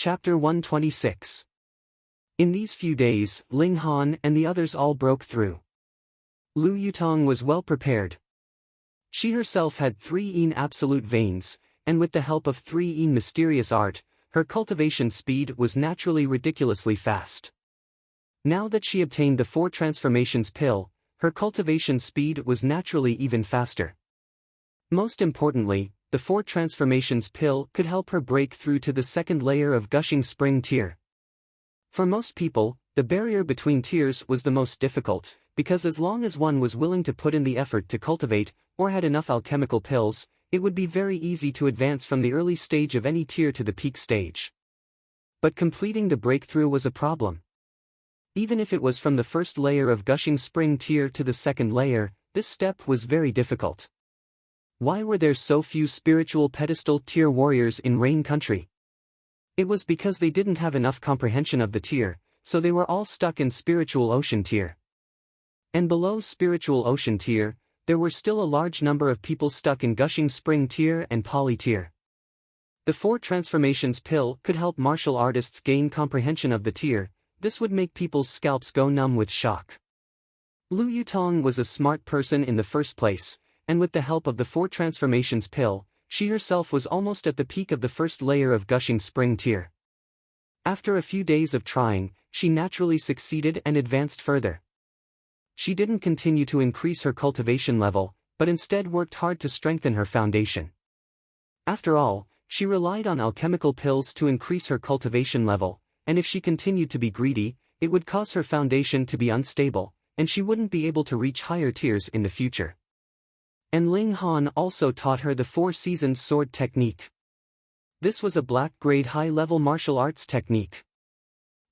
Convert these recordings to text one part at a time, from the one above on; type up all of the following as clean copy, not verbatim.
Chapter 126. In these few days, Ling Han and the others all broke through. Lu Yutong was well prepared. She herself had 3 absolute veins, and with the help of 3 mysterious art, her cultivation speed was naturally ridiculously fast. Now that she obtained the 4 transformations pill, her cultivation speed was naturally even faster. Most importantly, the 4 transformations pill could help her break through to the second layer of gushing spring tier. For most people, the barrier between tiers was the most difficult, because as long as one was willing to put in the effort to cultivate, or had enough alchemical pills, it would be very easy to advance from the early stage of any tier to the peak stage. But completing the breakthrough was a problem. Even if it was from the first layer of gushing spring tier to the second layer, this step was very difficult. Why were there so few spiritual pedestal tier warriors in Rain Country? It was because they didn't have enough comprehension of the tier, so they were all stuck in spiritual ocean tier. And below spiritual ocean tier, there were still a large number of people stuck in gushing spring tier and poly tier. The 4 transformations pill could help martial artists gain comprehension of the tier. This would make people's scalps go numb with shock. Lu Yutong was a smart person in the first place, and with the help of the 4 transformations pill, she herself was almost at the peak of the first layer of gushing spring tier. After a few days of trying, she naturally succeeded and advanced further. She didn't continue to increase her cultivation level, but instead worked hard to strengthen her foundation. After all, she relied on alchemical pills to increase her cultivation level, and if she continued to be greedy, it would cause her foundation to be unstable, and she wouldn't be able to reach higher tiers in the future. And Ling Han also taught her the 4 seasons sword technique. This was a black-grade high-level martial arts technique.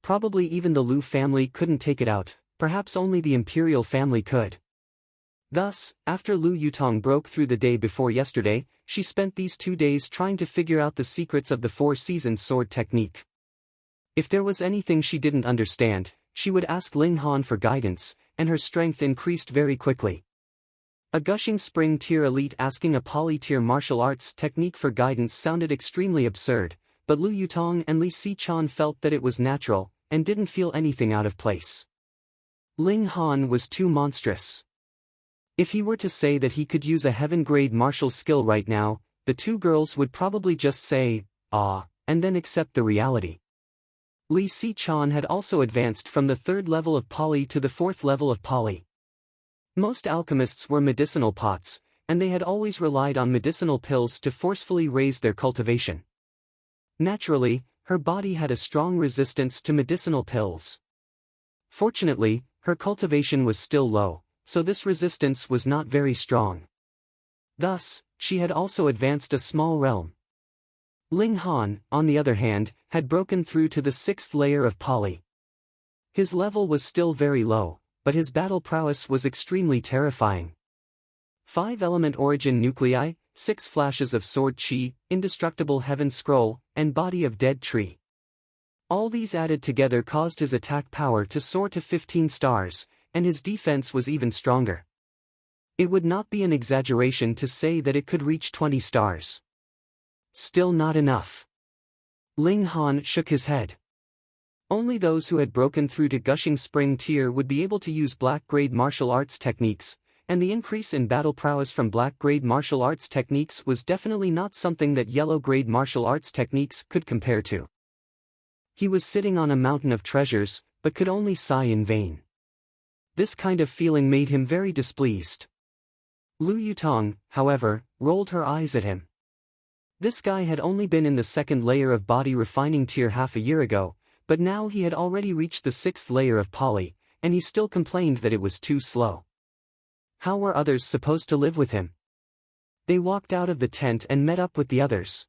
Probably even the Lu family couldn't take it out, perhaps only the imperial family could. Thus, after Lu Yutong broke through the day before yesterday, she spent these 2 days trying to figure out the secrets of the 4 seasons sword technique. If there was anything she didn't understand, she would ask Ling Han for guidance, and her strength increased very quickly. A gushing spring tier elite asking a poly tier martial arts technique for guidance sounded extremely absurd, but Lu Yutong and Li Si-chan felt that it was natural, and didn't feel anything out of place. Ling Han was too monstrous. If he were to say that he could use a heaven-grade martial skill right now, the 2 girls would probably just say, "Ah," and then accept the reality. Li Si-chan had also advanced from the 3rd level of poly to the 4th level of poly. Most alchemists were medicinal pots, and they had always relied on medicinal pills to forcefully raise their cultivation. Naturally, her body had a strong resistance to medicinal pills. Fortunately, her cultivation was still low, so this resistance was not very strong. Thus, she had also advanced a small realm. Ling Han, on the other hand, had broken through to the 6th layer of poly. His level was still very low, but his battle prowess was extremely terrifying. 5 element origin nuclei, 6 flashes of sword chi, indestructible heaven scroll, and body of dead tree. All these added together caused his attack power to soar to 15 stars, and his defense was even stronger. It would not be an exaggeration to say that it could reach 20 stars. Still not enough. Ling Han shook his head. Only those who had broken through to gushing spring tier would be able to use black-grade martial arts techniques, and the increase in battle prowess from black-grade martial arts techniques was definitely not something that yellow-grade martial arts techniques could compare to. He was sitting on a mountain of treasures, but could only sigh in vain. This kind of feeling made him very displeased. Lu Yutong, however, rolled her eyes at him. This guy had only been in the 2nd layer of body refining tier half a year ago, but now he had already reached the 6th layer of poly, and he still complained that it was too slow. How were others supposed to live with him? They walked out of the tent and met up with the others.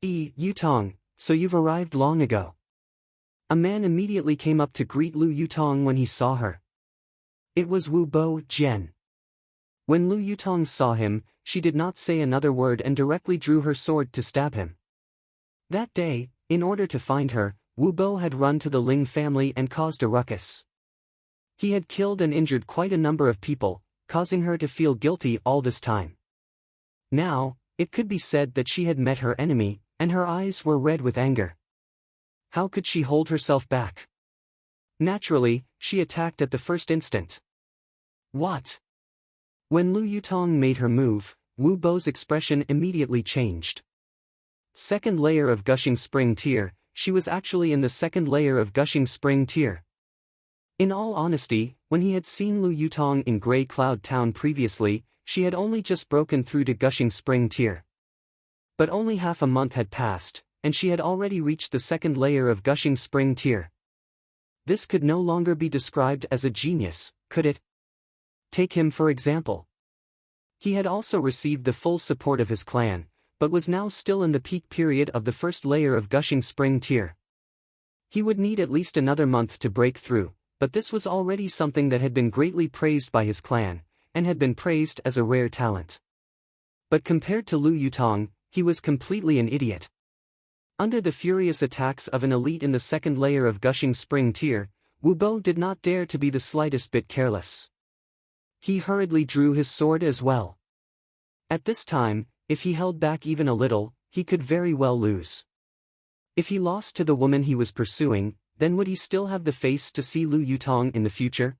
Yutong, so you've arrived long ago. A man immediately came up to greet Lu Yutong when he saw her. It was Wu Bo Jian. When Lu Yutong saw him, she did not say another word and directly drew her sword to stab him. That day, in order to find her, Wu Bo had run to the Ling family and caused a ruckus. He had killed and injured quite a number of people, causing her to feel guilty all this time. Now, it could be said that she had met her enemy, and her eyes were red with anger. How could she hold herself back? Naturally, she attacked at the first instant. What? When Lu Yutong made her move, Wu Bo's expression immediately changed. Second layer of gushing spring tear, she was actually in the second layer of gushing spring tear. In all honesty, when he had seen Lu Yutong in Grey Cloud Town previously, she had only just broken through to gushing spring tear. But only half a month had passed, and she had already reached the second layer of gushing spring tear. This could no longer be described as a genius, could it? Take him for example. He had also received the full support of his clan, but was now still in the peak period of the first layer of gushing spring tear. He would need at least another month to break through, but this was already something that had been greatly praised by his clan, and had been praised as a rare talent. But compared to Lu Yutong, he was completely an idiot. Under the furious attacks of an elite in the second layer of gushing spring tear, Wu Bo did not dare to be the slightest bit careless. He hurriedly drew his sword as well. At this time, if he held back even a little, he could very well lose. If he lost to the woman he was pursuing, then would he still have the face to see Lu Yutong in the future?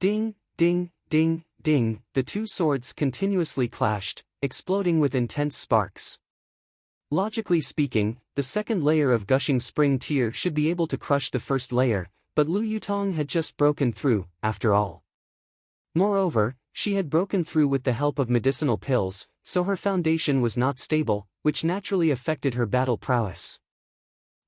Ding, ding, ding, ding, the two swords continuously clashed, exploding with intense sparks. Logically speaking, the second layer of gushing spring tear should be able to crush the first layer, but Lu Yutong had just broken through, after all. Moreover, she had broken through with the help of medicinal pills, so her foundation was not stable, which naturally affected her battle prowess.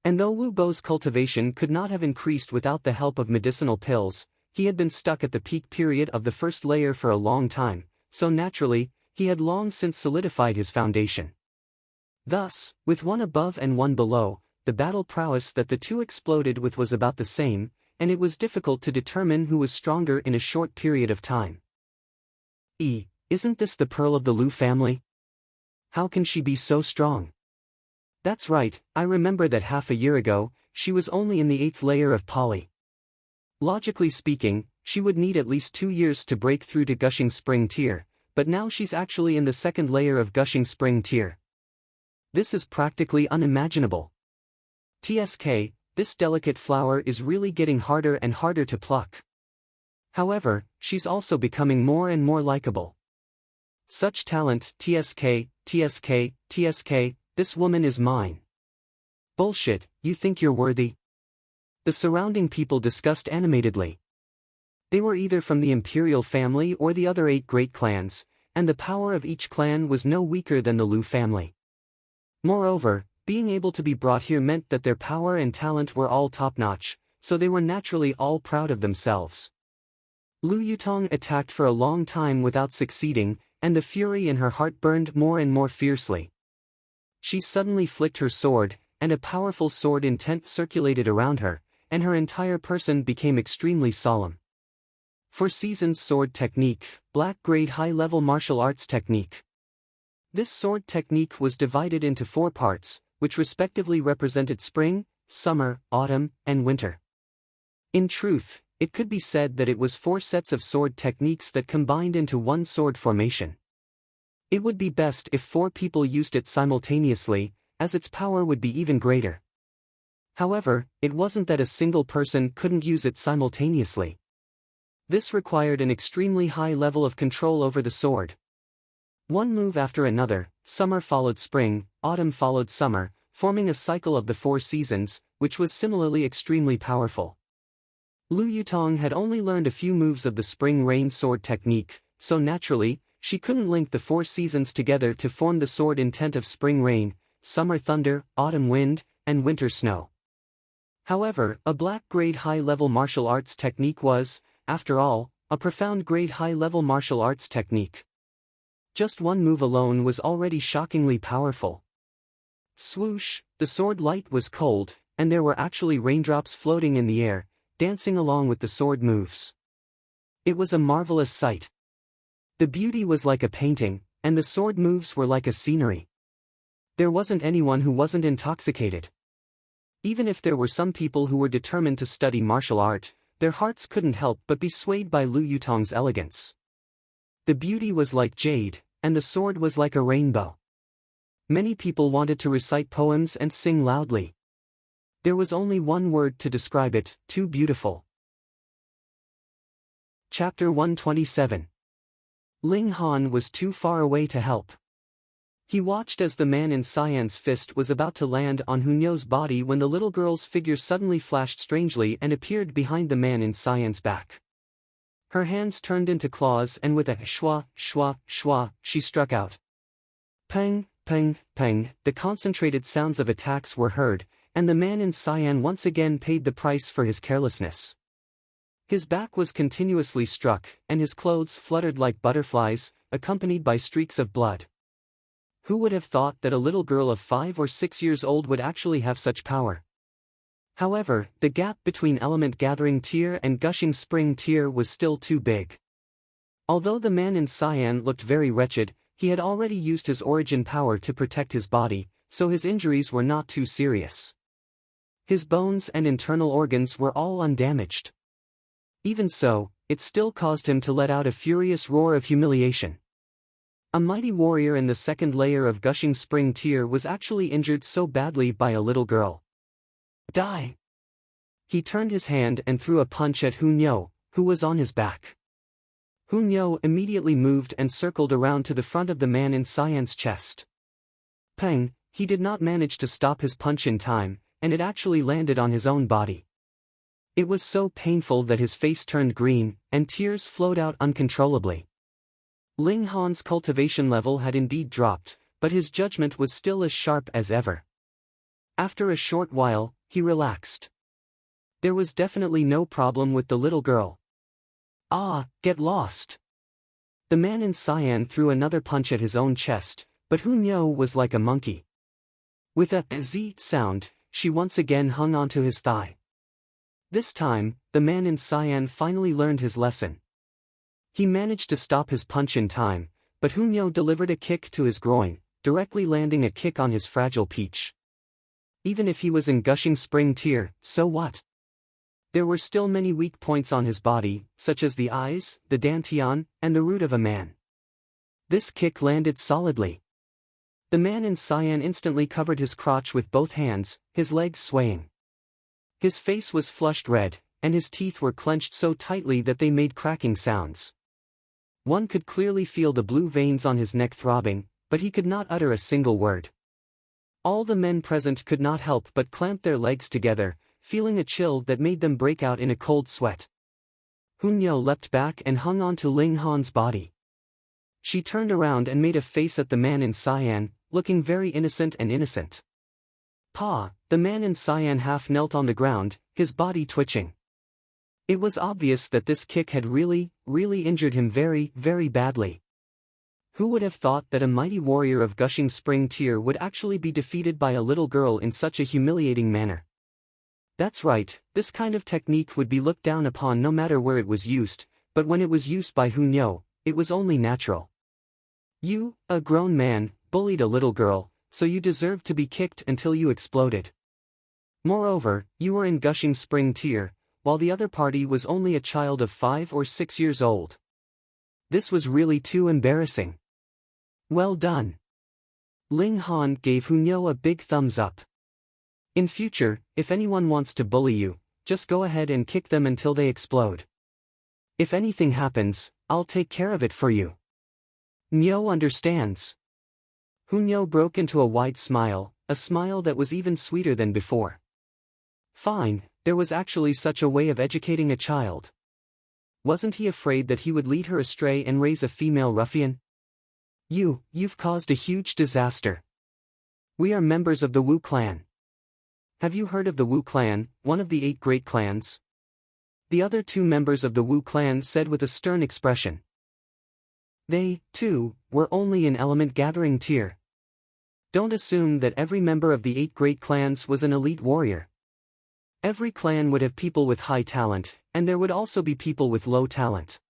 And though Wu Bo's cultivation could not have increased without the help of medicinal pills, he had been stuck at the peak period of the first layer for a long time, so naturally, he had long since solidified his foundation. Thus, with one above and one below, the battle prowess that the two exploded with was about the same, and it was difficult to determine who was stronger in a short period of time. Isn't this the pearl of the Lu family? How can she be so strong? That's right, I remember that half a year ago, she was only in the 8th layer of poly. Logically speaking, she would need at least 2 years to break through to gushing spring tear, but now she's actually in the second layer of gushing spring tear. This is practically unimaginable. TSK, this delicate flower is really getting harder and harder to pluck. However, she's also becoming more and more likable. Such talent, TSK, TSK, TSK, this woman is mine. Bullshit, you think you're worthy? The surrounding people discussed animatedly. They were either from the imperial family or the other 8 great clans, and the power of each clan was no weaker than the Lu family. Moreover, being able to be brought here meant that their power and talent were all top-notch, so they were naturally all proud of themselves. Lu Yutong attacked for a long time without succeeding, and the fury in her heart burned more and more fiercely. She suddenly flicked her sword, and a powerful sword intent circulated around her, and her entire person became extremely solemn. 4 Seasons Sword Technique, Black Grade High-Level Martial Arts Technique. This sword technique was divided into 4 parts, which respectively represented spring, summer, autumn, and winter. In truth, it could be said that it was 4 sets of sword techniques that combined into one sword formation. It would be best if 4 people used it simultaneously, as its power would be even greater. However, it wasn't that a single person couldn't use it simultaneously. This required an extremely high level of control over the sword. One move after another, summer followed spring, autumn followed summer, forming a cycle of the 4 seasons, which was similarly extremely powerful. Lu Yutong had only learned a few moves of the spring rain sword technique, so naturally, she couldn't link the 4 seasons together to form the sword intent of spring rain, summer thunder, autumn wind, and winter snow. However, a black grade high-level martial arts technique was, after all, a profound grade high-level martial arts technique. Just one move alone was already shockingly powerful. Swoosh, the sword light was cold, and there were actually raindrops floating in the air, dancing along with the sword moves. It was a marvelous sight. The beauty was like a painting, and the sword moves were like a scenery. There wasn't anyone who wasn't intoxicated. Even if there were some people who were determined to study martial art, their hearts couldn't help but be swayed by Lu Yutong's elegance. The beauty was like jade, and the sword was like a rainbow. Many people wanted to recite poems and sing loudly. There was only one word to describe it: too beautiful. Chapter 127. Ling Han was too far away to help. He watched as the man in Cyan's fist was about to land on Hunyo's body when the little girl's figure suddenly flashed strangely and appeared behind the man in Cyan's back. Her hands turned into claws and with a shwa, shwa, shwa, she struck out. Peng, peng, peng, the concentrated sounds of attacks were heard, and the man in Cyan once again paid the price for his carelessness. His back was continuously struck, and his clothes fluttered like butterflies, accompanied by streaks of blood. Who would have thought that a little girl of 5 or 6 years old would actually have such power? However, the gap between Element Gathering Tier and Gushing Spring Tier was still too big. Although the man in Cyan looked very wretched, he had already used his origin power to protect his body, so his injuries were not too serious. His bones and internal organs were all undamaged. Even so, it still caused him to let out a furious roar of humiliation. A mighty warrior in the second layer of Gushing Spring Tier was actually injured so badly by a little girl. Die! He turned his hand and threw a punch at Hunyo, who was on his back. Hunyo immediately moved and circled around to the front of the man in Cyan's chest. Peng, he did not manage to stop his punch in time, and it actually landed on his own body. It was so painful that his face turned green, and tears flowed out uncontrollably. Ling Han's cultivation level had indeed dropped, but his judgment was still as sharp as ever. After a short while, he relaxed. There was definitely no problem with the little girl. Ah, get lost! The man in Cyan threw another punch at his own chest, but Hunyo was like a monkey. With a z sound, she once again hung onto his thigh. This time, the man in Cyan finally learned his lesson. He managed to stop his punch in time, but Hunyo delivered a kick to his groin, directly landing a kick on his fragile peach. Even if he was in Gushing Spring Tier, so what? There were still many weak points on his body, such as the eyes, the dantian, and the root of a man. This kick landed solidly. The man in Cyan instantly covered his crotch with both hands, his legs swaying. His face was flushed red, and his teeth were clenched so tightly that they made cracking sounds. One could clearly feel the blue veins on his neck throbbing, but he could not utter a single word. All the men present could not help but clamp their legs together, feeling a chill that made them break out in a cold sweat. Hunyo leapt back and hung on to Ling Han's body. She turned around and made a face at the man in Cyan, looking very innocent and innocent. Pa, the man in Cyan half knelt on the ground, his body twitching. It was obvious that this kick had really injured him very, very badly. Who would have thought that a mighty warrior of Gushing Spring Tier would actually be defeated by a little girl in such a humiliating manner? That's right, this kind of technique would be looked down upon no matter where it was used, but when it was used by Hunyo, it was only natural. You, a grown man, bullied a little girl, so you deserved to be kicked until you exploded. Moreover, you were in Gushing Spring Tier, while the other party was only a child of 5 or 6 years old. This was really too embarrassing. Well done. Ling Han gave Hunyo a big thumbs up. In future, if anyone wants to bully you, just go ahead and kick them until they explode. If anything happens, I'll take care of it for you. Nyo understands. Hunyo broke into a wide smile, a smile that was even sweeter than before. Fine, there was actually such a way of educating a child. Wasn't he afraid that he would lead her astray and raise a female ruffian? You've caused a huge disaster. We are members of the Wu clan. Have you heard of the Wu clan, one of the 8 great clans? The other 2 members of the Wu clan said with a stern expression. They, too, were only in Element Gathering Tier. Don't assume that every member of the 8 great clans was an elite warrior. Every clan would have people with high talent, and there would also be people with low talent.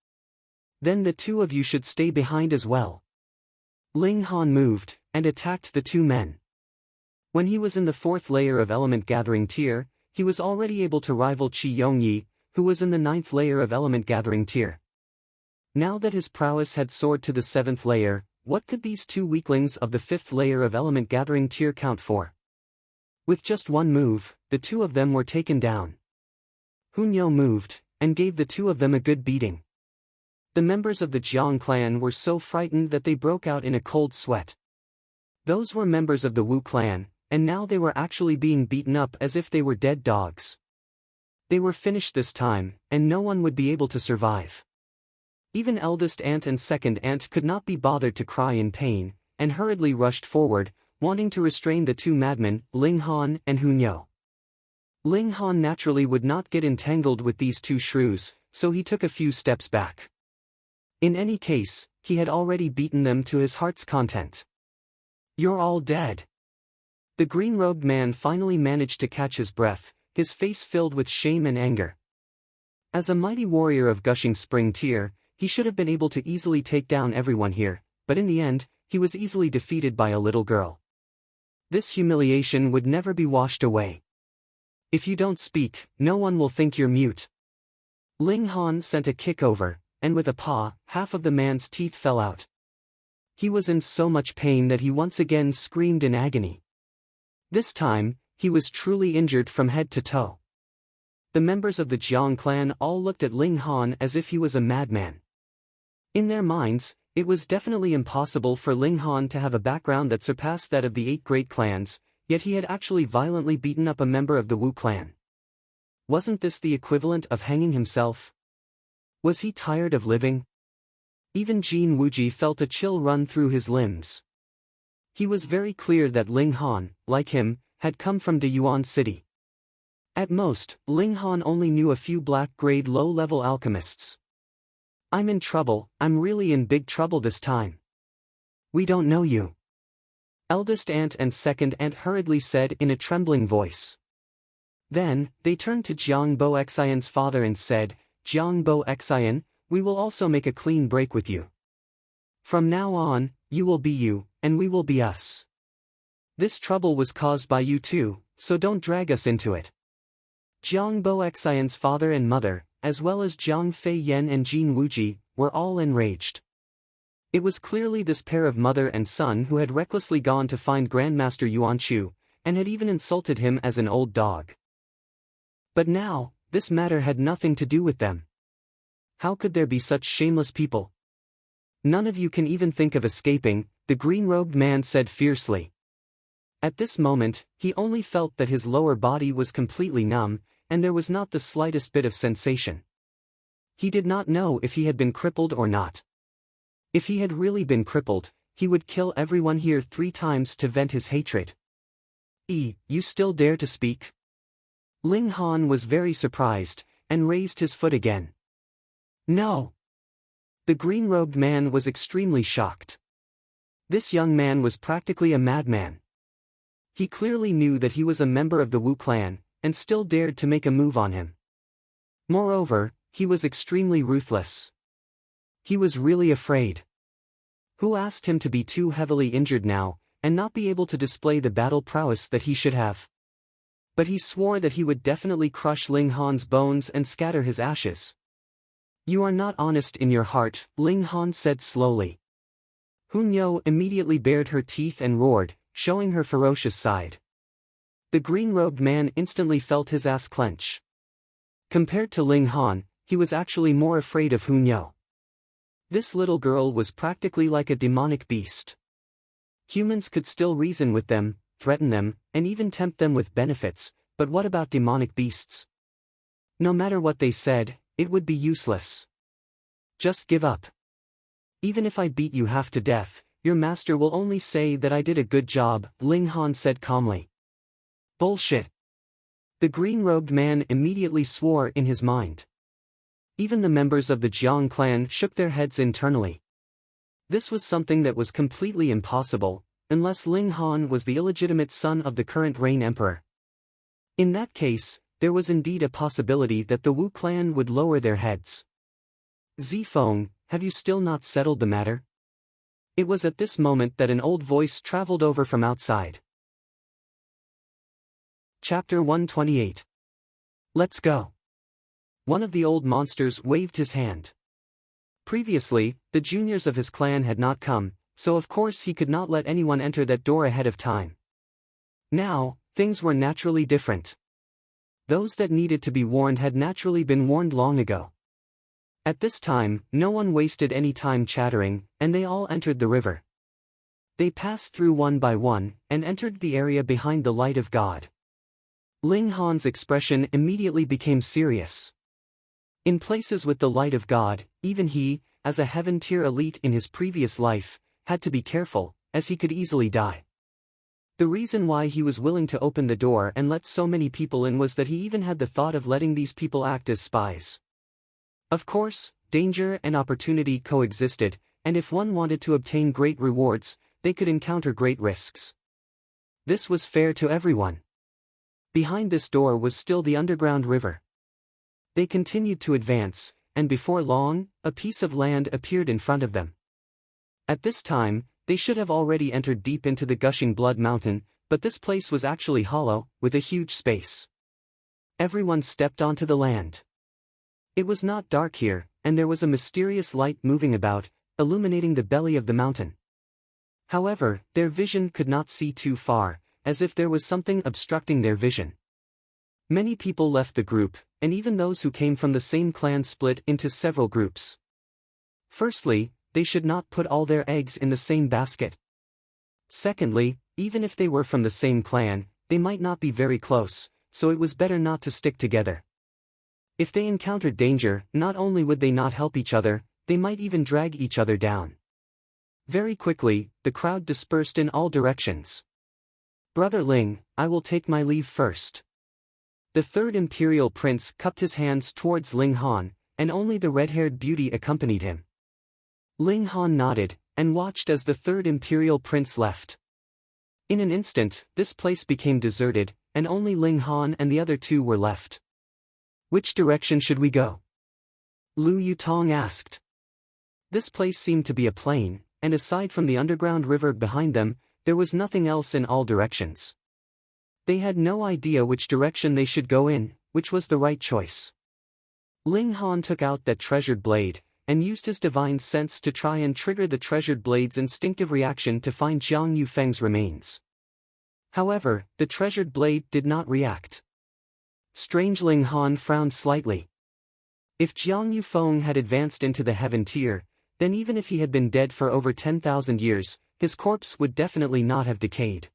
Then the 2 of you should stay behind as well. Ling Han moved, and attacked the 2 men. When he was in the 4th layer of Element Gathering Tier, he was already able to rival Qi Yongyi, who was in the 9th layer of Element Gathering Tier. Now that his prowess had soared to the 7th layer, what could these 2 weaklings of the 5th layer of Element Gathering Tier count for? With just one move, the two of them were taken down. Hunyo moved, and gave the two of them a good beating. The members of the Jiang clan were so frightened that they broke out in a cold sweat. Those were members of the Wu clan, and now they were actually being beaten up as if they were dead dogs. They were finished this time, and no one would be able to survive. Even eldest aunt and second aunt could not be bothered to cry in pain, and hurriedly rushed forward, wanting to restrain the two madmen, Ling Han and Hunyo. Ling Han naturally would not get entangled with these two shrews, so he took a few steps back. In any case, he had already beaten them to his heart's content. "You're all dead." The green-robed man finally managed to catch his breath, his face filled with shame and anger. As a mighty warrior of gushing spring tear, he should have been able to easily take down everyone here, but in the end, he was easily defeated by a little girl. This humiliation would never be washed away. "If you don't speak, no one will think you're mute." Ling Han sent a kick over, and with a paw, half of the man's teeth fell out. He was in so much pain that he once again screamed in agony. This time, he was truly injured from head to toe. The members of the Jiang clan all looked at Ling Han as if he was a madman. In their minds, it was definitely impossible for Ling Han to have a background that surpassed that of the 8 great clans, yet he had actually violently beaten up a member of the Wu clan. Wasn't this the equivalent of hanging himself? Was he tired of living? Even Jin Wuji felt a chill run through his limbs. He was very clear that Ling Han, like him, had come from Deyuan City. At most, Ling Han only knew a few black-grade low-level alchemists. "I'm in trouble, I'm really in big trouble this time." "We don't know you," eldest aunt and second aunt hurriedly said in a trembling voice. Then, they turned to Jiang Bo Xian's father and said, "Jiang Bo Xian, we will also make a clean break with you. From now on, you will be you, and we will be us. This trouble was caused by you too, so don't drag us into it." Jiang Bo Xian's father and mother, as well as Jiang Fei Yan and Jin Wuji, were all enraged. It was clearly this pair of mother and son who had recklessly gone to find Grandmaster Yuan Chu, and had even insulted him as an old dog. But now, this matter had nothing to do with them. How could there be such shameless people? "None of you can even think of escaping," the green-robed man said fiercely. At this moment, he only felt that his lower body was completely numb, and there was not the slightest bit of sensation. He did not know if he had been crippled or not. If he had really been crippled, he would kill everyone here 3 times to vent his hatred. You still dare to speak?" Ling Han was very surprised, and raised his foot again. "No." The green-robed man was extremely shocked. This young man was practically a madman. He clearly knew that he was a member of the Wu clan, and still dared to make a move on him. Moreover, he was extremely ruthless. He was really afraid. Who asked him to be too heavily injured now, and not be able to display the battle prowess that he should have? But he swore that he would definitely crush Ling Han's bones and scatter his ashes. "You are not honest in your heart," Ling Han said slowly. Hunyo immediately bared her teeth and roared, showing her ferocious side. The green-robed man instantly felt his ass clench. Compared to Ling Han, he was actually more afraid of Hunyo. This little girl was practically like a demonic beast. Humans could still reason with them, threaten them, and even tempt them with benefits, but what about demonic beasts? No matter what they said, it would be useless. "Just give up. Even if I beat you half to death, your master will only say that I did a good job," Ling Han said calmly. "Bullshit." The green-robed man immediately swore in his mind. Even the members of the Jiang clan shook their heads internally. This was something that was completely impossible, unless Ling Han was the illegitimate son of the current reign emperor. In that case, there was indeed a possibility that the Wu clan would lower their heads. "Zifeng, have you still not settled the matter?" It was at this moment that an old voice traveled over from outside. Chapter 128. Let's go. One of the old monsters waved his hand. Previously, the juniors of his clan had not come, so of course he could not let anyone enter that door ahead of time. Now, things were naturally different. Those that needed to be warned had naturally been warned long ago. At this time, no one wasted any time chattering, and they all entered the river. They passed through one by one, and entered the area behind the light of God. Ling Han's expression immediately became serious. In places with the light of God, even he, as a heaven-tier elite in his previous life, had to be careful, as he could easily die. The reason why he was willing to open the door and let so many people in was that he even had the thought of letting these people act as spies. Of course, danger and opportunity coexisted, and if one wanted to obtain great rewards, they could encounter great risks. This was fair to everyone. Behind this door was still the underground river. They continued to advance, and before long, a piece of land appeared in front of them. At this time, they should have already entered deep into the gushing blood mountain, but this place was actually hollow, with a huge space. Everyone stepped onto the land. It was not dark here, and there was a mysterious light moving about, illuminating the belly of the mountain. However, their vision could not see too far, as if there was something obstructing their vision. Many people left the group, and even those who came from the same clan split into several groups. Firstly, they should not put all their eggs in the same basket. Secondly, even if they were from the same clan, they might not be very close, so it was better not to stick together. If they encountered danger, not only would they not help each other, they might even drag each other down. Very quickly, the crowd dispersed in all directions. "Brother Ling, I will take my leave first." The third imperial prince cupped his hands towards Ling Han, and only the red-haired beauty accompanied him. Ling Han nodded, and watched as the third imperial prince left. In an instant, this place became deserted, and only Ling Han and the other two were left. "Which direction should we go?" Lu Yutong asked. This place seemed to be a plain, and aside from the underground river behind them, there was nothing else in all directions. They had no idea which direction they should go in, which was the right choice. Ling Han took out that treasured blade, and used his divine sense to try and trigger the treasured blade's instinctive reaction to find Jiang Yufeng's remains. However, the treasured blade did not react. Strange. Ling Han frowned slightly. If Jiang Yufeng had advanced into the heaven tier, then even if he had been dead for over 10,000 years, his corpse would definitely not have decayed.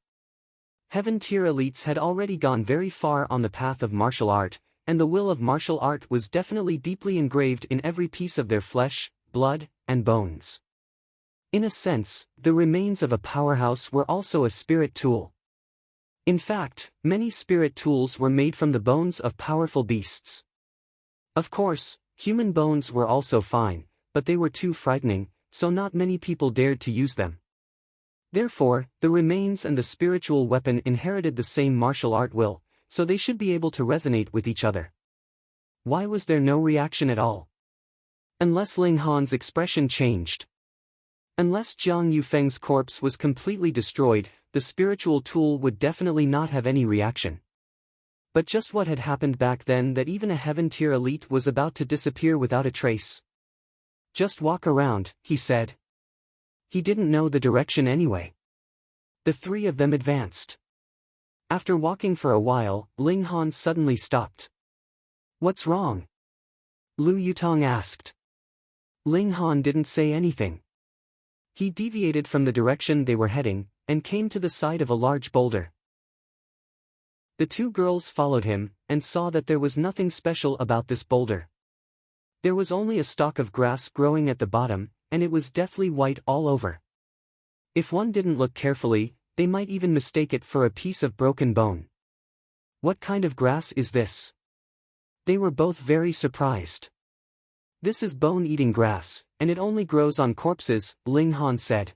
Heaven tier elites had already gone very far on the path of martial art, and the will of martial art was definitely deeply engraved in every piece of their flesh, blood, and bones. In a sense, the remains of a powerhouse were also a spirit tool. In fact, many spirit tools were made from the bones of powerful beasts. Of course, human bones were also fine, but they were too frightening, so not many people dared to use them. Therefore, the remains and the spiritual weapon inherited the same martial art will, so they should be able to resonate with each other. Why was there no reaction at all? Unless Ling Han's expression changed. Unless Jiang Yufeng's corpse was completely destroyed, the spiritual tool would definitely not have any reaction. But just what had happened back then that even a heaven-tier elite was about to disappear without a trace? "Just walk around," he said. He didn't know the direction anyway. The three of them advanced. After walking for a while, Ling Han suddenly stopped. "What's wrong?" Lu Yutong asked. Ling Han didn't say anything. He deviated from the direction they were heading, and came to the side of a large boulder. The two girls followed him, and saw that there was nothing special about this boulder. There was only a stalk of grass growing at the bottom, and it was deathly white all over. If one didn't look carefully, they might even mistake it for a piece of broken bone. "What kind of grass is this?" They were both very surprised. "This is bone-eating grass, and it only grows on corpses," Ling Han said.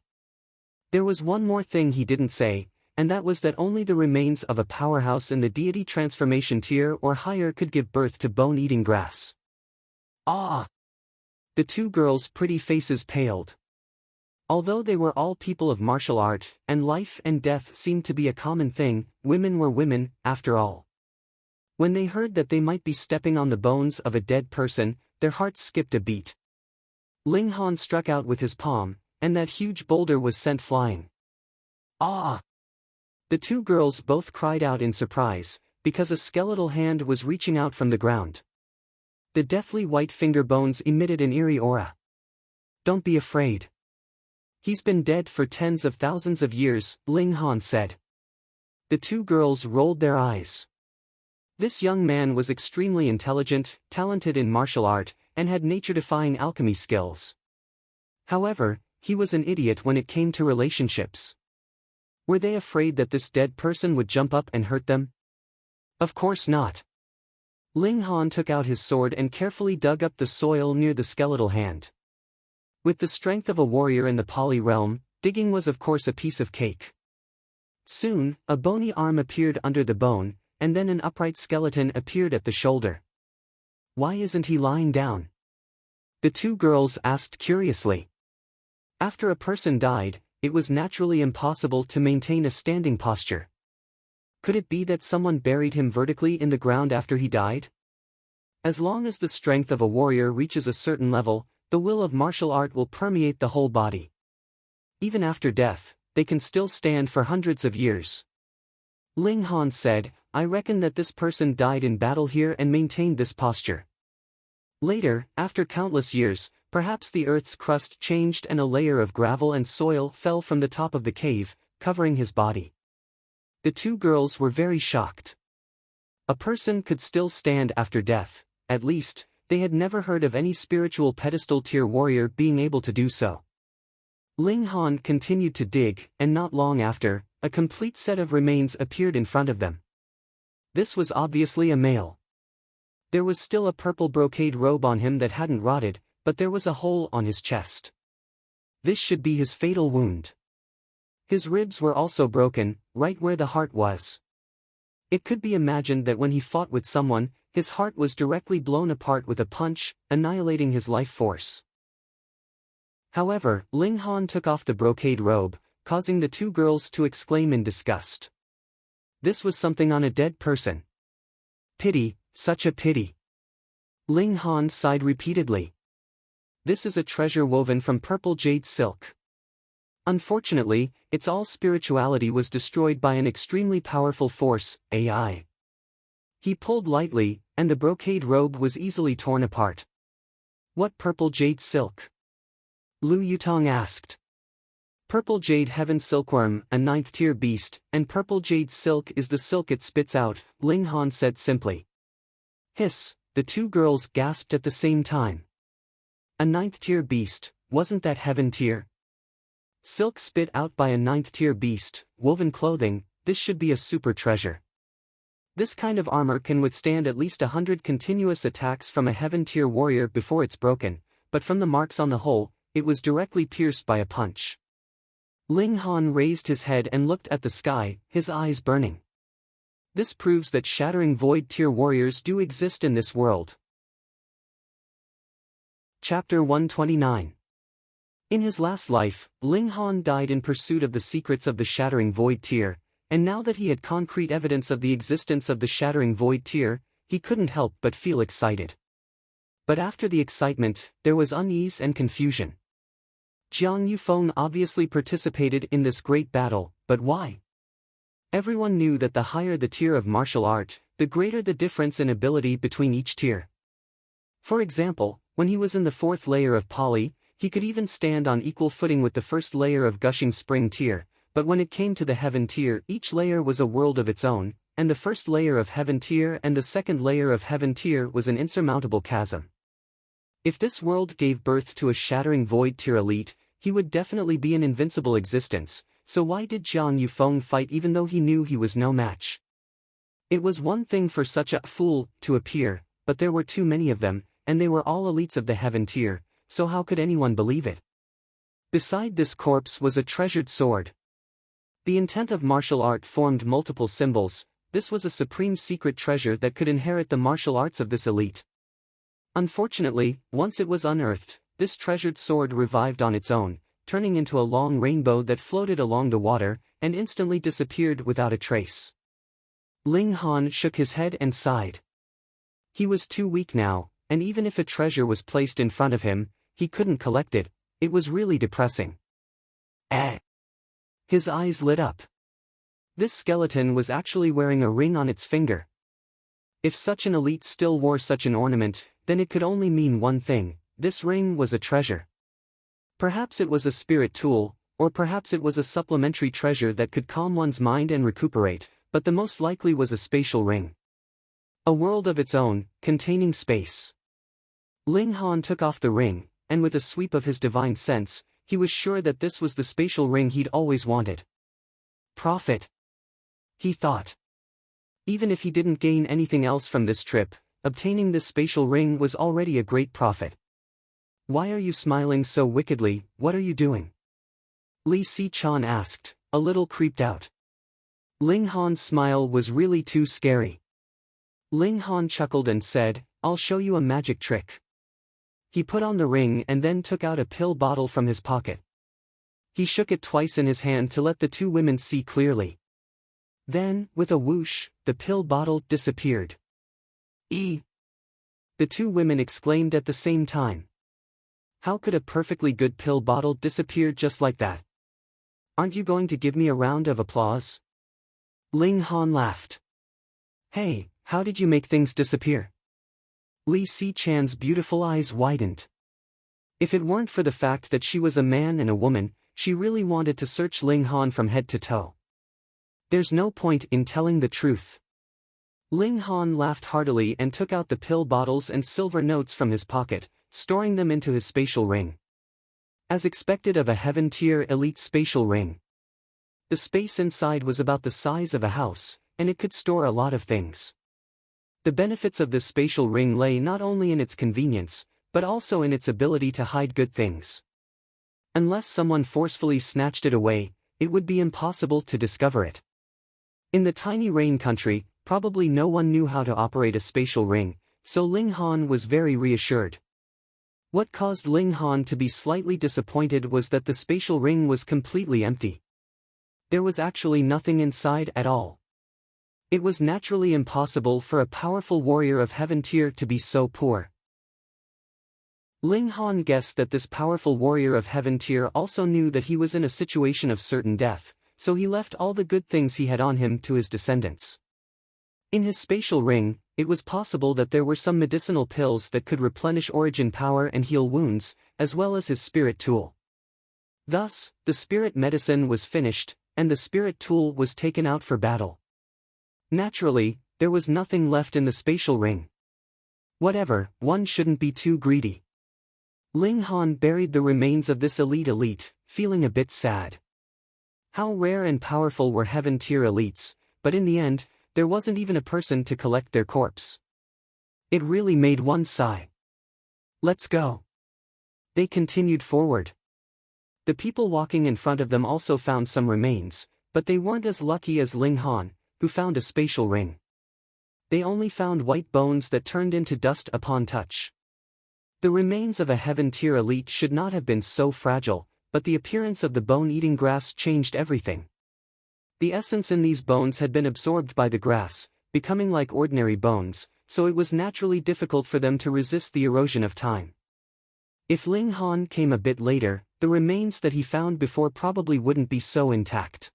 There was one more thing he didn't say, and that was that only the remains of a powerhouse in the deity transformation tier or higher could give birth to bone-eating grass. "Ah!" The two girls' pretty faces paled. Although they were all people of martial art, and life and death seemed to be a common thing, women were women, after all. When they heard that they might be stepping on the bones of a dead person, their hearts skipped a beat. Ling Han struck out with his palm, and that huge boulder was sent flying. "Ah!" The two girls both cried out in surprise, because a skeletal hand was reaching out from the ground. The deathly white finger bones emitted an eerie aura. "Don't be afraid. He's been dead for tens of thousands of years," Ling Han said. The two girls rolled their eyes. This young man was extremely intelligent, talented in martial art, and had nature-defying alchemy skills. However, he was an idiot when it came to relationships. Were they afraid that this dead person would jump up and hurt them? Of course not. Ling Han took out his sword and carefully dug up the soil near the skeletal hand. With the strength of a warrior in the Pali realm, digging was of course a piece of cake. Soon, a bony arm appeared under the bone, and then an upright skeleton appeared at the shoulder. "Why isn't he lying down?" the two girls asked curiously. After a person died, it was naturally impossible to maintain a standing posture. Could it be that someone buried him vertically in the ground after he died? As long as the strength of a warrior reaches a certain level, the will of martial art will permeate the whole body. Even after death, they can still stand for hundreds of years. Ling Han said, "I reckon that this person died in battle here and maintained this posture. Later, after countless years, perhaps the earth's crust changed and a layer of gravel and soil fell from the top of the cave, covering his body." The two girls were very shocked. A person could still stand after death, at least, they had never heard of any spiritual pedestal tier warrior being able to do so. Ling Han continued to dig, and not long after, a complete set of remains appeared in front of them. This was obviously a male. There was still a purple brocade robe on him that hadn't rotted, but there was a hole on his chest. This should be his fatal wound. His ribs were also broken, right where the heart was. It could be imagined that when he fought with someone, his heart was directly blown apart with a punch, annihilating his life force. However, Ling Han took off the brocade robe, causing the two girls to exclaim in disgust. This was something on a dead person. "Pity, such a pity." Ling Han sighed repeatedly. "This is a treasure woven from purple jade silk. Unfortunately, its all spirituality was destroyed by an extremely powerful force, AI." He pulled lightly, and the brocade robe was easily torn apart. "What purple jade silk?" Lu Yutong asked. "Purple jade heaven silkworm, a 9th-tier beast, and purple jade silk is the silk it spits out," Ling Han said simply. "Hiss," the two girls gasped at the same time. A 9th-tier beast, wasn't that heaven tier? Silk spit out by a 9th-tier beast, woven clothing, this should be a super treasure. This kind of armor can withstand at least 100 continuous attacks from a heaven-tier warrior before it's broken, but from the marks on the hole, it was directly pierced by a punch. Ling Han raised his head and looked at the sky, his eyes burning. This proves that shattering void-tier warriors do exist in this world. Chapter 129. In his last life, Ling Han died in pursuit of the secrets of the Shattering Void Tier, and now that he had concrete evidence of the existence of the Shattering Void Tier, he couldn't help but feel excited. But after the excitement, there was unease and confusion. Jiang Yufeng obviously participated in this great battle, but why? Everyone knew that the higher the tier of martial art, the greater the difference in ability between each tier. For example, when he was in the 4th layer of Pali, he could even stand on equal footing with the 1st layer of Gushing Spring tier, but when it came to the Heaven tier, each layer was a world of its own, and the 1st layer of Heaven tier and the 2nd layer of Heaven tier was an insurmountable chasm. If this world gave birth to a Shattering Void tier elite, he would definitely be an invincible existence, so why did Jiang Yufeng fight even though he knew he was no match? It was one thing for such a fool to appear, but there were too many of them, and they were all elites of the Heaven tier, so how could anyone believe it? Beside this corpse was a treasured sword. The intent of martial art formed multiple symbols. This was a supreme secret treasure that could inherit the martial arts of this elite. Unfortunately, once it was unearthed, this treasured sword revived on its own, turning into a long rainbow that floated along the water, and instantly disappeared without a trace. Ling Han shook his head and sighed. He was too weak now, and even if a treasure was placed in front of him, he couldn't collect it. It was really depressing. His eyes lit up. This skeleton was actually wearing a ring on its finger. If such an elite still wore such an ornament, then it could only mean one thing: this ring was a treasure. Perhaps it was a spirit tool, or perhaps it was a supplementary treasure that could calm one's mind and recuperate, but the most likely was a spatial ring. A world of its own, containing space. Ling Han took off the ring, and with a sweep of his divine sense, he was sure that this was the spatial ring he'd always wanted. Profit, he thought. Even if he didn't gain anything else from this trip, obtaining this spatial ring was already a great profit. Why are you smiling so wickedly? What are you doing? Li Si-chan asked, a little creeped out. Ling Han's smile was really too scary. Ling Han chuckled and said, "I'll show you a magic trick." He put on the ring and then took out a pill bottle from his pocket. He shook it twice in his hand to let the two women see clearly. Then, with a whoosh, the pill bottle disappeared. The two women exclaimed at the same time. How could a perfectly good pill bottle disappear just like that? Aren't you going to give me a round of applause? Ling Han laughed. Hey, how did you make things disappear? Li Si-chan's beautiful eyes widened. If it weren't for the fact that she was a man and a woman, she really wanted to search Ling Han from head to toe. There's no point in telling the truth. Ling Han laughed heartily and took out the pill bottles and silver notes from his pocket, storing them into his spatial ring. As expected of a heaven-tier elite spatial ring. The space inside was about the size of a house, and it could store a lot of things. The benefits of this spatial ring lay not only in its convenience, but also in its ability to hide good things. Unless someone forcefully snatched it away, it would be impossible to discover it. In the tiny rain country, probably no one knew how to operate a spatial ring, so Ling Han was very reassured. What caused Ling Han to be slightly disappointed was that the spatial ring was completely empty. There was actually nothing inside at all. It was naturally impossible for a powerful warrior of heaven tier to be so poor. Ling Han guessed that this powerful warrior of heaven tier also knew that he was in a situation of certain death, so he left all the good things he had on him to his descendants. In his spatial ring, it was possible that there were some medicinal pills that could replenish origin power and heal wounds, as well as his spirit tool. Thus, the spirit medicine was finished, and the spirit tool was taken out for battle. Naturally, there was nothing left in the spatial ring. Whatever, one shouldn't be too greedy. Ling Han buried the remains of this elite, feeling a bit sad. How rare and powerful were heaven-tier elites, but in the end, there wasn't even a person to collect their corpse. It really made one sigh. Let's go. They continued forward. The people walking in front of them also found some remains, but they weren't as lucky as Ling Han, who found a spatial ring. They only found white bones that turned into dust upon touch. The remains of a heaven-tier elite should not have been so fragile, but the appearance of the bone-eating grass changed everything. The essence in these bones had been absorbed by the grass, becoming like ordinary bones, so it was naturally difficult for them to resist the erosion of time. If Ling Han came a bit later, the remains that he found before probably wouldn't be so intact.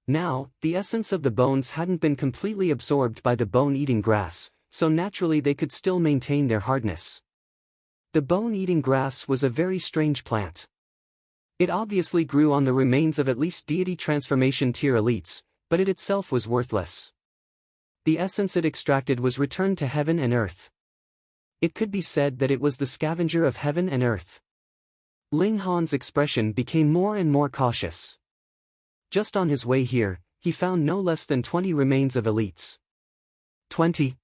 Now, the essence of the bones hadn't been completely absorbed by the bone-eating grass, so naturally they could still maintain their hardness. The bone-eating grass was a very strange plant. It obviously grew on the remains of at least deity transformation tier elites, but it itself was worthless. The essence it extracted was returned to heaven and earth. It could be said that it was the scavenger of heaven and earth. Ling Han's expression became more and more cautious. Just on his way here, he found no less than 20 remains of elites. 20.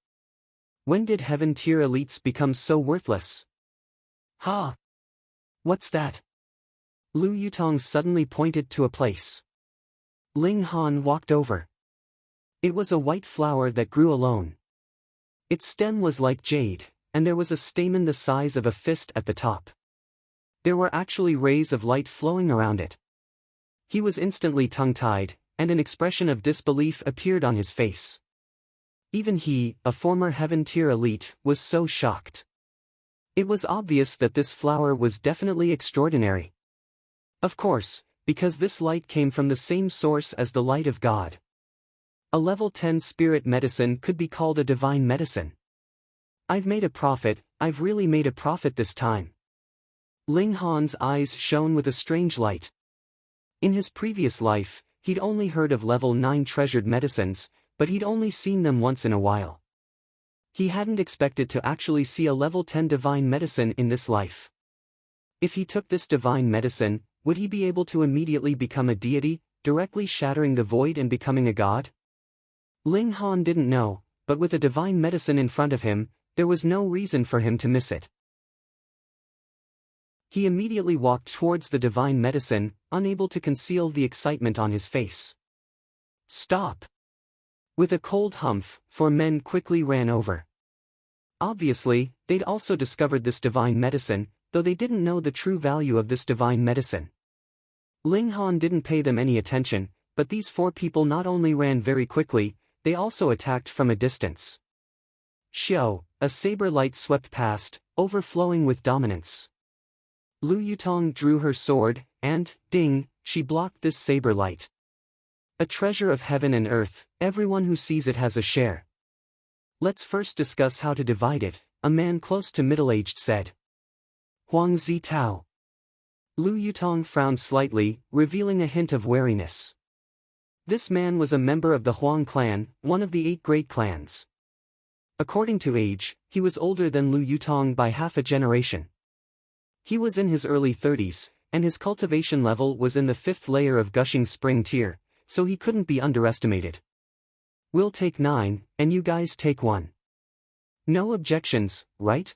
When did heaven-tier elites become so worthless? Ha! What's that? Lu Yutong suddenly pointed to a place. Ling Han walked over. It was a white flower that grew alone. Its stem was like jade, and there was a stamen the size of a fist at the top. There were actually rays of light flowing around it. He was instantly tongue-tied, and an expression of disbelief appeared on his face. Even he, a former heaven-tier elite, was so shocked. It was obvious that this flower was definitely extraordinary. Of course, because this light came from the same source as the light of God. A level 10 spirit medicine could be called a divine medicine. I've made a profit, I've really made a profit this time. Ling Han's eyes shone with a strange light. In his previous life, he'd only heard of level 9 treasured medicines, but he'd only seen them once in a while. He hadn't expected to actually see a level 10 divine medicine in this life. If he took this divine medicine, would he be able to immediately become a deity, directly shattering the void and becoming a god? Ling Han didn't know, but with a divine medicine in front of him, there was no reason for him to miss it. He immediately walked towards the divine medicine, unable to conceal the excitement on his face. Stop! With a cold humph, 4 men quickly ran over. Obviously, they'd also discovered this divine medicine, though they didn't know the true value of this divine medicine. Ling Han didn't pay them any attention, but these 4 people not only ran very quickly, they also attacked from a distance. Xiao, a saber light swept past, overflowing with dominance. Lu Yutong drew her sword, and, ding, she blocked this saber light. A treasure of heaven and earth, everyone who sees it has a share. Let's first discuss how to divide it, a man close to middle-aged said. Huang Zitao. Lu Yutong frowned slightly, revealing a hint of wariness. This man was a member of the Huang clan, one of the 8 great clans. According to age, he was older than Lu Yutong by half a generation. He was in his early 30s, and his cultivation level was in the 5th layer of Gushing Spring tier, so he couldn't be underestimated. We'll take 9, and you guys take 1. No objections, right?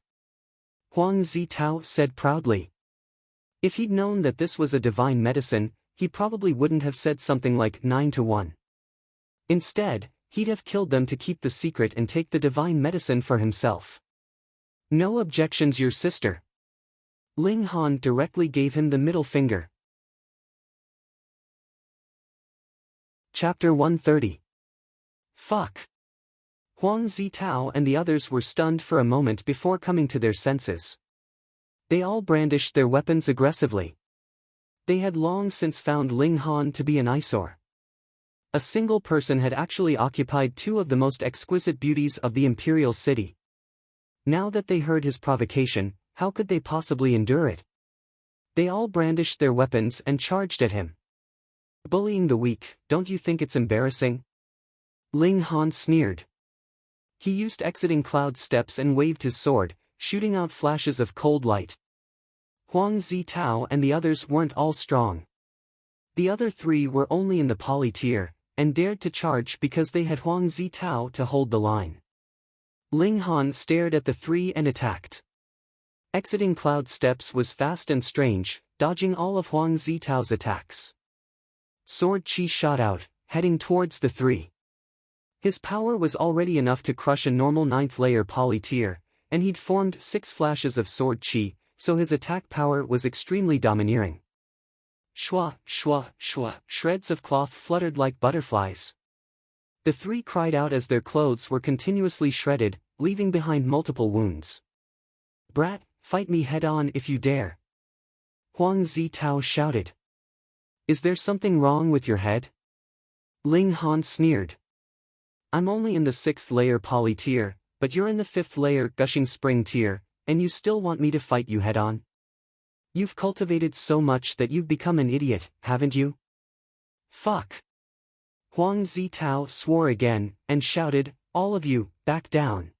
Huang Zitao said proudly. If he'd known that this was a divine medicine, he probably wouldn't have said something like 9-1. Instead, he'd have killed them to keep the secret and take the divine medicine for himself. No objections, your sister. Ling Han directly gave him the middle finger. Chapter 130. Fuck. Huang Zitao and the others were stunned for a moment before coming to their senses. They all brandished their weapons aggressively. They had long since found Ling Han to be an eyesore. A single person had actually occupied 2 of the most exquisite beauties of the imperial city. Now that they heard his provocation, how could they possibly endure it? They all brandished their weapons and charged at him. Bullying the weak, don't you think it's embarrassing? Ling Han sneered. He used exiting cloud steps and waved his sword, shooting out flashes of cold light. Huang Zitao and the others weren't all strong. The other 3 were only in the poly tier, and dared to charge because they had Huang Zitao to hold the line. Ling Han stared at the 3 and attacked. Exiting cloud steps was fast and strange, dodging all of Huang Zitao's attacks. Sword chi shot out, heading towards the 3. His power was already enough to crush a normal 9th layer poly tier, and he'd formed 6 flashes of sword chi, so his attack power was extremely domineering. Shwa, shwa, shwa, shreds of cloth fluttered like butterflies. The 3 cried out as their clothes were continuously shredded, leaving behind multiple wounds. Brat, fight me head-on if you dare. Huang Zitao shouted. Is there something wrong with your head? Ling Han sneered. I'm only in the 6th layer poly tier, but you're in the 5th layer Gushing Spring tier, and you still want me to fight you head-on? You've cultivated so much that you've become an idiot, haven't you? Fuck. Huang Zitao swore again, and shouted, all of you, back down.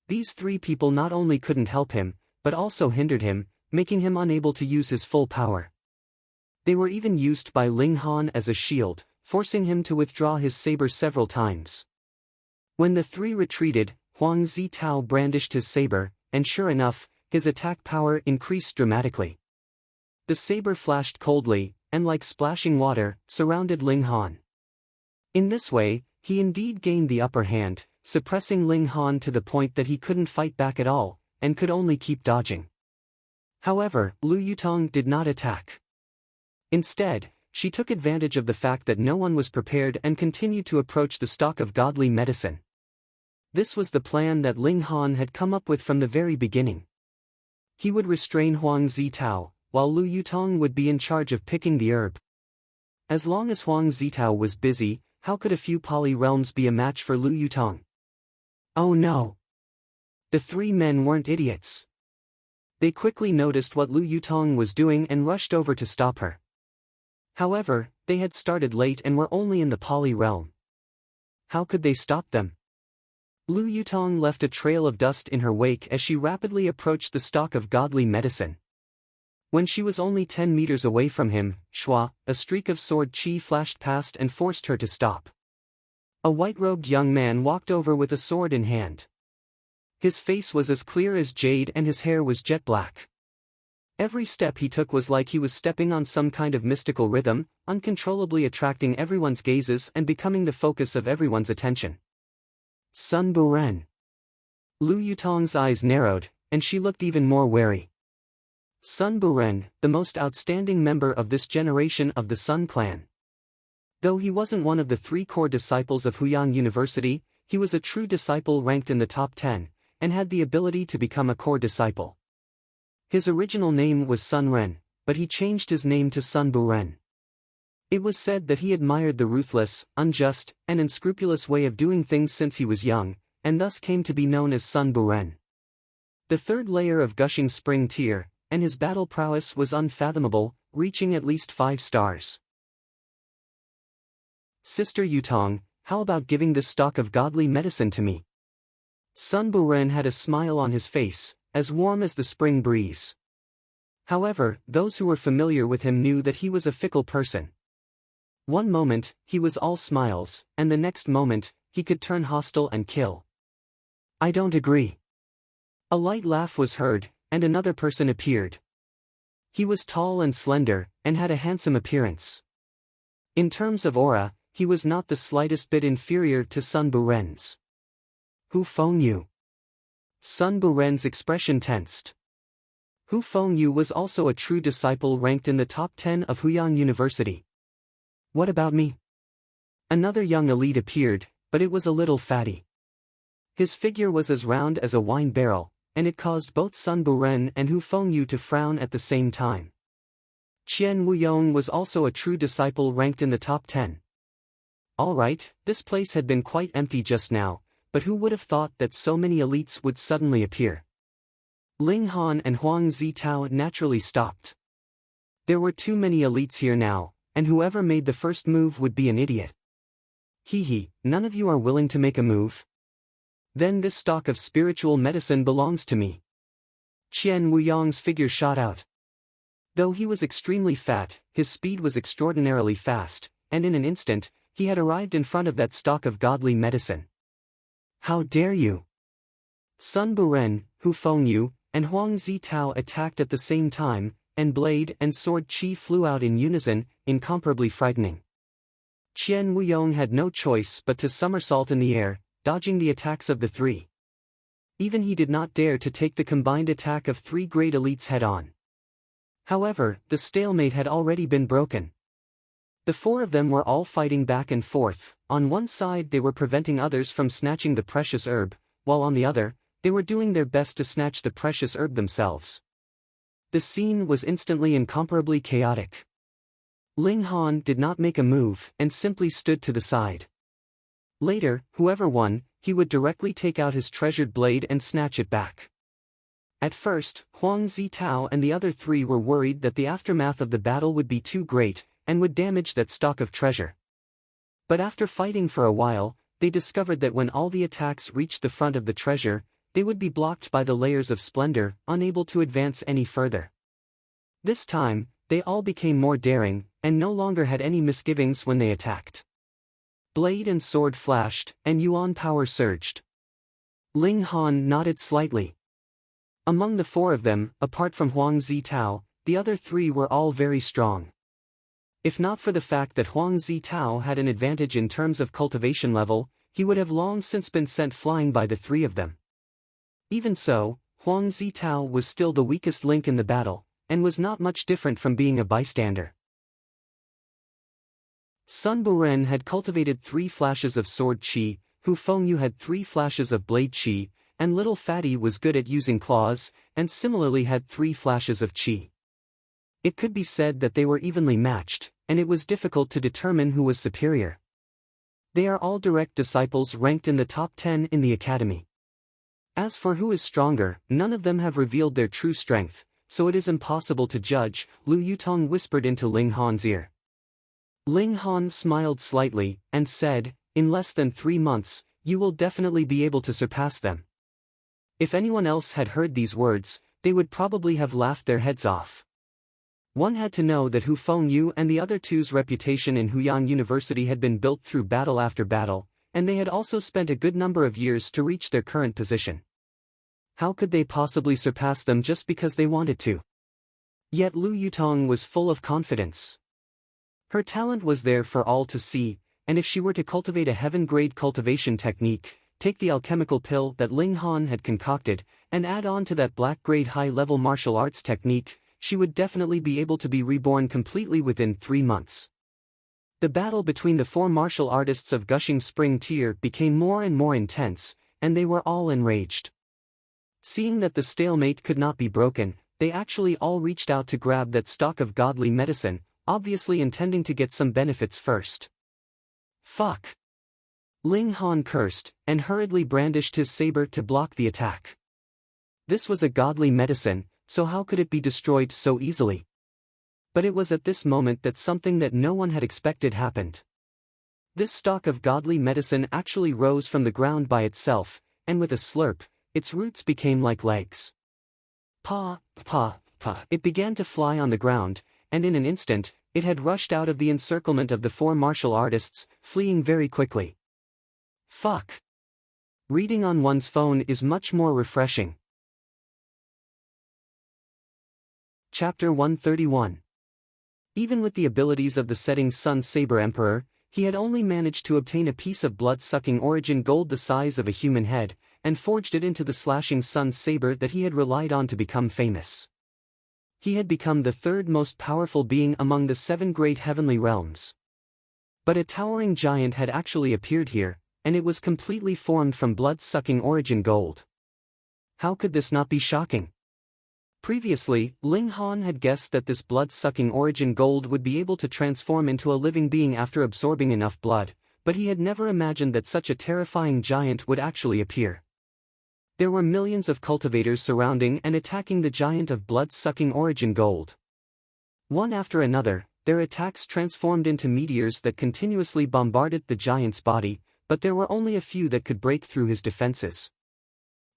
These 3 people not only couldn't help him, but also hindered him, making him unable to use his full power. They were even used by Ling Han as a shield, forcing him to withdraw his saber several times. When the 3 retreated, Huang Zitao brandished his saber, and sure enough, his attack power increased dramatically. The saber flashed coldly, and like splashing water, surrounded Ling Han. In this way, he indeed gained the upper hand, suppressing Ling Han to the point that he couldn't fight back at all, and could only keep dodging. However, Lu Yutong did not attack. Instead, she took advantage of the fact that no one was prepared and continued to approach the stock of godly medicine. This was the plan that Ling Han had come up with from the very beginning. He would restrain Huang Zitao, while Lu Yutong would be in charge of picking the herb. As long as Huang Zitao was busy, How could a few poly realms be a match for Lu Yutong? Oh no! The three men weren't idiots. They quickly noticed what Lu Yutong was doing and rushed over to stop her. However, they had started late and were only in the poly realm. How could they stop them? Lu Yutong left a trail of dust in her wake as she rapidly approached the stock of godly medicine. When she was only 10 meters away from him, shwa, a streak of sword chi flashed past and forced her to stop. A white-robed young man walked over with a sword in hand. His face was as clear as jade and his hair was jet black. Every step he took was like he was stepping on some kind of mystical rhythm, uncontrollably attracting everyone's gazes and becoming the focus of everyone's attention. Sun Buren. Lu Yutong's eyes narrowed, and she looked even more wary. Sun Buren, the most outstanding member of this generation of the Sun clan. Though he wasn't one of the 3 core disciples of Huyang University, he was a true disciple ranked in the top 10, and had the ability to become a core disciple. His original name was Sun Ren, but he changed his name to Sun Buren. It was said that he admired the ruthless, unjust, and unscrupulous way of doing things since he was young, and thus came to be known as Sun Buren. The 3rd layer of gushing spring tier, and his battle prowess was unfathomable, reaching at least 5 stars. Sister Yutong, how about giving this stock of godly medicine to me? Sun Buren had a smile on his face, as warm as the spring breeze. However, those who were familiar with him knew that he was a fickle person. One moment, he was all smiles, and the next moment, he could turn hostile and kill. I don't agree. A light laugh was heard, and another person appeared. He was tall and slender, and had a handsome appearance. In terms of aura, he was not the slightest bit inferior to Sun Buren's. Hu Fengyu. Sun Buren's expression tensed. Hu Fengyu was also a true disciple ranked in the top 10 of Huyang University. What about me? Another young elite appeared, but it was a little fatty. His figure was as round as a wine barrel, and it caused both Sun Buren and Hu Fengyu to frown at the same time. Qian Wuyong was also a true disciple ranked in the top 10. Alright, this place had been quite empty just now, but who would have thought that so many elites would suddenly appear? Ling Han and Huang Zitao naturally stopped. There were too many elites here now, and whoever made the first move would be an idiot. Hee, none of you are willing to make a move? Then this stock of spiritual medicine belongs to me. Qian Wuyong's figure shot out. Though he was extremely fat, his speed was extraordinarily fast, and in an instant, he had arrived in front of that stock of godly medicine. How dare you! Sun Buren, Hu Fengyu, and Huang Zitao attacked at the same time, and blade and sword chi flew out in unison, incomparably frightening. Qian Wuyong had no choice but to somersault in the air, dodging the attacks of the 3. Even he did not dare to take the combined attack of 3 great elites head-on. However, the stalemate had already been broken. The 4 of them were all fighting back and forth. On one side they were preventing others from snatching the precious herb, while on the other, they were doing their best to snatch the precious herb themselves. The scene was instantly incomparably chaotic. Ling Han did not make a move and simply stood to the side. Later, whoever won, he would directly take out his treasured blade and snatch it back. At first, Huang Zitao and the other 3 were worried that the aftermath of the battle would be too great, and would damage that stock of treasure. But after fighting for a while, they discovered that when all the attacks reached the front of the treasure, they would be blocked by the layers of splendor, unable to advance any further. This time, they all became more daring, and no longer had any misgivings when they attacked. Blade and sword flashed, and yuan power surged. Ling Han nodded slightly. Among the 4 of them, apart from Huang Zitao, the other 3 were all very strong. If not for the fact that Huang Zitao had an advantage in terms of cultivation level, he would have long since been sent flying by the 3 of them. Even so, Huang Zitao was still the weakest link in the battle, and was not much different from being a bystander. Sun Buren had cultivated 3 flashes of sword chi, Hu Fengyu had 3 flashes of blade chi, and little Fatty was good at using claws, and similarly had 3 flashes of chi. It could be said that they were evenly matched, and it was difficult to determine who was superior. They are all direct disciples ranked in the top 10 in the academy. As for who is stronger, none of them have revealed their true strength, so it is impossible to judge, Lu Yutong whispered into Ling Han's ear. Ling Han smiled slightly, and said, in less than 3 months, you will definitely be able to surpass them. If anyone else had heard these words, they would probably have laughed their heads off. One had to know that Hu Fengyu and the other two's reputation in Huyang University had been built through battle after battle, and they had also spent a good number of years to reach their current position. How could they possibly surpass them just because they wanted to? Yet Lu Yutong was full of confidence. Her talent was there for all to see, and if she were to cultivate a heaven-grade cultivation technique, take the alchemical pill that Ling Han had concocted, and add on to that black-grade high-level martial arts technique, she would definitely be able to be reborn completely within 3 months. The battle between the 4 martial artists of Gushing Spring Tier became more and more intense, and they were all enraged. Seeing that the stalemate could not be broken, they actually all reached out to grab that stock of godly medicine, obviously intending to get some benefits first. Fuck! Ling Han cursed, and hurriedly brandished his saber to block the attack. This was a godly medicine, so how could it be destroyed so easily? But it was at this moment that something that no one had expected happened. This stock of godly medicine actually rose from the ground by itself, and with a slurp, its roots became like legs. Pa, pa, pa. It began to fly on the ground, and in an instant, it had rushed out of the encirclement of the 4 martial artists, fleeing very quickly. Fuck. Reading on one's phone is much more refreshing. Chapter 131. Even with the abilities of the setting Sun Saber Emperor, he had only managed to obtain a piece of blood-sucking origin gold the size of a human head, and forged it into the slashing Sun Saber that he had relied on to become famous. He had become the 3rd most powerful being among the 7 great heavenly realms. But a towering giant had actually appeared here, and it was completely formed from blood-sucking origin gold. How could this not be shocking? Previously, Ling Han had guessed that this blood-sucking origin gold would be able to transform into a living being after absorbing enough blood, but he had never imagined that such a terrifying giant would actually appear. There were millions of cultivators surrounding and attacking the giant of blood-sucking origin gold. One after another, their attacks transformed into meteors that continuously bombarded the giant's body, but there were only a few that could break through his defenses.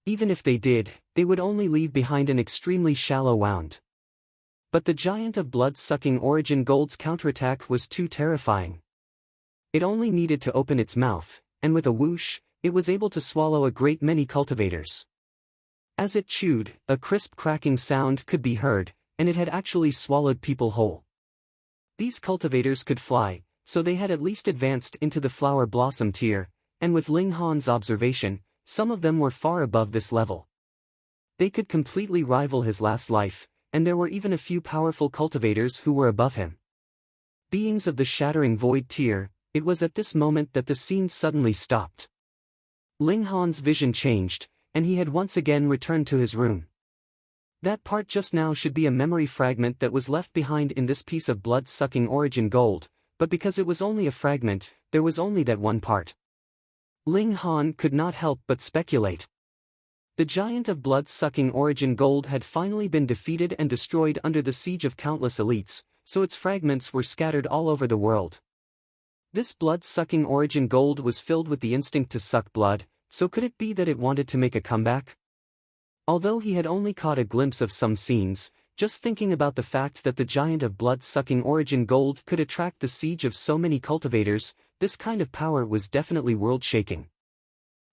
Even if they did, they would only leave behind an extremely shallow wound. But the giant of blood-sucking origin gold's counterattack was too terrifying. It only needed to open its mouth, and with a whoosh, it was able to swallow a great many cultivators. As it chewed, a crisp cracking sound could be heard, and it had actually swallowed people whole. These cultivators could fly, so they had at least advanced into the flower blossom tier, and with Ling Han's observation, some of them were far above this level. They could completely rival his last life, and there were even a few powerful cultivators who were above him. Beings of the shattering void tier, it was at this moment that the scene suddenly stopped. Ling Han's vision changed, and he had once again returned to his room. That part just now should be a memory fragment that was left behind in this piece of blood-sucking origin gold, but because it was only a fragment, there was only that one part. Ling Han could not help but speculate. The giant of blood-sucking origin gold had finally been defeated and destroyed under the siege of countless elites, so its fragments were scattered all over the world. This blood-sucking origin gold was filled with the instinct to suck blood, so could it be that it wanted to make a comeback? Although he had only caught a glimpse of some scenes, just thinking about the fact that the giant of blood-sucking origin gold could attract the siege of so many cultivators, this kind of power was definitely world-shaking.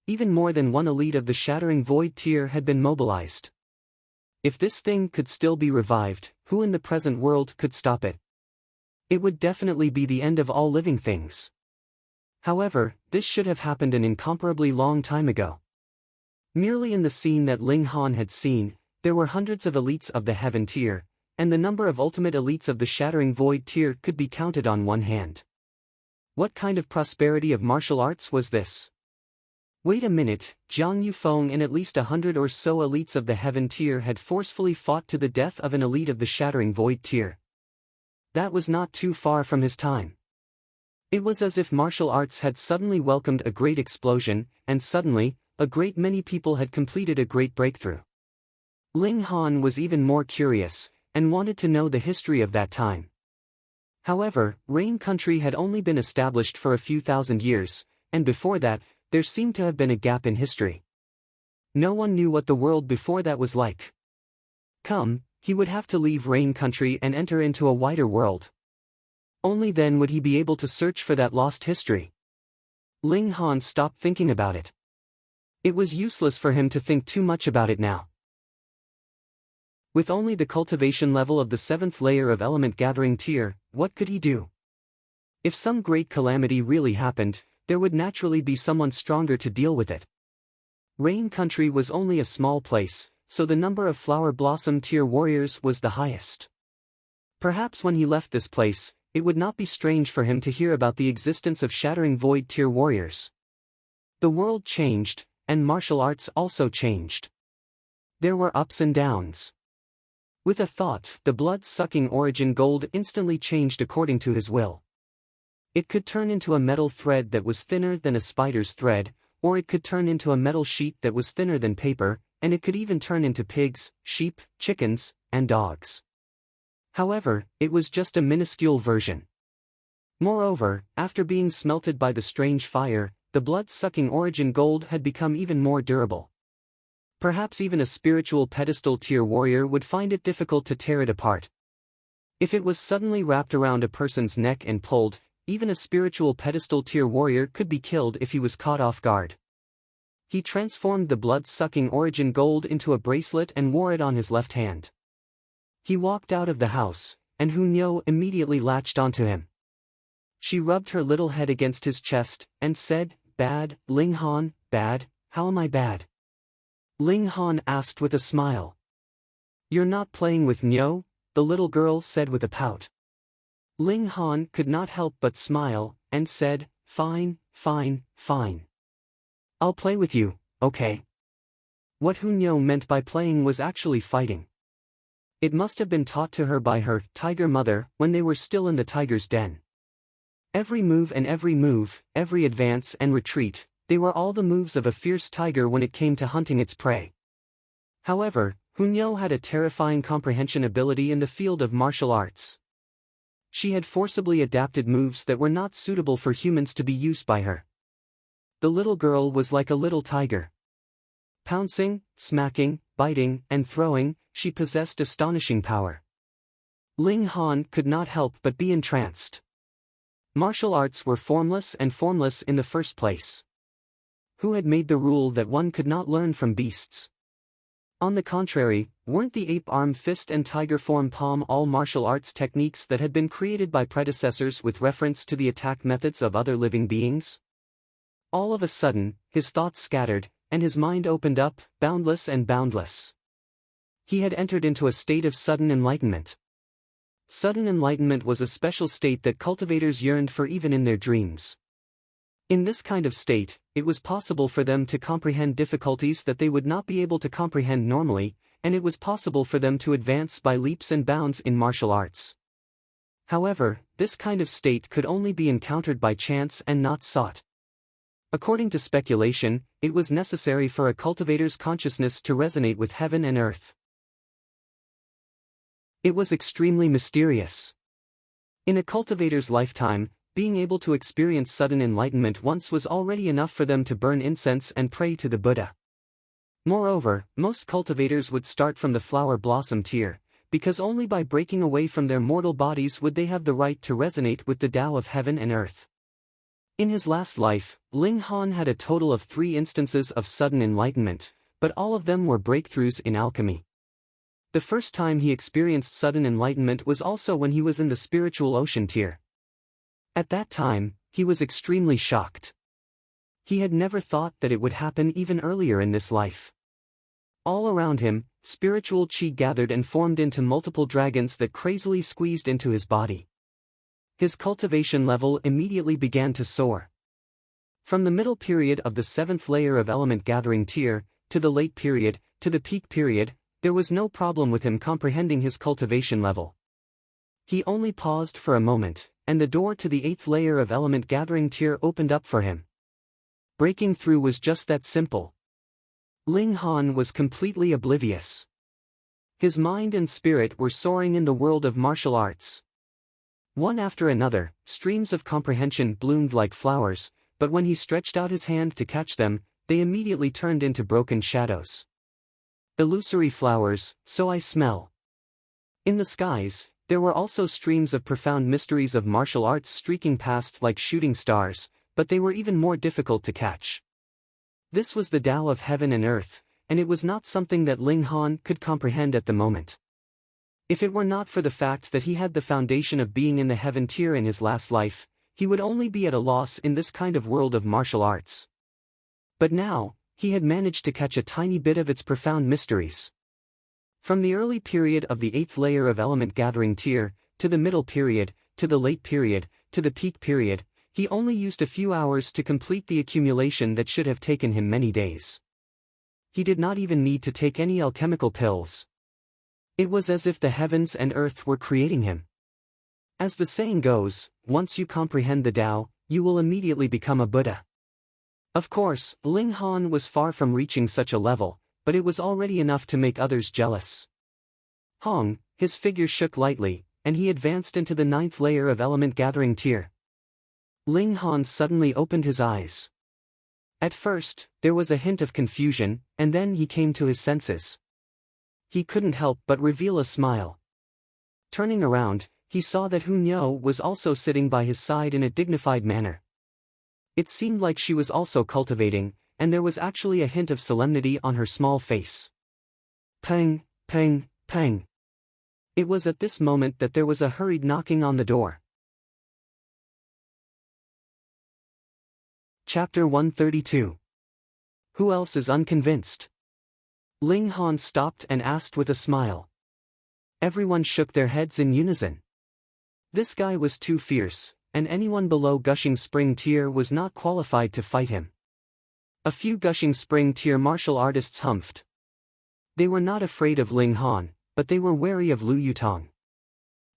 Even more than one elite of the shattering void tier had been mobilized. If this thing could still be revived, who in the present world could stop it? It would definitely be the end of all living things. However, this should have happened an incomparably long time ago. Merely in the scene that Ling Han had seen, there were hundreds of elites of the heaven tier, and the number of ultimate elites of the shattering void tier could be counted on one hand. What kind of prosperity of martial arts was this? Wait a minute, Jiang Yufeng and at least 100 or so elites of the heaven tier had forcefully fought to the death of an elite of the shattering void tier. That was not too far from his time. It was as if martial arts had suddenly welcomed a great explosion, and suddenly, a great many people had completed a great breakthrough. Ling Han was even more curious, and wanted to know the history of that time. However, Rain Country had only been established for a few thousand years, and before that, there seemed to have been a gap in history. No one knew what the world before that was like. Come, he would have to leave Rain Country and enter into a wider world. Only then would he be able to search for that lost history. Ling Han stopped thinking about it. It was useless for him to think too much about it now. With only the cultivation level of the 7th layer of element gathering tier, what could he do? If some great calamity really happened, there would naturally be someone stronger to deal with it. Rain Country was only a small place, so the number of flower blossom tier warriors was the highest. Perhaps when he left this place, it would not be strange for him to hear about the existence of shattering void tier warriors. The world changed, and martial arts also changed. There were ups and downs. With a thought, the blood-sucking origin gold instantly changed according to his will. It could turn into a metal thread that was thinner than a spider's thread, or it could turn into a metal sheet that was thinner than paper, and it could even turn into pigs, sheep, chickens, and dogs. However, it was just a minuscule version. Moreover, after being smelted by the strange fire, the blood-sucking origin gold had become even more durable. Perhaps even a spiritual pedestal tier warrior would find it difficult to tear it apart. If it was suddenly wrapped around a person's neck and pulled, even a spiritual pedestal tier warrior could be killed if he was caught off guard. He transformed the blood-sucking origin gold into a bracelet and wore it on his left hand. He walked out of the house, and Hunyeo immediately latched onto him. She rubbed her little head against his chest, and said, "Bad, Ling Han, bad, how am I bad?" Ling Han asked with a smile. "You're not playing with Nyo?" the little girl said with a pout. Ling Han could not help but smile, and said, "Fine, fine, fine. I'll play with you, okay?" What Hunyeo meant by playing was actually fighting. It must have been taught to her by her tiger mother when they were still in the tiger's den. Every move, every advance and retreat, they were all the moves of a fierce tiger when it came to hunting its prey. However, Hunyeo had a terrifying comprehension ability in the field of martial arts. She had forcibly adapted moves that were not suitable for humans to be used by her. The little girl was like a little tiger. Pouncing, smacking, biting, and throwing, she possessed astonishing power. Ling Han could not help but be entranced. Martial arts were formless in the first place. Who had made the rule that one could not learn from beasts? On the contrary, weren't the ape arm fist and tiger form palm all martial arts techniques that had been created by predecessors with reference to the attack methods of other living beings? All of a sudden, his thoughts scattered, and his mind opened up, boundless and boundless. He had entered into a state of sudden enlightenment. Sudden enlightenment was a special state that cultivators yearned for even in their dreams. In this kind of state, it was possible for them to comprehend difficulties that they would not be able to comprehend normally, and it was possible for them to advance by leaps and bounds in martial arts. However, this kind of state could only be encountered by chance and not sought. According to speculation, it was necessary for a cultivator's consciousness to resonate with heaven and earth. It was extremely mysterious. In a cultivator's lifetime, being able to experience sudden enlightenment once was already enough for them to burn incense and pray to the Buddha. Moreover, most cultivators would start from the flower blossom tier, because only by breaking away from their mortal bodies would they have the right to resonate with the Tao of heaven and earth. In his last life, Ling Han had a total of 3 instances of sudden enlightenment, but all of them were breakthroughs in alchemy. The first time he experienced sudden enlightenment was also when he was in the spiritual ocean tier. At that time, he was extremely shocked. He had never thought that it would happen even earlier in this life. All around him, spiritual chi gathered and formed into multiple dragons that crazily squeezed into his body. His cultivation level immediately began to soar. From the middle period of the 7th layer of element gathering tier, to the late period, to the peak period, there was no problem with him comprehending his cultivation level. He only paused for a moment, and the door to the 8th layer of element gathering tier opened up for him. Breaking through was just that simple. Ling Han was completely oblivious. His mind and spirit were soaring in the world of martial arts. One after another, streams of comprehension bloomed like flowers, but when he stretched out his hand to catch them, they immediately turned into broken shadows. Illusory flowers, so I smell. In the skies, there were also streams of profound mysteries of martial arts streaking past like shooting stars, but they were even more difficult to catch. This was the Tao of heaven and earth, and it was not something that Ling Han could comprehend at the moment. If it were not for the fact that he had the foundation of being in the heaven tier in his last life, he would only be at a loss in this kind of world of martial arts. But now, he had managed to catch a tiny bit of its profound mysteries. From the early period of the 8th layer of element gathering tier, to the middle period, to the late period, to the peak period, he only used a few hours to complete the accumulation that should have taken him many days. He did not even need to take any alchemical pills. It was as if the heavens and earth were creating him. As the saying goes, once you comprehend the Tao, you will immediately become a Buddha. Of course, Ling Han was far from reaching such a level, but it was already enough to make others jealous. Hong, his figure shook lightly, and he advanced into the 9th layer of element gathering tier. Ling Han suddenly opened his eyes. At first, there was a hint of confusion, and then he came to his senses. He couldn't help but reveal a smile. Turning around, he saw that Hun Yo was also sitting by his side in a dignified manner. It seemed like she was also cultivating, and there was actually a hint of solemnity on her small face. Pang, pang, pang. It was at this moment that there was a hurried knocking on the door. Chapter 132. Who else is unconvinced? Ling Han stopped and asked with a smile. Everyone shook their heads in unison. This guy was too fierce, and anyone below Gushing Spring tier was not qualified to fight him. A few Gushing Spring tier martial artists humphed. They were not afraid of Ling Han, but they were wary of Lu Yutong.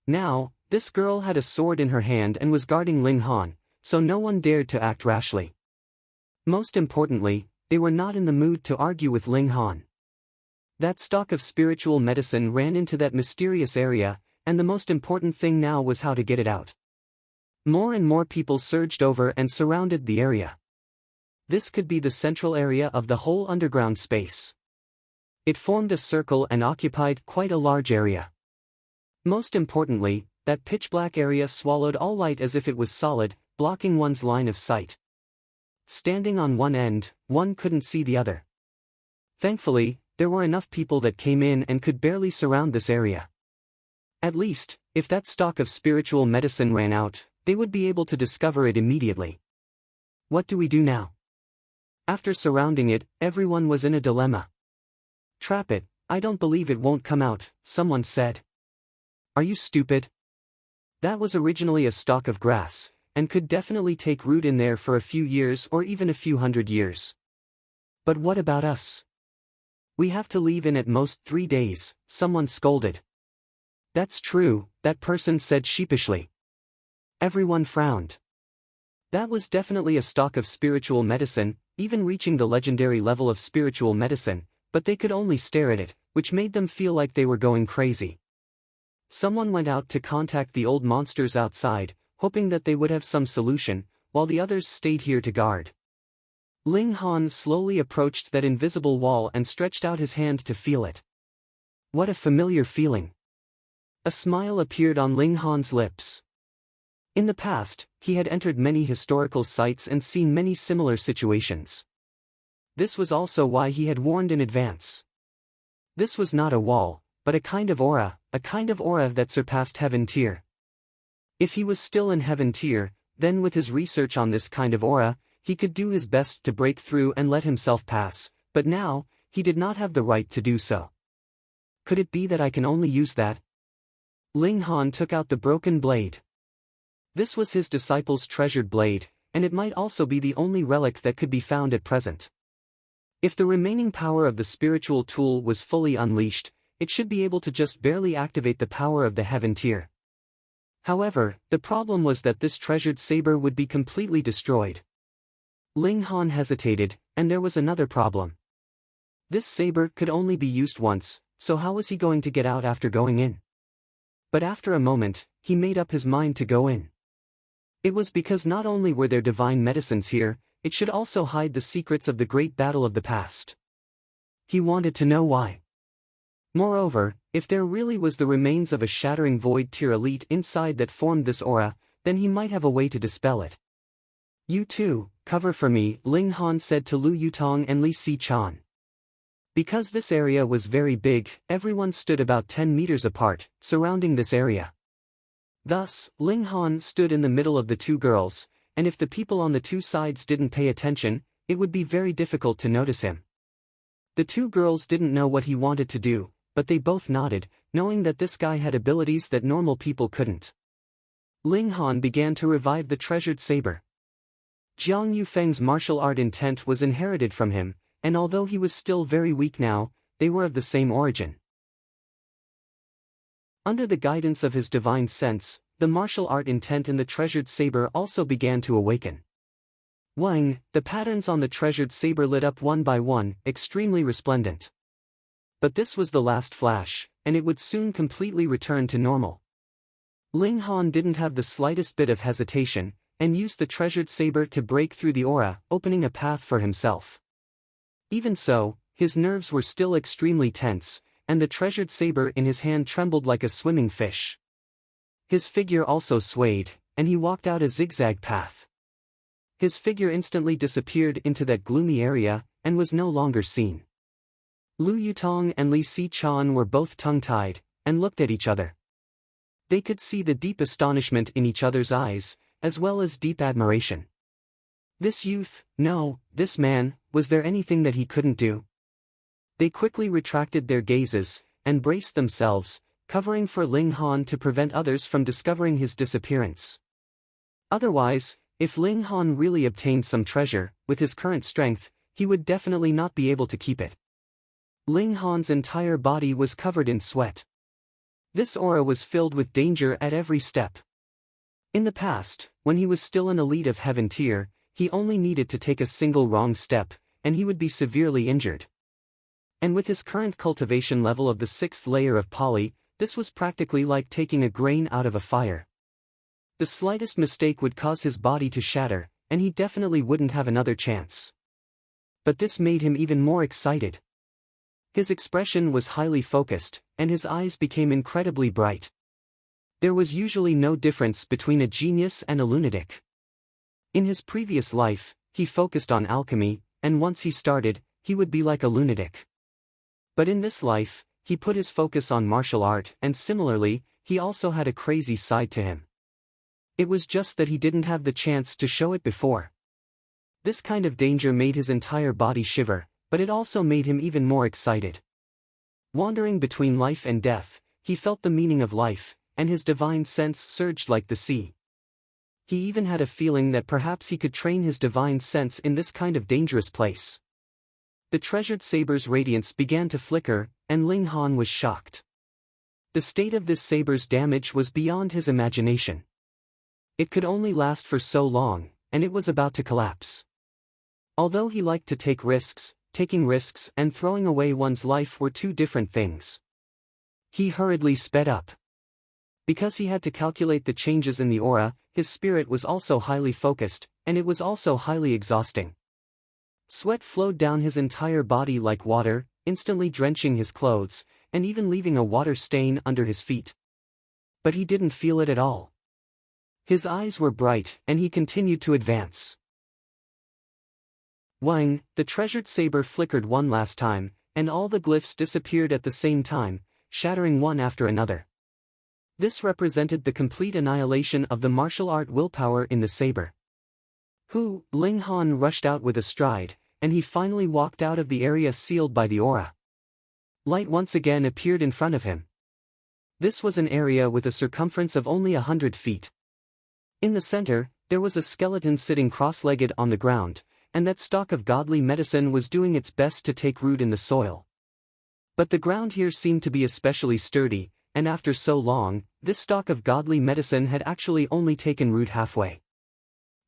Now, this girl had a sword in her hand and was guarding Ling Han, so no one dared to act rashly. Most importantly, they were not in the mood to argue with Ling Han. That stock of spiritual medicine ran into that mysterious area, and the most important thing now was how to get it out. More and more people surged over and surrounded the area. This could be the central area of the whole underground space. It formed a circle and occupied quite a large area. Most importantly, that pitch-black area swallowed all light as if it was solid, blocking one's line of sight. Standing on one end, one couldn't see the other. Thankfully, there were enough people that came in and could barely surround this area. At least, if that stock of spiritual medicine ran out, they would be able to discover it immediately. What do we do now? After surrounding it, everyone was in a dilemma. Trap it, I don't believe it won't come out, someone said. Are you stupid? That was originally a stalk of grass, and could definitely take root in there for a few years or even a few hundred years. But what about us? We have to leave in at most 3 days, someone scolded. That's true, that person said sheepishly. Everyone frowned. That was definitely a stock of spiritual medicine, even reaching the legendary level of spiritual medicine, but they could only stare at it, which made them feel like they were going crazy. Someone went out to contact the old monsters outside, hoping that they would have some solution, while the others stayed here to guard. Ling Han slowly approached that invisible wall and stretched out his hand to feel it. What a familiar feeling. A smile appeared on Ling Han's lips. In the past, he had entered many historical sites and seen many similar situations. This was also why he had warned in advance. This was not a wall, but a kind of aura that surpassed heaven tier. If he was still in heaven tier, then with his research on this kind of aura, he could do his best to break through and let himself pass, but now, he did not have the right to do so. Could it be that I can only use that? Ling Han took out the broken blade. This was his disciple's treasured blade, and it might also be the only relic that could be found at present. If the remaining power of the spiritual tool was fully unleashed, it should be able to just barely activate the power of the heaven tier. However, the problem was that this treasured saber would be completely destroyed. Ling Han hesitated, and there was another problem. This saber could only be used once, so how was he going to get out after going in? But after a moment, he made up his mind to go in. It was because not only were there divine medicines here, it should also hide the secrets of the great battle of the past. He wanted to know why. Moreover, if there really was the remains of a shattering void tier elite inside that formed this aura, then he might have a way to dispel it. You two, cover for me, Ling Han said to Lu Yutong and Li Si-chan. Because this area was very big, everyone stood about 10 meters apart, surrounding this area. Thus, Ling Han stood in the middle of the two girls, and if the people on the two sides didn't pay attention, it would be very difficult to notice him. The two girls didn't know what he wanted to do, but they both nodded, knowing that this guy had abilities that normal people couldn't. Ling Han began to revive the treasured saber. Jiang Yufeng's martial art intent was inherited from him, and although he was still very weak now, they were of the same origin. Under the guidance of his divine sense, the martial art intent in the treasured saber also began to awaken. Wang, the patterns on the treasured saber lit up one by one, extremely resplendent. But this was the last flash, and it would soon completely return to normal. Ling Han didn't have the slightest bit of hesitation, and used the treasured saber to break through the aura, opening a path for himself. Even so, his nerves were still extremely tense, and the treasured saber in his hand trembled like a swimming fish. His figure also swayed, and he walked out a zigzag path. His figure instantly disappeared into that gloomy area, and was no longer seen. Lu Yutong and Li Si-chan were both tongue-tied, and looked at each other. They could see the deep astonishment in each other's eyes, as well as deep admiration. This youth, no, this man, was there anything that he couldn't do? They quickly retracted their gazes, and braced themselves, covering for Ling Han to prevent others from discovering his disappearance. Otherwise, if Ling Han really obtained some treasure, with his current strength, he would definitely not be able to keep it. Ling Han's entire body was covered in sweat. This aura was filled with danger at every step. In the past, when he was still an elite of heaven tier, he only needed to take a single wrong step, and he would be severely injured. And with his current cultivation level of the 6th layer of poly, this was practically like taking a grain out of a fire. The slightest mistake would cause his body to shatter, and he definitely wouldn't have another chance. But this made him even more excited. His expression was highly focused, and his eyes became incredibly bright. There was usually no difference between a genius and a lunatic. In his previous life, he focused on alchemy, and once he started, he would be like a lunatic. But in this life, he put his focus on martial art, and similarly, he also had a crazy side to him. It was just that he didn't have the chance to show it before. This kind of danger made his entire body shiver, but it also made him even more excited. Wandering between life and death, he felt the meaning of life, and his divine sense surged like the sea. He even had a feeling that perhaps he could train his divine sense in this kind of dangerous place. The treasured saber's radiance began to flicker, and Ling Han was shocked. The state of this saber's damage was beyond his imagination. It could only last for so long, and it was about to collapse. Although he liked to take risks, taking risks and throwing away one's life were two different things. He hurriedly sped up. Because he had to calculate the changes in the aura, his spirit was also highly focused, and it was also highly exhausting. Sweat flowed down his entire body like water, instantly drenching his clothes, and even leaving a water stain under his feet. But he didn't feel it at all. His eyes were bright, and he continued to advance. Wang, the treasured saber flickered one last time, and all the glyphs disappeared at the same time, shattering one after another. This represented the complete annihilation of the martial art willpower in the saber. Ling Han rushed out with a stride, and he finally walked out of the area sealed by the aura. Light once again appeared in front of him. This was an area with a circumference of only 100 feet. In the center, there was a skeleton sitting cross-legged on the ground, and that stalk of godly medicine was doing its best to take root in the soil. But the ground here seemed to be especially sturdy, and after so long, this stock of godly medicine had actually only taken root halfway.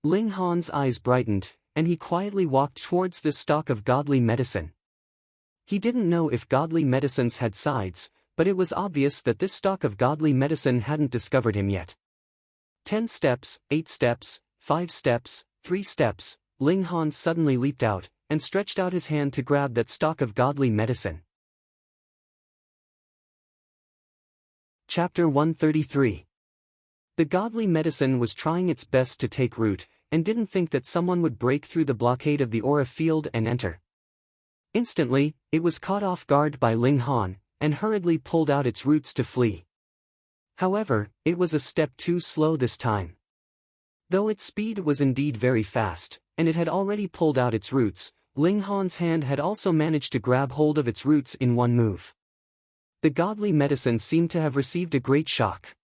Ling Han's eyes brightened, and he quietly walked towards this stock of godly medicine. He didn't know if godly medicines had sides, but it was obvious that this stock of godly medicine hadn't discovered him yet. 10 steps, 8 steps, 5 steps, 3 steps, Ling Han suddenly leaped out, and stretched out his hand to grab that stock of godly medicine. Chapter 133. The godly medicine was trying its best to take root, and didn't think that someone would break through the blockade of the aura field and enter. Instantly, it was caught off guard by Ling Han, and hurriedly pulled out its roots to flee. However, it was a step too slow this time. Though its speed was indeed very fast, and it had already pulled out its roots, Ling Han's hand had also managed to grab hold of its roots in one move. The godly medicine seemed to have received a great shock.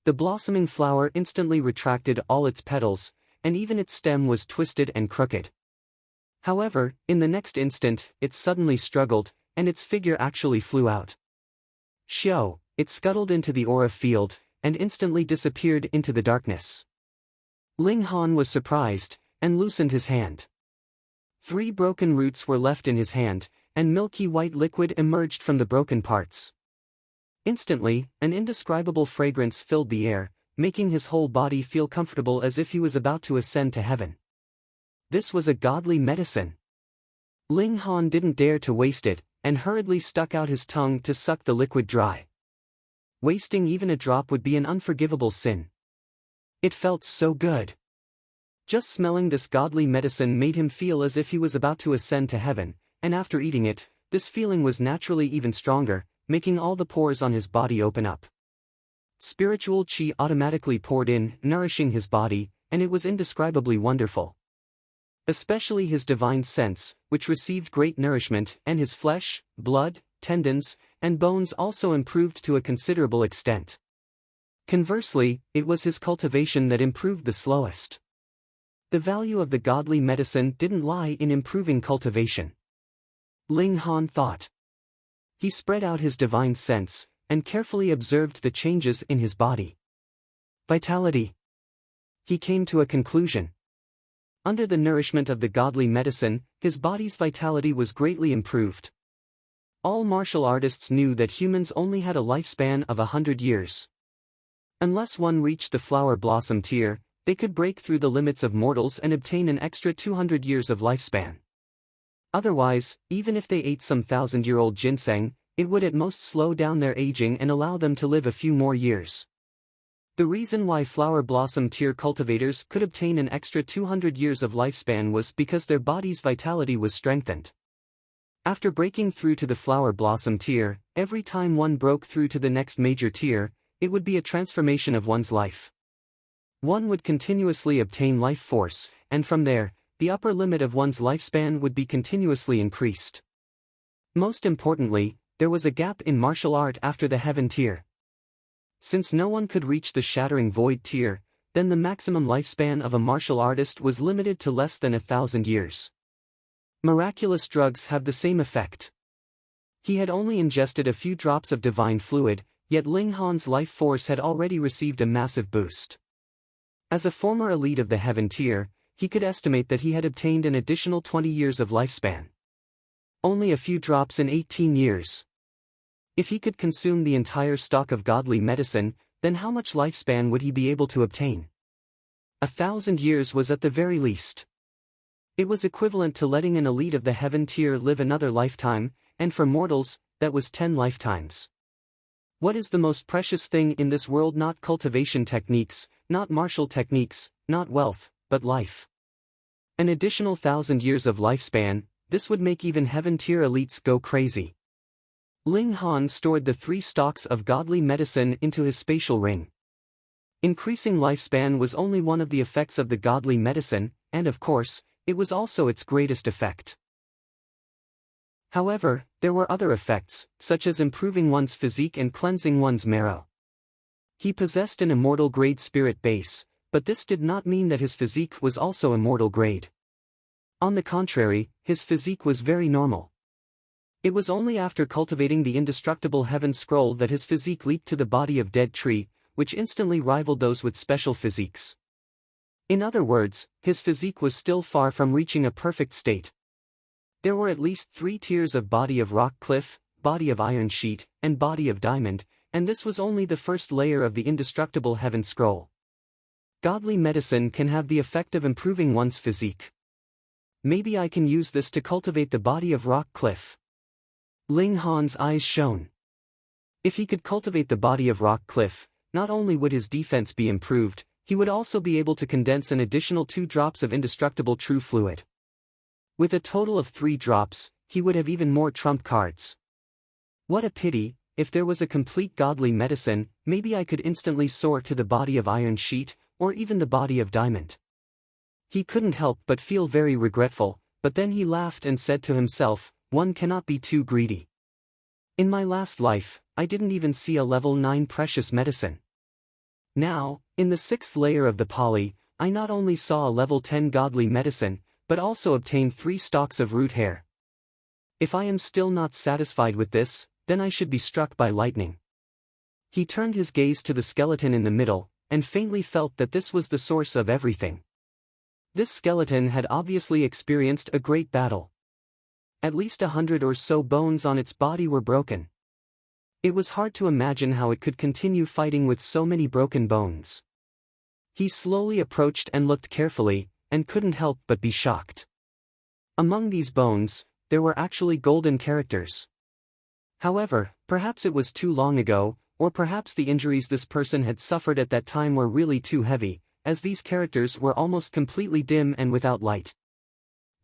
The blossoming flower instantly retracted all its petals, and even its stem was twisted and crooked. However, in the next instant, it suddenly struggled, and its figure actually flew out. Xiao, it scuttled into the aura field, and instantly disappeared into the darkness. Ling Han was surprised, and loosened his hand. 3 broken roots were left in his hand, and milky white liquid emerged from the broken parts. Instantly, an indescribable fragrance filled the air, making his whole body feel comfortable as if he was about to ascend to heaven. This was a godly medicine. Ling Han didn't dare to waste it, and hurriedly stuck out his tongue to suck the liquid dry. Wasting even a drop would be an unforgivable sin. It felt so good. Just smelling this godly medicine made him feel as if he was about to ascend to heaven, and after eating it, this feeling was naturally even stronger, making all the pores on his body open up. Spiritual qi automatically poured in, nourishing his body, and it was indescribably wonderful. Especially his divine sense, which received great nourishment, and his flesh, blood, tendons, and bones also improved to a considerable extent. Conversely, it was his cultivation that improved the slowest. The value of the godly medicine didn't lie in improving cultivation. Ling Han thought. He spread out his divine sense, and carefully observed the changes in his body. Vitality. He came to a conclusion. Under the nourishment of the godly medicine, his body's vitality was greatly improved. All martial artists knew that humans only had a lifespan of 100 years. Unless one reached the flower blossom tier, they could break through the limits of mortals and obtain an extra 200 years of lifespan. Otherwise, even if they ate some 1,000-year-old ginseng, it would at most slow down their aging and allow them to live a few more years. The reason why flower blossom tier cultivators could obtain an extra 200 years of lifespan was because their body's vitality was strengthened. After breaking through to the flower blossom tier, every time one broke through to the next major tier, it would be a transformation of one's life. One would continuously obtain life force, and from there, the upper limit of one's lifespan would be continuously increased. Most importantly, there was a gap in martial art after the heaven tier. Since no one could reach the shattering void tier, then the maximum lifespan of a martial artist was limited to less than 1,000 years. Miraculous drugs have the same effect. He had only ingested a few drops of divine fluid, yet Ling Han's life force had already received a massive boost. As a former elite of the heaven tier, he could estimate that he had obtained an additional 20 years of lifespan. Only a few drops in 18 years. If he could consume the entire stock of godly medicine, then how much lifespan would he be able to obtain? 1,000 years was at the very least. It was equivalent to letting an elite of the heaven tier live another lifetime, and for mortals, that was 10 lifetimes. What is the most precious thing in this world? Not cultivation techniques, not martial techniques, not wealth, but life. An additional 1,000 years of lifespan, this would make even heaven tier elites go crazy. Ling Han stored the 3 stalks of godly medicine into his spatial ring. Increasing lifespan was only one of the effects of the godly medicine, and of course, it was also its greatest effect. However, there were other effects, such as improving one's physique and cleansing one's marrow. He possessed an immortal grade spirit base, but this did not mean that his physique was also immortal grade. On the contrary, his physique was very normal. It was only after cultivating the indestructible heaven scroll that his physique leaped to the body of dead tree, which instantly rivaled those with special physiques. In other words, his physique was still far from reaching a perfect state. There were at least 3 tiers of body of rock cliff, body of iron sheet, and body of diamond, and this was only the first layer of the indestructible heaven scroll. Godly medicine can have the effect of improving one's physique. Maybe I can use this to cultivate the body of rock cliff. Ling Han's eyes shone. If he could cultivate the body of rock cliff, not only would his defense be improved, he would also be able to condense an additional 2 drops of indestructible true fluid. With a total of 3 drops, he would have even more trump cards. What a pity, if there was a complete godly medicine, maybe I could instantly soar to the body of iron sheet, or even the body of diamond. He couldn't help but feel very regretful, but then he laughed and said to himself, one cannot be too greedy. In my last life, I didn't even see a level 9 precious medicine. Now, in the 6th layer of the poly, I not only saw a level 10 godly medicine, but also obtained 3 stalks of root hair. If I am still not satisfied with this, then I should be struck by lightning. He turned his gaze to the skeleton in the middle, and faintly felt that this was the source of everything. This skeleton had obviously experienced a great battle. At least 100 or so bones on its body were broken. It was hard to imagine how it could continue fighting with so many broken bones. He slowly approached and looked carefully, and couldn't help but be shocked. Among these bones, there were actually golden characters. However, perhaps it was too long ago, or perhaps the injuries this person had suffered at that time were really too heavy, as these characters were almost completely dim and without light.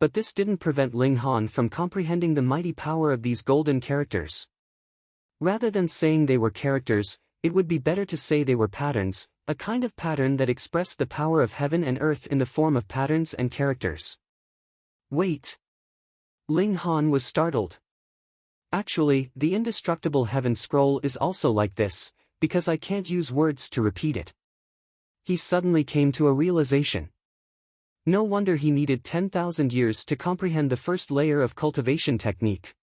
But this didn't prevent Ling Han from comprehending the mighty power of these golden characters. Rather than saying they were characters, it would be better to say they were patterns, a kind of pattern that expressed the power of heaven and earth in the form of patterns and characters. Wait! Ling Han was startled. Actually, the indestructible heaven scroll is also like this, because I can't use words to repeat it. He suddenly came to a realization. No wonder he needed 10,000 years to comprehend the first layer of cultivation technique.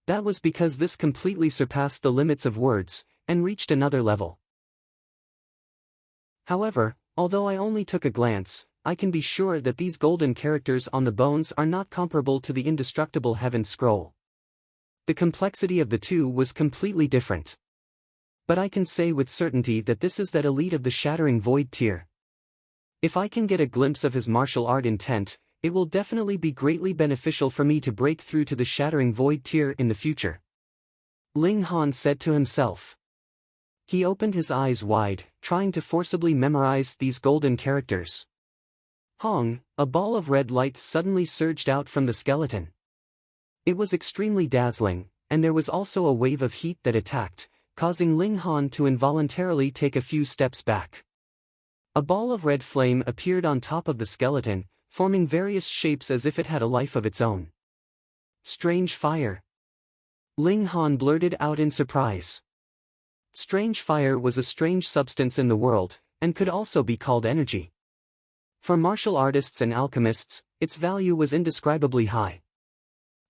That was because this completely surpassed the limits of words, and reached another level. However, although I only took a glance, I can be sure that these golden characters on the bones are not comparable to the indestructible heaven scroll. The complexity of the two was completely different. But I can say with certainty that this is that elite of the Shattering Void tier. If I can get a glimpse of his martial art intent, it will definitely be greatly beneficial for me to break through to the Shattering Void tier in the future. Ling Han said to himself. He opened his eyes wide, trying to forcibly memorize these golden characters. Hong, a ball of red light suddenly surged out from the skeleton. It was extremely dazzling, and there was also a wave of heat that attacked, causing Ling Han to involuntarily take a few steps back. A ball of red flame appeared on top of the skeleton, forming various shapes as if it had a life of its own. Strange fire! Ling Han blurted out in surprise. Strange fire was a strange substance in the world, and could also be called energy. For martial artists and alchemists, its value was indescribably high.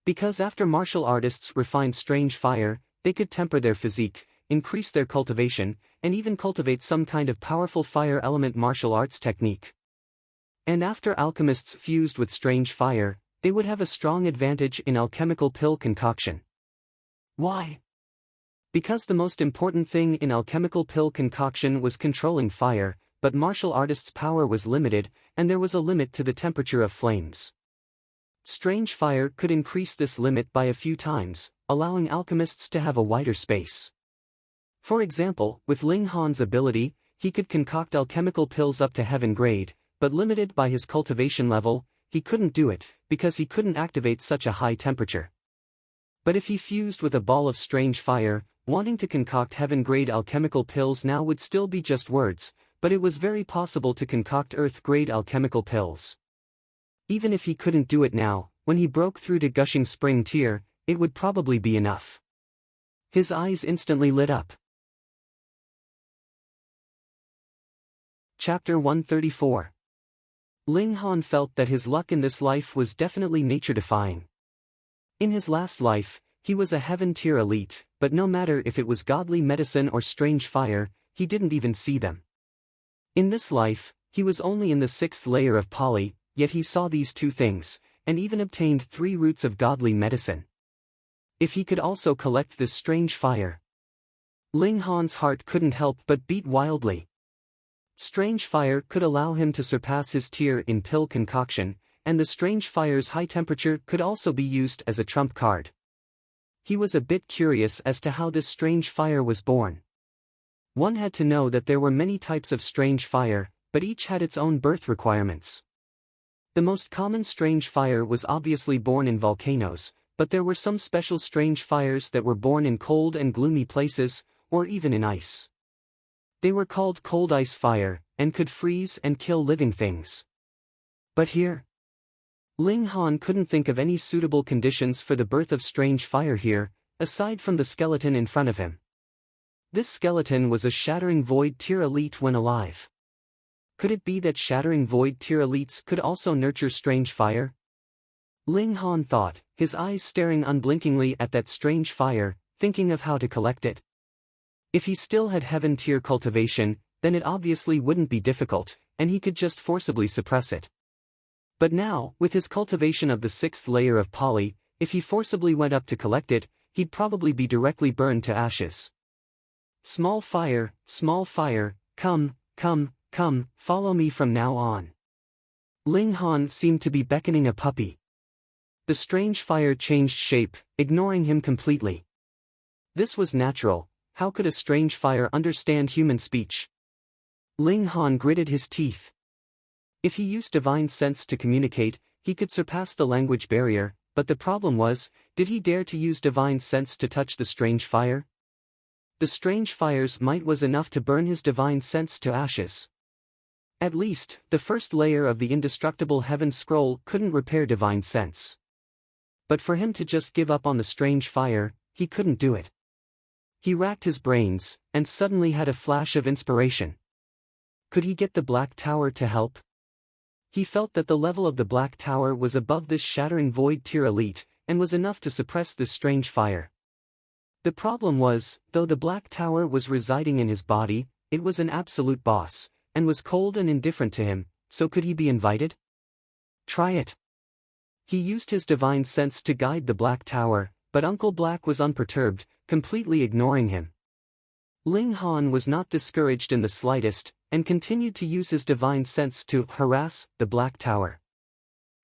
Because after martial artists refined strange fire, they could temper their physique, increase their cultivation, and even cultivate some kind of powerful fire element martial arts technique. And after alchemists fused with strange fire, they would have a strong advantage in alchemical pill concoction. Why? Because the most important thing in alchemical pill concoction was controlling fire, but martial artists' power was limited, and there was a limit to the temperature of flames. Strange fire could increase this limit by a few times, allowing alchemists to have a wider space. For example, with Ling Han's ability, he could concoct alchemical pills up to heaven grade, but limited by his cultivation level, he couldn't do it, because he couldn't activate such a high temperature. But if he fused with a ball of strange fire, wanting to concoct heaven-grade alchemical pills now would still be just words, but it was very possible to concoct earth-grade alchemical pills. Even if he couldn't do it now, when he broke through to Gushing Spring tier, it would probably be enough. His eyes instantly lit up. Chapter 134. Ling Han felt that his luck in this life was definitely nature-defying. In his last life, he was a heaven-tier elite, but no matter if it was godly medicine or strange fire, he didn't even see them. In this life, he was only in the 6th layer of Pali, yet he saw these two things, and even obtained 3 roots of godly medicine. If he could also collect this strange fire. Ling Han's heart couldn't help but beat wildly. Strange fire could allow him to surpass his tier in pill concoction, and the strange fire's high temperature could also be used as a trump card. He was a bit curious as to how this strange fire was born. One had to know that there were many types of strange fire, but each had its own birth requirements. The most common strange fire was obviously born in volcanoes, but there were some special strange fires that were born in cold and gloomy places, or even in ice. They were called cold ice fire, and could freeze and kill living things. But here, Ling Han couldn't think of any suitable conditions for the birth of strange fire here, aside from the skeleton in front of him. This skeleton was a Shattering Void tier elite when alive. Could it be that Shattering Void tier elites could also nurture strange fire? Ling Han thought, his eyes staring unblinkingly at that strange fire, thinking of how to collect it. If he still had heaven tier cultivation, then it obviously wouldn't be difficult, and he could just forcibly suppress it. But now, with his cultivation of the 6th layer of Pali, if he forcibly went up to collect it, he'd probably be directly burned to ashes. Small fire, come, follow me from now on. Ling Han seemed to be beckoning a puppy. The strange fire changed shape, ignoring him completely. This was natural. How could a strange fire understand human speech? Ling Han gritted his teeth. If he used divine sense to communicate, he could surpass the language barrier, but the problem was, did he dare to use divine sense to touch the strange fire? The strange fire's might was enough to burn his divine sense to ashes. At least, the first layer of the indestructible heaven scroll couldn't repair divine sense. But for him to just give up on the strange fire, he couldn't do it. He racked his brains, and suddenly had a flash of inspiration. Could he get the Black Tower to help? He felt that the level of the Black Tower was above this Shattering Void tier elite, and was enough to suppress this strange fire. The problem was, though the Black Tower was residing in his body, it was an absolute boss, and was cold and indifferent to him, so could he be invited? Try it. He used his divine sense to guide the Black Tower, but Uncle Black was unperturbed, completely ignoring him. Ling Han was not discouraged in the slightest, and continued to use his divine sense to harass the Black Tower.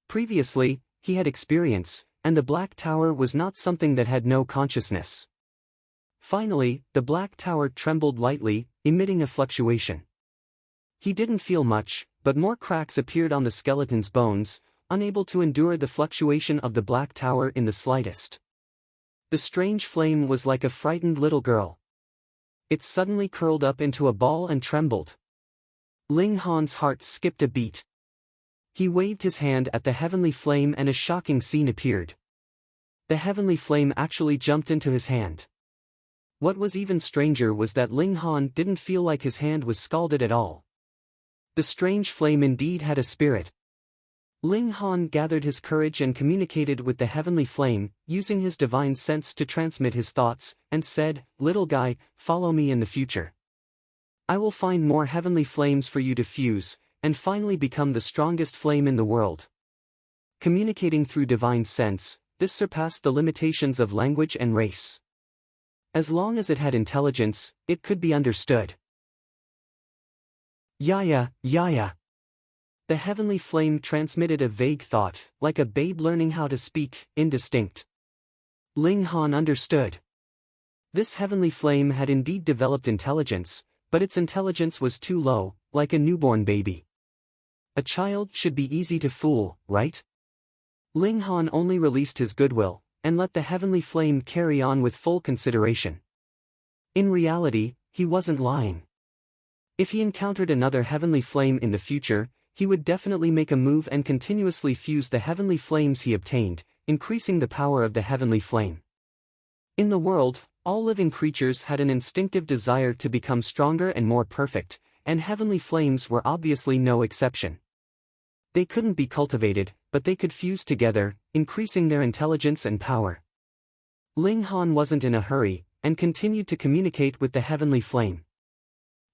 Previously, he had experience, and the Black Tower was not something that had no consciousness. Finally, the Black Tower trembled lightly, emitting a fluctuation. He didn't feel much, but more cracks appeared on the skeleton's bones, unable to endure the fluctuation of the Black Tower in the slightest. The strange flame was like a frightened little girl. It suddenly curled up into a ball and trembled. Ling Han's heart skipped a beat. He waved his hand at the heavenly flame and a shocking scene appeared. The heavenly flame actually jumped into his hand. What was even stranger was that Ling Han didn't feel like his hand was scalded at all. The strange flame indeed had a spirit. Ling Han gathered his courage and communicated with the heavenly flame, using his divine sense to transmit his thoughts, and said, "Little guy, follow me in the future. I will find more heavenly flames for you to fuse, and finally become the strongest flame in the world." Communicating through divine sense, this surpassed the limitations of language and race. As long as it had intelligence, it could be understood. Yaya. The heavenly flame transmitted a vague thought, like a babe learning how to speak, indistinct. Ling Han understood. This heavenly flame had indeed developed intelligence, but its intelligence was too low, like a newborn baby. A child should be easy to fool, right? Ling Han only released his goodwill, and let the heavenly flame carry on with full consideration. In reality, he wasn't lying. If he encountered another heavenly flame in the future, he would definitely make a move and continuously fuse the heavenly flames he obtained, increasing the power of the heavenly flame. In the world, all living creatures had an instinctive desire to become stronger and more perfect, and heavenly flames were obviously no exception. They couldn't be cultivated, but they could fuse together, increasing their intelligence and power. Ling Han wasn't in a hurry, and continued to communicate with the heavenly flame.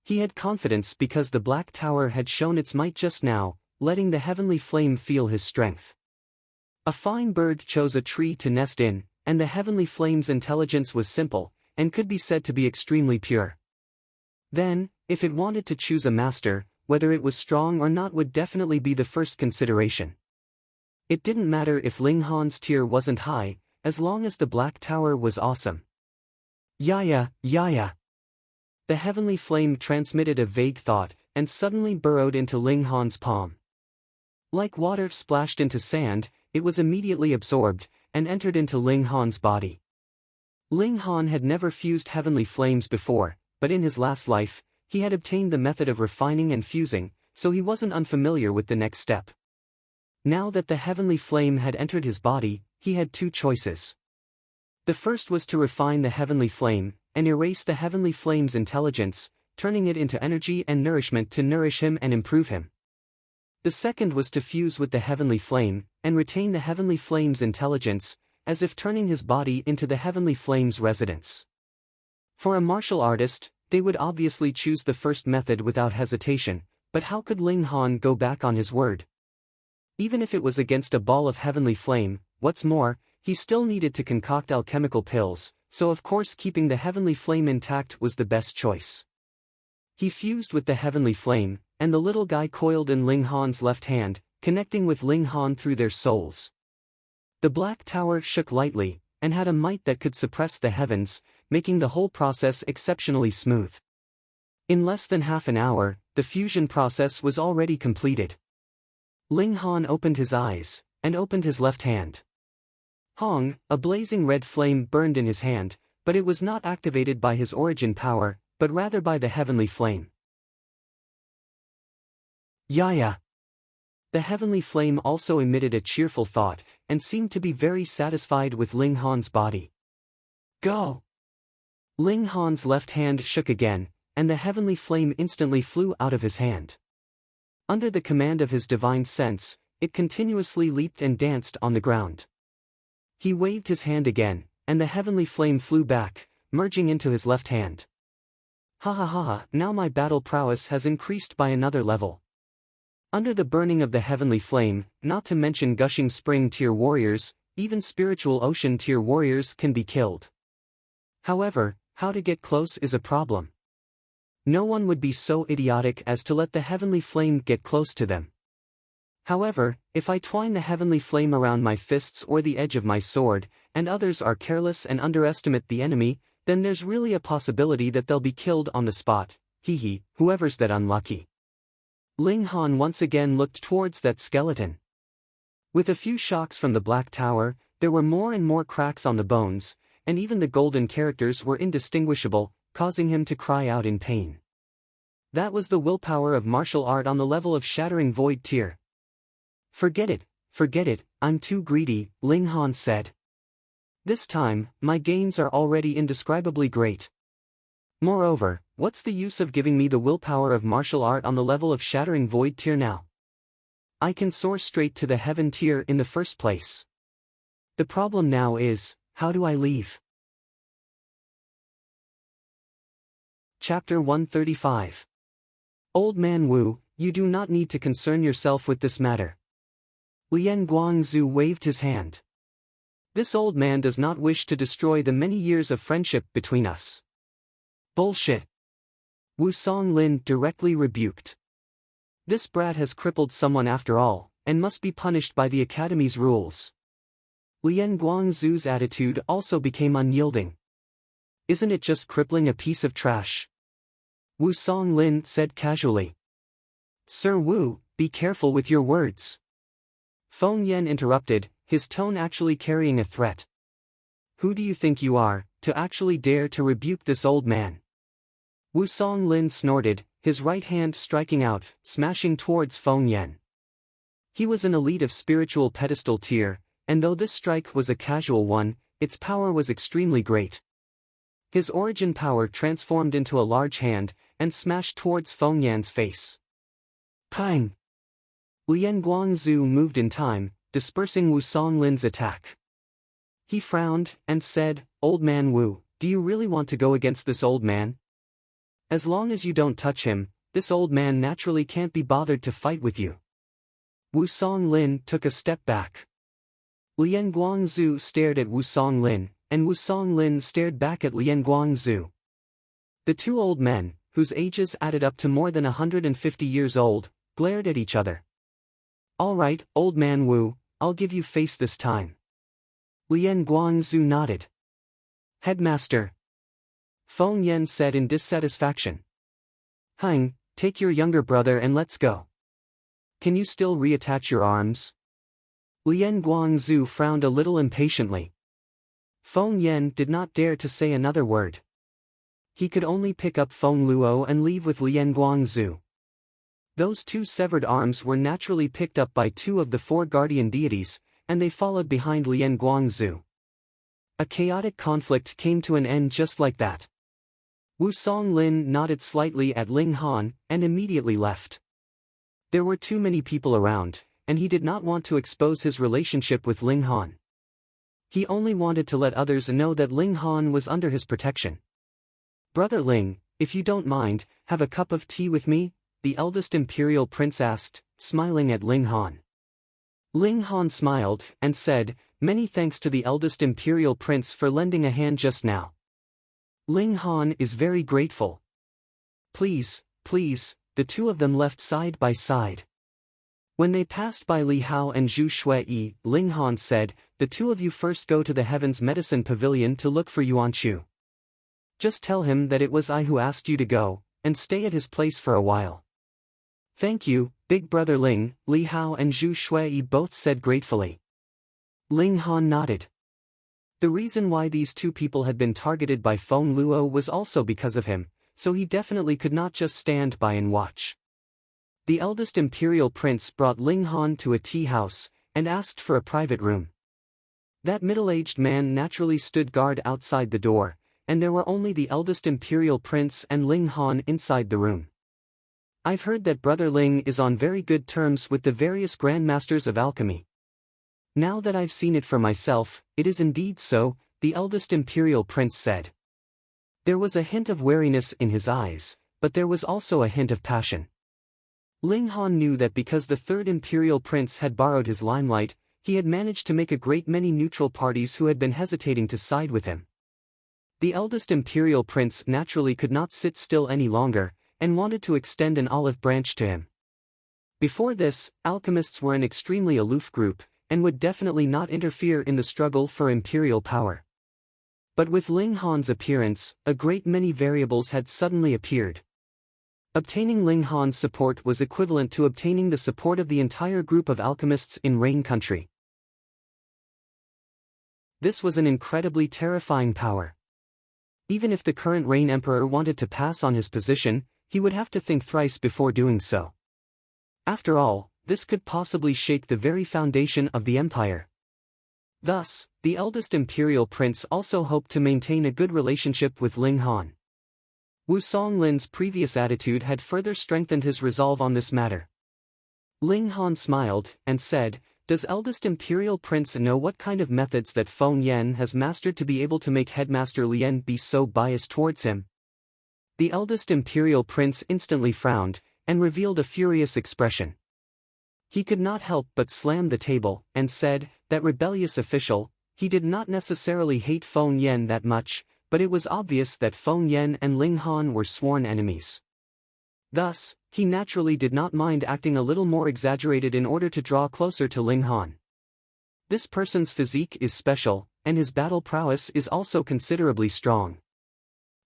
He had confidence because the Black Tower had shown its might just now, letting the heavenly flame feel his strength. A fine bird chose a tree to nest in, and the heavenly flame's intelligence was simple, and could be said to be extremely pure. Then, if it wanted to choose a master, whether it was strong or not would definitely be the first consideration. It didn't matter if Ling Han's tier wasn't high, as long as the Black Tower was awesome. Yaya. The heavenly flame transmitted a vague thought, and suddenly burrowed into Ling Han's palm. Like water splashed into sand, it was immediately absorbed, and entered into Ling Han's body. Ling Han had never fused heavenly flames before, but in his last life, he had obtained the method of refining and fusing, so he wasn't unfamiliar with the next step. Now that the heavenly flame had entered his body, he had two choices. The first was to refine the heavenly flame, and erase the heavenly flame's intelligence, turning it into energy and nourishment to nourish him and improve him. The second was to fuse with the heavenly flame, and retain the heavenly flame's intelligence, as if turning his body into the heavenly flame's residence. For a martial artist, they would obviously choose the first method without hesitation, but how could Ling Han go back on his word? Even if it was against a ball of heavenly flame, what's more, he still needed to concoct alchemical pills, so of course keeping the heavenly flame intact was the best choice. He fused with the heavenly flame, and the little guy coiled in Ling Han's left hand, connecting with Ling Han through their souls. The Black Tower shook lightly, and had a might that could suppress the heavens, making the whole process exceptionally smooth. In less than half an hour, the fusion process was already completed. Ling Han opened his eyes, and opened his left hand. Hong, a blazing red flame burned in his hand, but it was not activated by his origin power, but rather by the heavenly flame. Yaya. The heavenly flame also emitted a cheerful thought, and seemed to be very satisfied with Ling Han's body. Go! Ling Han's left hand shook again, and the heavenly flame instantly flew out of his hand. Under the command of his divine sense, it continuously leaped and danced on the ground. He waved his hand again, and the heavenly flame flew back, merging into his left hand. Ha, now my battle prowess has increased by another level. Under the burning of the heavenly flame, not to mention gushing spring tier warriors, even spiritual ocean tier warriors can be killed. However, how to get close is a problem. No one would be so idiotic as to let the heavenly flame get close to them. However, if I twine the heavenly flame around my fists or the edge of my sword, and others are careless and underestimate the enemy, then there's really a possibility that they'll be killed on the spot, whoever's that unlucky. Ling Han once again looked towards that skeleton. With a few shocks from the Black Tower, there were more and more cracks on the bones, and even the golden characters were indistinguishable, causing him to cry out in pain. That was the willpower of martial art on the level of Shattering Void tier. Forget it, I'm too greedy, Ling Han said. This time, my gains are already indescribably great. Moreover, what's the use of giving me the willpower of martial art on the level of Shattering Void tier now? I can soar straight to the heaven tier in the first place. The problem now is, how do I leave? Chapter 135. Old Man Wu, you do not need to concern yourself with this matter. Lian Guangzhu waved his hand. This old man does not wish to destroy the many years of friendship between us. Bullshit. Wu Songlin directly rebuked. This brat has crippled someone after all, and must be punished by the Academy's rules. Lian Guangzhu's attitude also became unyielding. Isn't it just crippling a piece of trash? Wu Songlin said casually. Sir Wu, be careful with your words. Feng Yan interrupted, his tone actually carrying a threat. Who do you think you are, to actually dare to rebuke this old man? Wu Songlin snorted, his right hand striking out, smashing towards Feng Yan. He was an elite of spiritual pedestal tier, and though this strike was a casual one, its power was extremely great. His origin power transformed into a large hand, and smashed towards Feng Yan's face. Pang! Lian Guangzhu moved in time, dispersing Wu Songlin's attack. He frowned, and said, "Old man Wu, do you really want to go against this old man? As long as you don't touch him, this old man naturally can't be bothered to fight with you." Wu Songlin took a step back. Lian Guangzhu stared at Wu Songlin, and Wu Songlin stared back at Lian Guangzhu. The two old men, whose ages added up to more than 150 years old, glared at each other. "All right, old man Wu, I'll give you face this time." Lian Guangzhu nodded. "Headmaster," Feng Yan said in dissatisfaction. "Hang, take your younger brother and let's go. Can you still reattach your arms?" Lian Guangzhu frowned a little impatiently. Feng Yan did not dare to say another word. He could only pick up Feng Luo and leave with Lian Guangzhu. Those two severed arms were naturally picked up by two of the four guardian deities, and they followed behind Lian Guangzhu. A chaotic conflict came to an end just like that. Wu Songlin nodded slightly at Ling Han, and immediately left. There were too many people around, and he did not want to expose his relationship with Ling Han. He only wanted to let others know that Ling Han was under his protection. "Brother Ling, if you don't mind, have a cup of tea with me?" the eldest imperial prince asked, smiling at Ling Han. Ling Han smiled, and said, "Many thanks to the eldest imperial prince for lending a hand just now. Ling Han is very grateful." "Please, please," the two of them left side by side. When they passed by Li Hao and Zhu Shui, Ling Han said, "The two of you first go to the Heaven's Medicine Pavilion to look for Yuan Chu. Just tell him that it was I who asked you to go, and stay at his place for a while." "Thank you, big brother Ling," Li Hao and Zhu Shui both said gratefully. Ling Han nodded. The reason why these two people had been targeted by Feng Luo was also because of him, so he definitely could not just stand by and watch. The eldest imperial prince brought Ling Han to a tea house, and asked for a private room. That middle-aged man naturally stood guard outside the door, and there were only the eldest imperial prince and Ling Han inside the room. "I've heard that Brother Ling is on very good terms with the various grandmasters of alchemy. Now that I've seen it for myself, it is indeed so," the eldest imperial prince said. There was a hint of wariness in his eyes, but there was also a hint of passion. Ling Han knew that because the third imperial prince had borrowed his limelight, he had managed to make a great many neutral parties who had been hesitating to side with him. The eldest imperial prince naturally could not sit still any longer, and wanted to extend an olive branch to him. Before this, alchemists were an extremely aloof group, and would definitely not interfere in the struggle for imperial power. But with Ling Han's appearance, a great many variables had suddenly appeared. Obtaining Ling Han's support was equivalent to obtaining the support of the entire group of alchemists in Rain Country. This was an incredibly terrifying power. Even if the current Rain Emperor wanted to pass on his position, he would have to think thrice before doing so. After all, this could possibly shake the very foundation of the empire. Thus, the eldest imperial prince also hoped to maintain a good relationship with Ling Han. Wu Songlin's previous attitude had further strengthened his resolve on this matter. Ling Han smiled, and said, "Does eldest imperial prince know what kind of methods that Feng Yan has mastered to be able to make Headmaster Lian be so biased towards him?" The eldest imperial prince instantly frowned, and revealed a furious expression. He could not help but slam the table, and said, "That rebellious official, he did not necessarily hate Feng Yan that much, but it was obvious that Feng Yan and Ling Han were sworn enemies. Thus, he naturally did not mind acting a little more exaggerated in order to draw closer to Ling Han. This person's physique is special, and his battle prowess is also considerably strong.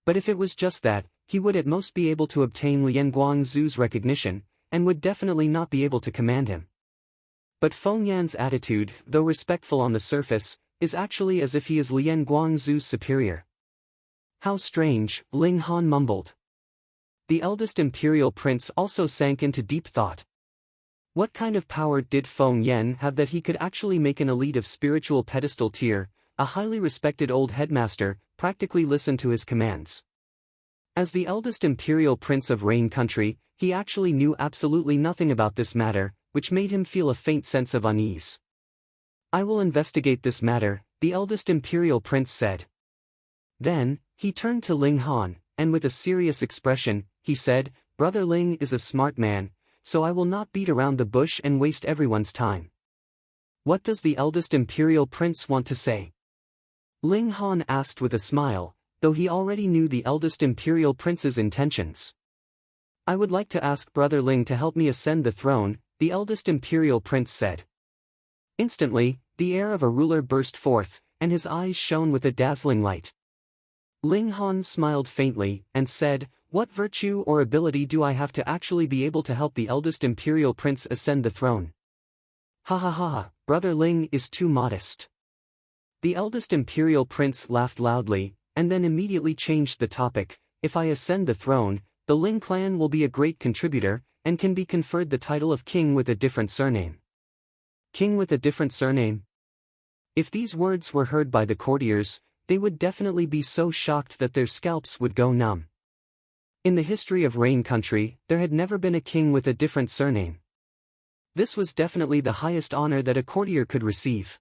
But if it was just that, he would at most be able to obtain Lian Guangzhu's recognition, and would definitely not be able to command him. But Feng Yan's attitude, though respectful on the surface, is actually as if he is Lian Guangzhu's superior." "How strange," Ling Han mumbled. The eldest imperial prince also sank into deep thought. What kind of power did Feng Yan have that he could actually make an elite of spiritual pedestal tier, a highly respected old headmaster, practically listen to his commands? As the eldest imperial prince of Rain Country, he actually knew absolutely nothing about this matter, which made him feel a faint sense of unease. "I will investigate this matter," the eldest imperial prince said. Then, he turned to Ling Han, and with a serious expression, he said, Brother Ling is a smart man, so I will not beat around the bush and waste everyone's time. What does the eldest imperial prince want to say? Ling Han asked with a smile, though he already knew the eldest imperial prince's intentions. I would like to ask Brother Ling to help me ascend the throne, the eldest imperial prince said. Instantly, the air of a ruler burst forth, and his eyes shone with a dazzling light. Ling Han smiled faintly, and said, What virtue or ability do I have to actually be able to help the eldest imperial prince ascend the throne? Ha ha ha, Brother Ling is too modest. The eldest imperial prince laughed loudly, and then immediately changed the topic. If I ascend the throne, the Ling clan will be a great contributor, and can be conferred the title of king with a different surname. King with a different surname? If these words were heard by the courtiers, they would definitely be so shocked that their scalps would go numb. In the history of Rain Country, there had never been a king with a different surname. This was definitely the highest honor that a courtier could receive.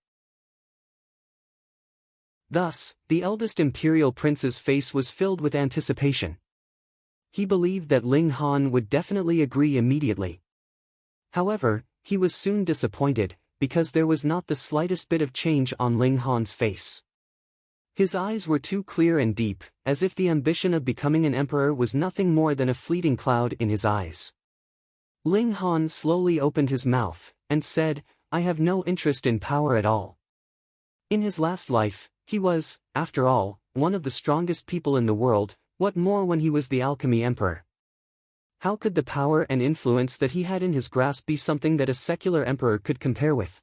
Thus, the eldest imperial prince's face was filled with anticipation. He believed that Ling Han would definitely agree immediately. However, he was soon disappointed, because there was not the slightest bit of change on Ling Han's face. His eyes were too clear and deep, as if the ambition of becoming an emperor was nothing more than a fleeting cloud in his eyes. Ling Han slowly opened his mouth, and said, I have no interest in power at all. In his last life, he was, after all, one of the strongest people in the world, what more when he was the Alchemy Emperor? How could the power and influence that he had in his grasp be something that a secular emperor could compare with?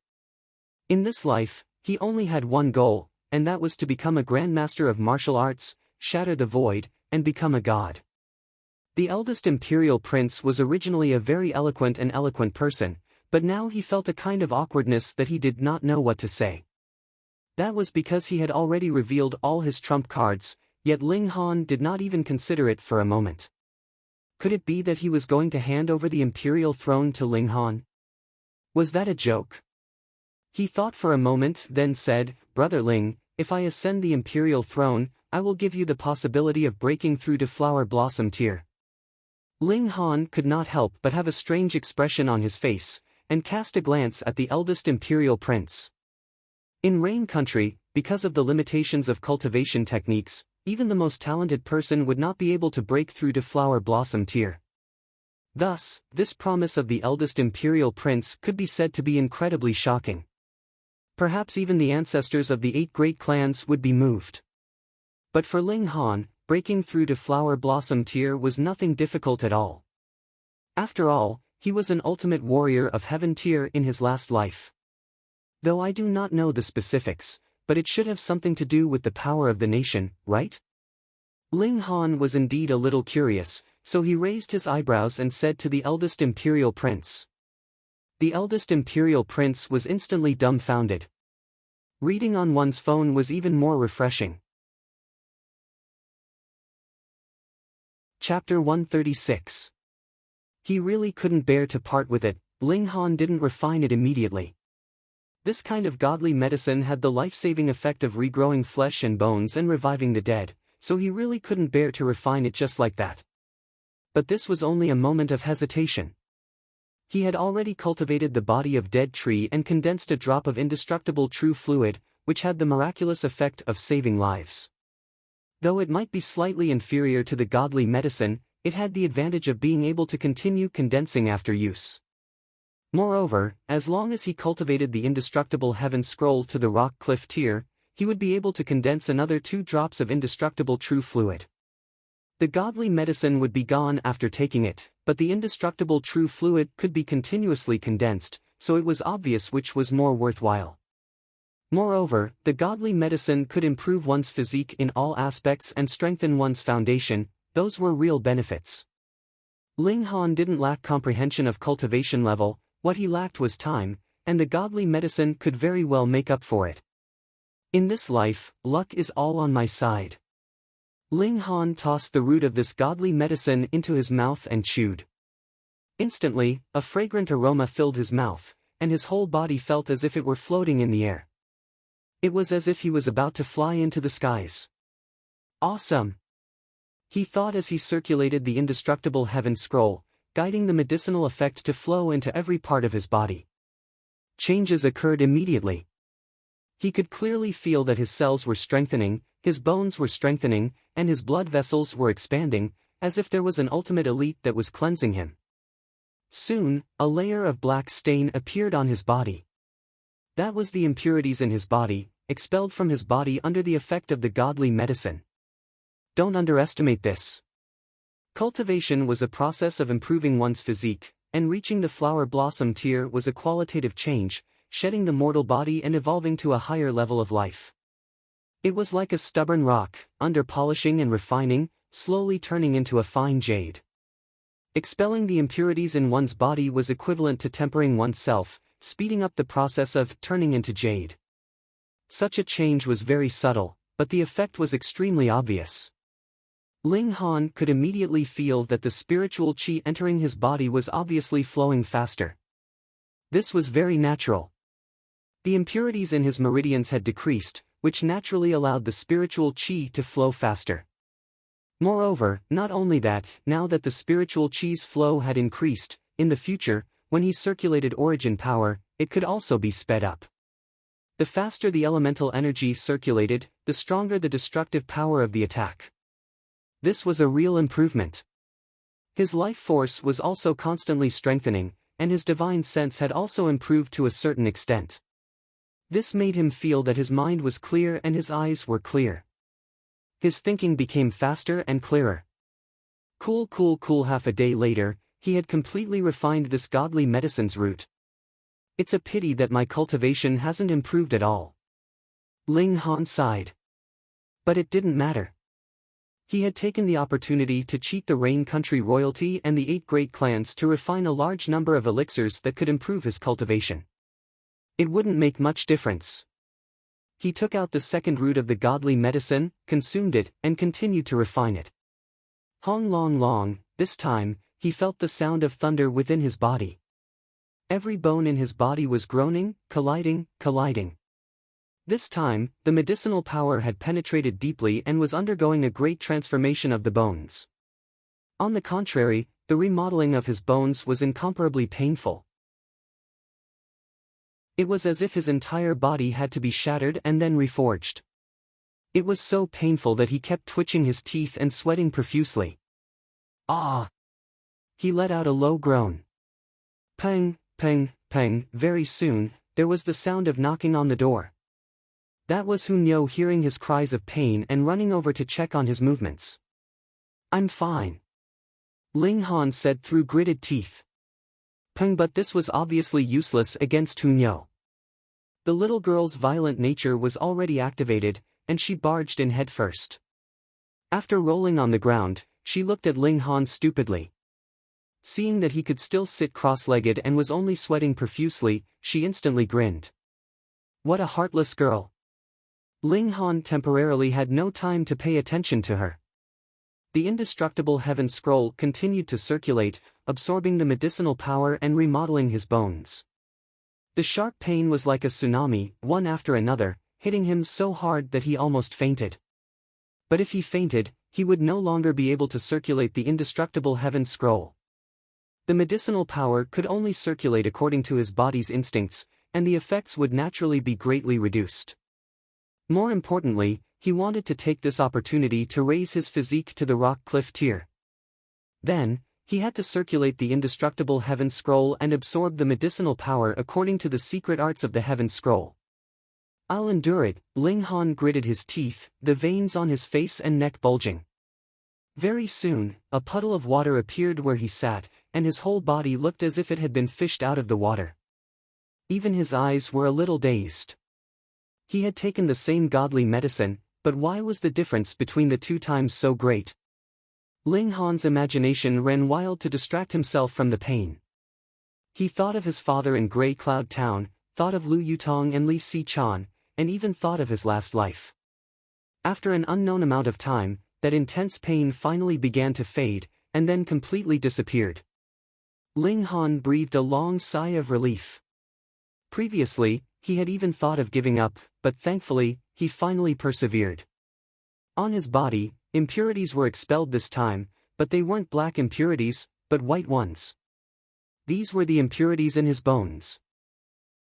In this life, he only had one goal, and that was to become a grandmaster of martial arts, shatter the void, and become a god. The eldest imperial prince was originally a very eloquent person, but now he felt a kind of awkwardness that he did not know what to say. That was because he had already revealed all his trump cards, yet Ling Han did not even consider it for a moment. Could it be that he was going to hand over the imperial throne to Ling Han? Was that a joke? He thought for a moment, then said, Brother Ling, if I ascend the imperial throne, I will give you the possibility of breaking through to Flower Blossom Tier. Ling Han could not help but have a strange expression on his face, and cast a glance at the eldest imperial prince. In Rain Country, because of the limitations of cultivation techniques, even the most talented person would not be able to break through to Flower Blossom Tier. Thus, this promise of the eldest imperial prince could be said to be incredibly shocking. Perhaps even the ancestors of the 8 great clans would be moved. But for Ling Han, breaking through to Flower Blossom Tier was nothing difficult at all. After all, he was an ultimate warrior of Heaven Tier in his last life. Though I do not know the specifics, but it should have something to do with the power of the nation, right? Ling Han was indeed a little curious, so he raised his eyebrows and said to the eldest imperial prince. The eldest imperial prince was instantly dumbfounded. Reading on one's phone was even more refreshing. Chapter 136. He really couldn't bear to part with it. Ling Han didn't refine it immediately. This kind of godly medicine had the life-saving effect of regrowing flesh and bones and reviving the dead, so he really couldn't bear to refine it just like that. But this was only a moment of hesitation. He had already cultivated the body of dead tree and condensed a drop of indestructible true fluid, which had the miraculous effect of saving lives. Though it might be slightly inferior to the godly medicine, it had the advantage of being able to continue condensing after use. Moreover, as long as he cultivated the indestructible heaven scroll to the rock cliff tier, he would be able to condense another 2 drops of indestructible true fluid. The godly medicine would be gone after taking it, but the indestructible true fluid could be continuously condensed, so it was obvious which was more worthwhile. Moreover, the godly medicine could improve one's physique in all aspects and strengthen one's foundation. Those were real benefits. Ling Han didn't lack comprehension of cultivation level, what he lacked was time, and the godly medicine could very well make up for it. In this life, luck is all on my side. Ling Han tossed the root of this godly medicine into his mouth and chewed. Instantly, a fragrant aroma filled his mouth, and his whole body felt as if it were floating in the air. It was as if he was about to fly into the skies. Awesome! He thought as he circulated the indestructible heaven scroll, guiding the medicinal effect to flow into every part of his body. Changes occurred immediately. He could clearly feel that his cells were strengthening, his bones were strengthening, and his blood vessels were expanding, as if there was an ultimate elite that was cleansing him. Soon, a layer of black stain appeared on his body. That was the impurities in his body, expelled from his body under the effect of the godly medicine. Don't underestimate this. Cultivation was a process of improving one's physique, and reaching the flower blossom tier was a qualitative change, shedding the mortal body and evolving to a higher level of life. It was like a stubborn rock, under polishing and refining, slowly turning into a fine jade. Expelling the impurities in one's body was equivalent to tempering oneself, speeding up the process of turning into jade. Such a change was very subtle, but the effect was extremely obvious. Ling Han could immediately feel that the spiritual qi entering his body was obviously flowing faster. This was very natural. The impurities in his meridians had decreased, which naturally allowed the spiritual qi to flow faster. Moreover, not only that, now that the spiritual qi's flow had increased, in the future, when he circulated origin power, it could also be sped up. The faster the elemental energy circulated, the stronger the destructive power of the attack. This was a real improvement. His life force was also constantly strengthening, and his divine sense had also improved to a certain extent. This made him feel that his mind was clear and his eyes were clear. His thinking became faster and clearer. Cool. Half a day later, he had completely refined this godly medicine's root. It's a pity that my cultivation hasn't improved at all. Ling Han sighed. But it didn't matter. He had taken the opportunity to cheat the Rain Country royalty and the 8 great clans to refine a large number of elixirs that could improve his cultivation. It wouldn't make much difference. He took out the second root of the godly medicine, consumed it, and continued to refine it. Hong long, this time, he felt the sound of thunder within his body. Every bone in his body was groaning, colliding. This time, the medicinal power had penetrated deeply and was undergoing a great transformation of the bones. On the contrary, the remodeling of his bones was incomparably painful. It was as if his entire body had to be shattered and then reforged. It was so painful that he kept twitching his teeth and sweating profusely. Ah! He let out a low groan. Pang. Very soon, there was the sound of knocking on the door. That was Hunyo hearing his cries of pain and running over to check on his movements. I'm fine, Ling Han said through gritted teeth. Pang, but this was obviously useless against Hunyo. The little girl's violent nature was already activated, and she barged in headfirst. After rolling on the ground, she looked at Ling Han stupidly. Seeing that he could still sit cross-legged and was only sweating profusely, she instantly grinned. What a heartless girl. Ling Han temporarily had no time to pay attention to her. The indestructible heaven scroll continued to circulate, absorbing the medicinal power and remodeling his bones. The sharp pain was like a tsunami, one after another, hitting him so hard that he almost fainted. But if he fainted, he would no longer be able to circulate the indestructible heaven scroll. The medicinal power could only circulate according to his body's instincts, and the effects would naturally be greatly reduced. More importantly, he wanted to take this opportunity to raise his physique to the rock cliff tier. Then, he had to circulate the indestructible heaven scroll and absorb the medicinal power according to the secret arts of the heaven scroll. I'll endure it, Ling Han gritted his teeth, the veins on his face and neck bulging. Very soon, a puddle of water appeared where he sat, and his whole body looked as if it had been fished out of the water. Even his eyes were a little dazed. He had taken the same godly medicine, but why was the difference between the 2 times so great? Ling Han's imagination ran wild to distract himself from the pain. He thought of his father in Grey Cloud Town, thought of Lu Yutong and Li Si-chan, and even thought of his last life. After an unknown amount of time, that intense pain finally began to fade, and then completely disappeared. Ling Han breathed a long sigh of relief. Previously, he had even thought of giving up, but thankfully, he finally persevered. On his body, impurities were expelled this time, but they weren't black impurities, but white ones. These were the impurities in his bones.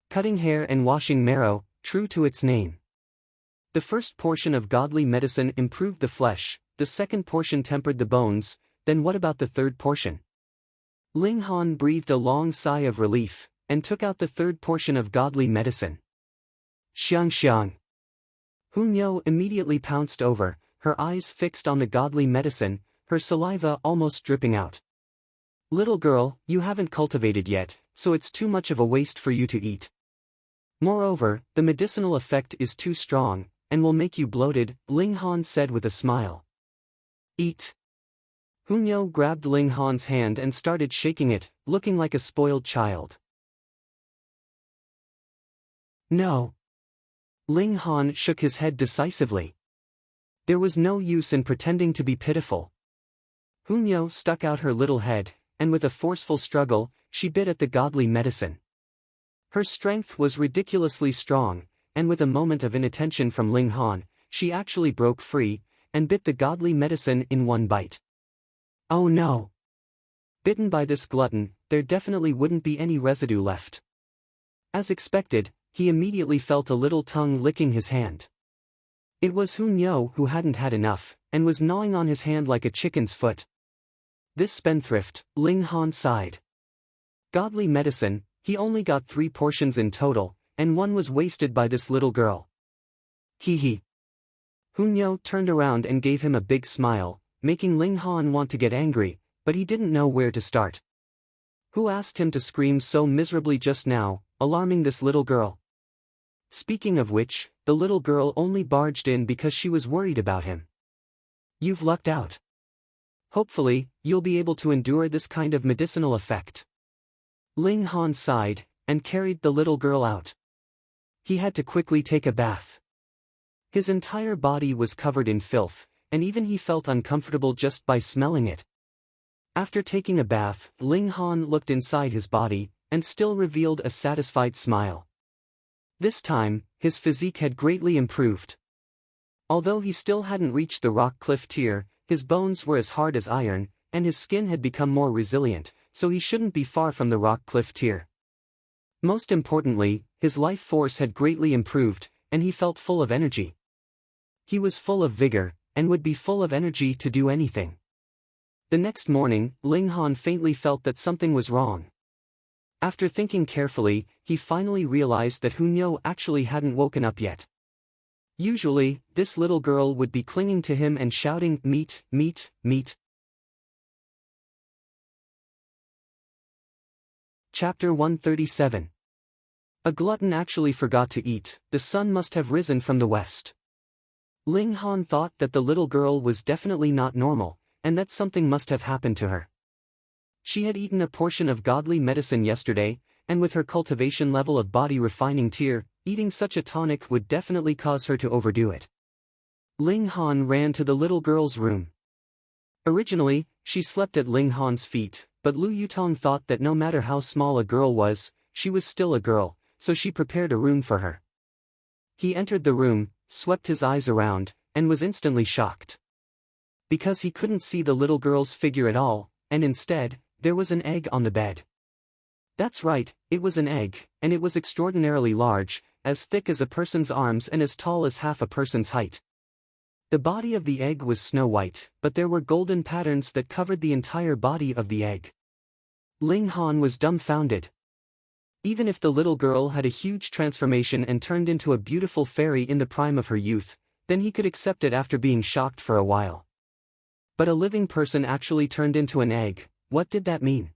Cutting hair and washing marrow, true to its name. The first portion of godly medicine improved the flesh, the second portion tempered the bones, then what about the third portion? Ling Han breathed a long sigh of relief, and took out the third portion of godly medicine. Xiang xiang. Hunyo immediately pounced over, her eyes fixed on the godly medicine, her saliva almost dripping out. Little girl, you haven't cultivated yet, so it's too much of a waste for you to eat. Moreover, the medicinal effect is too strong, and will make you bloated, Ling Han said with a smile. Eat. Hunyo grabbed Ling Han's hand and started shaking it, looking like a spoiled child. No. Ling Han shook his head decisively. There was no use in pretending to be pitiful. Hunyo stuck out her little head, and with a forceful struggle, she bit at the godly medicine. Her strength was ridiculously strong, and with a moment of inattention from Ling Han, she actually broke free, and bit the godly medicine in one bite. Oh no! Bitten by this glutton, there definitely wouldn't be any residue left. As expected, he immediately felt a little tongue licking his hand. It was Hunyo who hadn't had enough, and was gnawing on his hand like a chicken's foot. This spendthrift, Ling Han sighed. Godly medicine, he only got 3 portions in total, and one was wasted by this little girl. Hee hee. Hunyo turned around and gave him a big smile, making Ling Han want to get angry, but he didn't know where to start. Who asked him to scream so miserably just now, alarming this little girl? Speaking of which, the little girl only barged in because she was worried about him. You've lucked out. Hopefully, you'll be able to endure this kind of medicinal effect. Ling Han sighed, and carried the little girl out. He had to quickly take a bath. His entire body was covered in filth, and even he felt uncomfortable just by smelling it. After taking a bath, Ling Han looked inside his body, and still revealed a satisfied smile. This time, his physique had greatly improved. Although he still hadn't reached the rock cliff tier, his bones were as hard as iron, and his skin had become more resilient, so he shouldn't be far from the rock cliff tier. Most importantly, his life force had greatly improved, and he felt full of energy. He was full of vigor, and would be full of energy to do anything. The next morning, Ling Han faintly felt that something was wrong. After thinking carefully, he finally realized that Hunyo actually hadn't woken up yet. Usually, this little girl would be clinging to him and shouting, "Meat, meat, meat." Chapter 137. A glutton actually forgot to eat, the sun must have risen from the west. Ling Han thought that the little girl was definitely not normal, and that something must have happened to her. She had eaten a portion of godly medicine yesterday, and with her cultivation level of body refining tier, eating such a tonic would definitely cause her to overdo it. Ling Han ran to the little girl's room. Originally, she slept at Ling Han's feet, but Lu Yutong thought that no matter how small a girl was, she was still a girl, so she prepared a room for her. He entered the room, swept his eyes around, and was instantly shocked. Because he couldn't see the little girl's figure at all, and instead, there was an egg on the bed. That's right, it was an egg, and it was extraordinarily large, as thick as a person's arms and as tall as half a person's height. The body of the egg was snow white, but there were golden patterns that covered the entire body of the egg. Ling Han was dumbfounded. Even if the little girl had a huge transformation and turned into a beautiful fairy in the prime of her youth, then he could accept it after being shocked for a while. But a living person actually turned into an egg. What did that mean?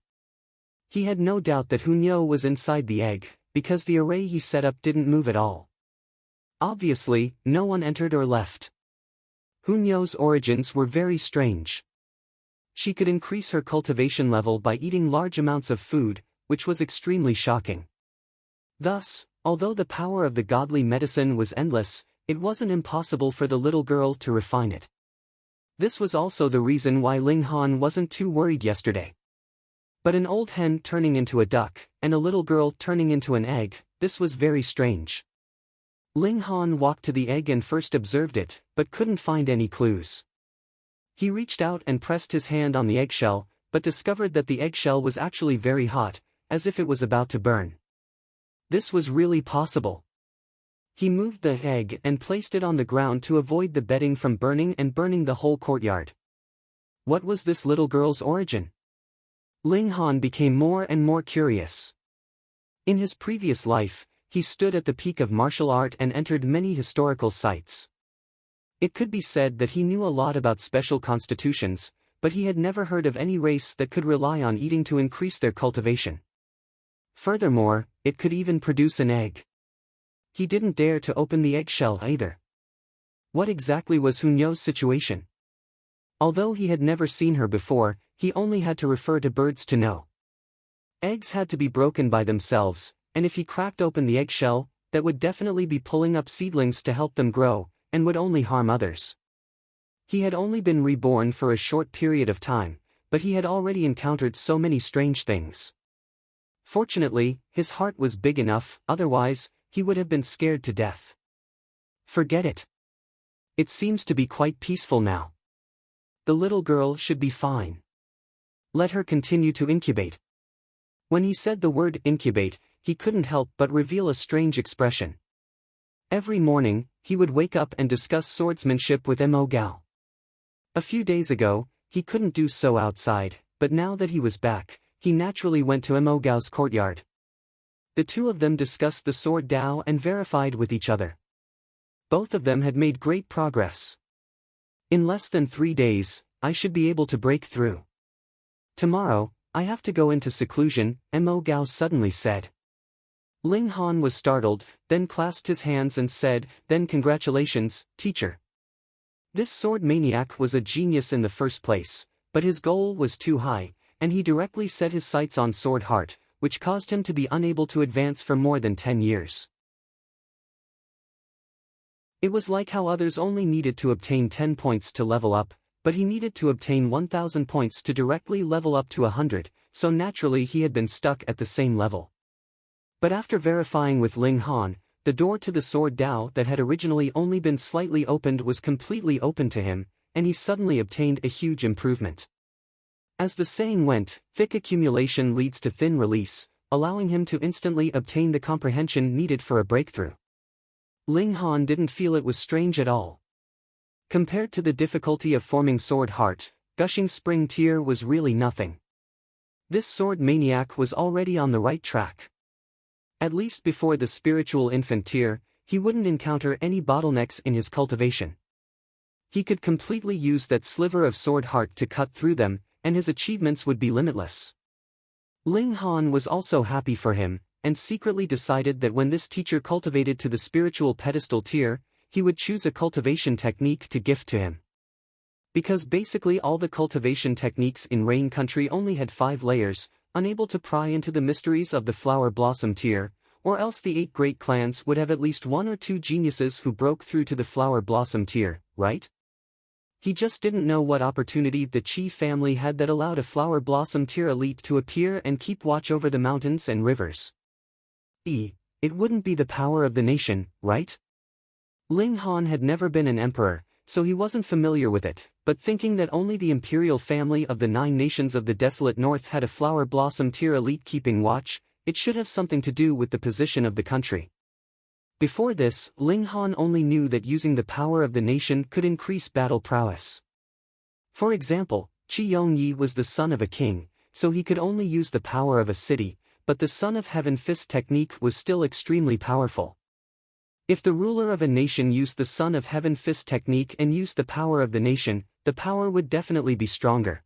He had no doubt that Hunyo was inside the egg, because the array he set up didn't move at all. Obviously, no one entered or left. Hunyo's origins were very strange. She could increase her cultivation level by eating large amounts of food, which was extremely shocking. Thus, although the power of the godly medicine was endless, it wasn't impossible for the little girl to refine it. This was also the reason why Ling Han wasn't too worried yesterday. But an old hen turning into a duck, and a little girl turning into an egg, this was very strange. Ling Han walked to the egg and first observed it, but couldn't find any clues. He reached out and pressed his hand on the eggshell, but discovered that the eggshell was actually very hot, as if it was about to burn. This was really possible. He moved the egg and placed it on the ground to avoid the bedding from burning and burning the whole courtyard. What was this little girl's origin? Ling Han became more and more curious. In his previous life, he stood at the peak of martial art and entered many historical sites. It could be said that he knew a lot about special constitutions, but he had never heard of any race that could rely on eating to increase their cultivation. Furthermore, it could even produce an egg. He didn't dare to open the eggshell either. What exactly was Hunyo's situation? Although he had never seen her before, he only had to refer to birds to know. Eggs had to be broken by themselves, and if he cracked open the eggshell, that would definitely be pulling up seedlings to help them grow, and would only harm others. He had only been reborn for a short period of time, but he had already encountered so many strange things. Fortunately, his heart was big enough, otherwise, he would have been scared to death. Forget it. It seems to be quite peaceful now. The little girl should be fine. Let her continue to incubate. When he said the word incubate, he couldn't help but reveal a strange expression. Every morning, he would wake up and discuss swordsmanship with Mo Gao. A few days ago, he couldn't do so outside, but now that he was back, he naturally went to Mo Gao's courtyard. The two of them discussed the sword Dao and verified with each other. Both of them had made great progress. In less than 3 days, I should be able to break through. Tomorrow, I have to go into seclusion, Mo Gao suddenly said. Ling Han was startled, then clasped his hands and said, "Then congratulations, teacher." This sword maniac was a genius in the first place, but his goal was too high, and he directly set his sights on Sword Heart, which caused him to be unable to advance for more than 10 years. It was like how others only needed to obtain 10 points to level up, but he needed to obtain 1,000 points to directly level up to 100, so naturally he had been stuck at the same level. But after verifying with Ling Han, the door to the sword Dao that had originally only been slightly opened was completely open to him, and he suddenly obtained a huge improvement. As the saying went, thick accumulation leads to thin release, allowing him to instantly obtain the comprehension needed for a breakthrough. Ling Han didn't feel it was strange at all. Compared to the difficulty of forming Sword Heart, gushing spring tear was really nothing. This sword maniac was already on the right track. At least before the spiritual infant tier, he wouldn't encounter any bottlenecks in his cultivation. He could completely use that sliver of Sword Heart to cut through them, and his achievements would be limitless. Ling Han was also happy for him, and secretly decided that when this teacher cultivated to the spiritual pedestal tier, he would choose a cultivation technique to gift to him. Because basically all the cultivation techniques in Rain Country only had 5 layers, unable to pry into the mysteries of the Flower Blossom tier, or else the 8 great clans would have at least 1 or 2 geniuses who broke through to the Flower Blossom tier, right? He just didn't know what opportunity the Qi family had that allowed a Flower Blossom tier elite to appear and keep watch over the mountains and rivers. It wouldn't be the power of the nation, right? Ling Han had never been an emperor, so he wasn't familiar with it, but thinking that only the imperial family of the 9 nations of the desolate north had a Flower Blossom tier elite keeping watch, it should have something to do with the position of the country. Before this, Ling Han only knew that using the power of the nation could increase battle prowess. For example, Qi Yongyi was the son of a king, so he could only use the power of a city, but the Son of Heaven Fist technique was still extremely powerful. If the ruler of a nation used the Son of Heaven Fist technique and used the power of the nation, the power would definitely be stronger.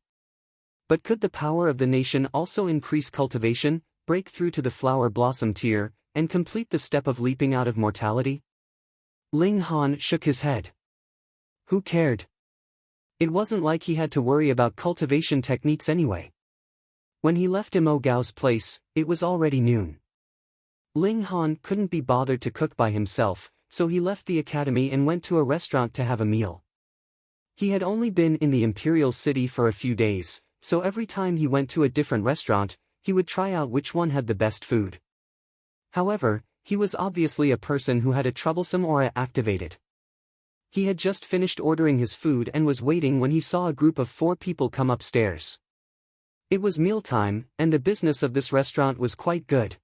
But could the power of the nation also increase cultivation, break through to the Flower Blossom tier, and complete the step of leaping out of mortality? Ling Han shook his head. Who cared? It wasn't like he had to worry about cultivation techniques anyway. When he left Mo Gao's place, it was already noon. Ling Han couldn't be bothered to cook by himself, so he left the academy and went to a restaurant to have a meal. He had only been in the imperial city for a few days, so every time he went to a different restaurant, he would try out which one had the best food. However, He was obviously a person who had a troublesome aura activated. He had just finished ordering his food and was waiting when he saw a group of 4 people come upstairs. It was mealtime, and the business of this restaurant was quite good.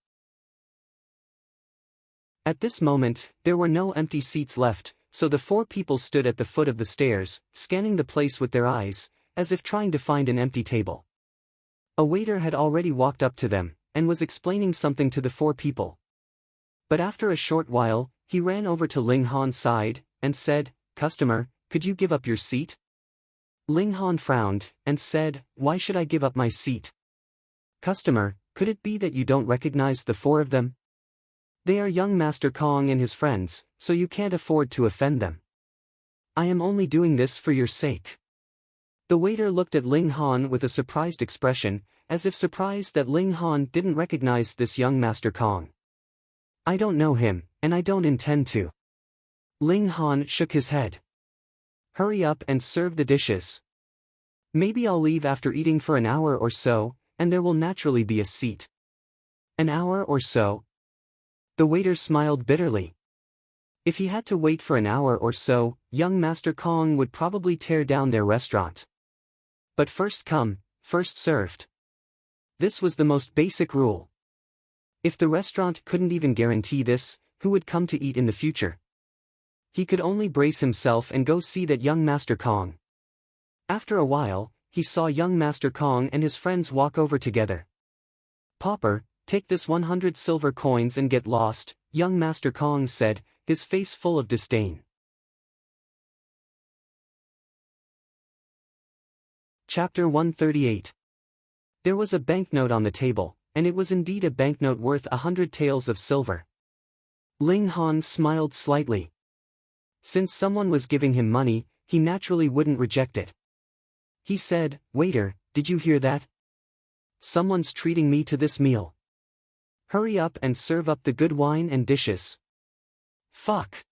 At this moment, there were no empty seats left, so the 4 people stood at the foot of the stairs, scanning the place with their eyes, as if trying to find an empty table. A waiter had already walked up to them, and was explaining something to the 4 people. But after a short while, he ran over to Ling Han's side, and said, "Customer, could you give up your seat?" Ling Han frowned, and said, "Why should I give up my seat?" "Customer, could it be that you don't recognize the 4 of them? They are young Master Kong and his friends, so you can't afford to offend them. I am only doing this for your sake." The waiter looked at Ling Han with a surprised expression, as if surprised that Ling Han didn't recognize this young Master Kong. "I don't know him, and I don't intend to." Ling Han shook his head. "Hurry up and serve the dishes. Maybe I'll leave after eating for an hour or so, and there will naturally be a seat." "An hour or so?" The waiter smiled bitterly. If he had to wait for an hour or so, young Master Kong would probably tear down their restaurant. But first come, first served. This was the most basic rule. If the restaurant couldn't even guarantee this, who would come to eat in the future? He could only brace himself and go see that young Master Kong. After a while, he saw young Master Kong and his friends walk over together. "Pauper, take this 100 silver coins and get lost," young Master Kong said, his face full of disdain. Chapter 138. There was a banknote on the table, and it was indeed a banknote worth 100 taels of silver. Ling Han smiled slightly. Since someone was giving him money, he naturally wouldn't reject it. He said, "Waiter, did you hear that? Someone's treating me to this meal. Hurry up and serve up the good wine and dishes." Fuck!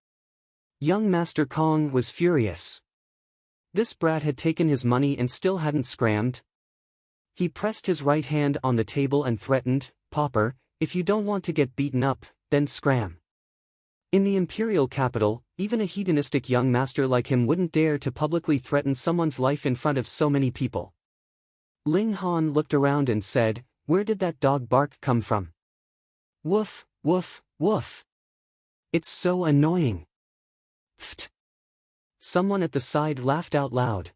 Young Master Kong was furious. This brat had taken his money and still hadn't scrammed. He pressed his right hand on the table and threatened, "Pauper, if you don't want to get beaten up, then scram." In the imperial capital, even a hedonistic young master like him wouldn't dare to publicly threaten someone's life in front of so many people. Ling Han looked around and said, "Where did that dog bark come from? Woof, woof, woof. It's so annoying." Pfft. Someone at the side laughed out loud.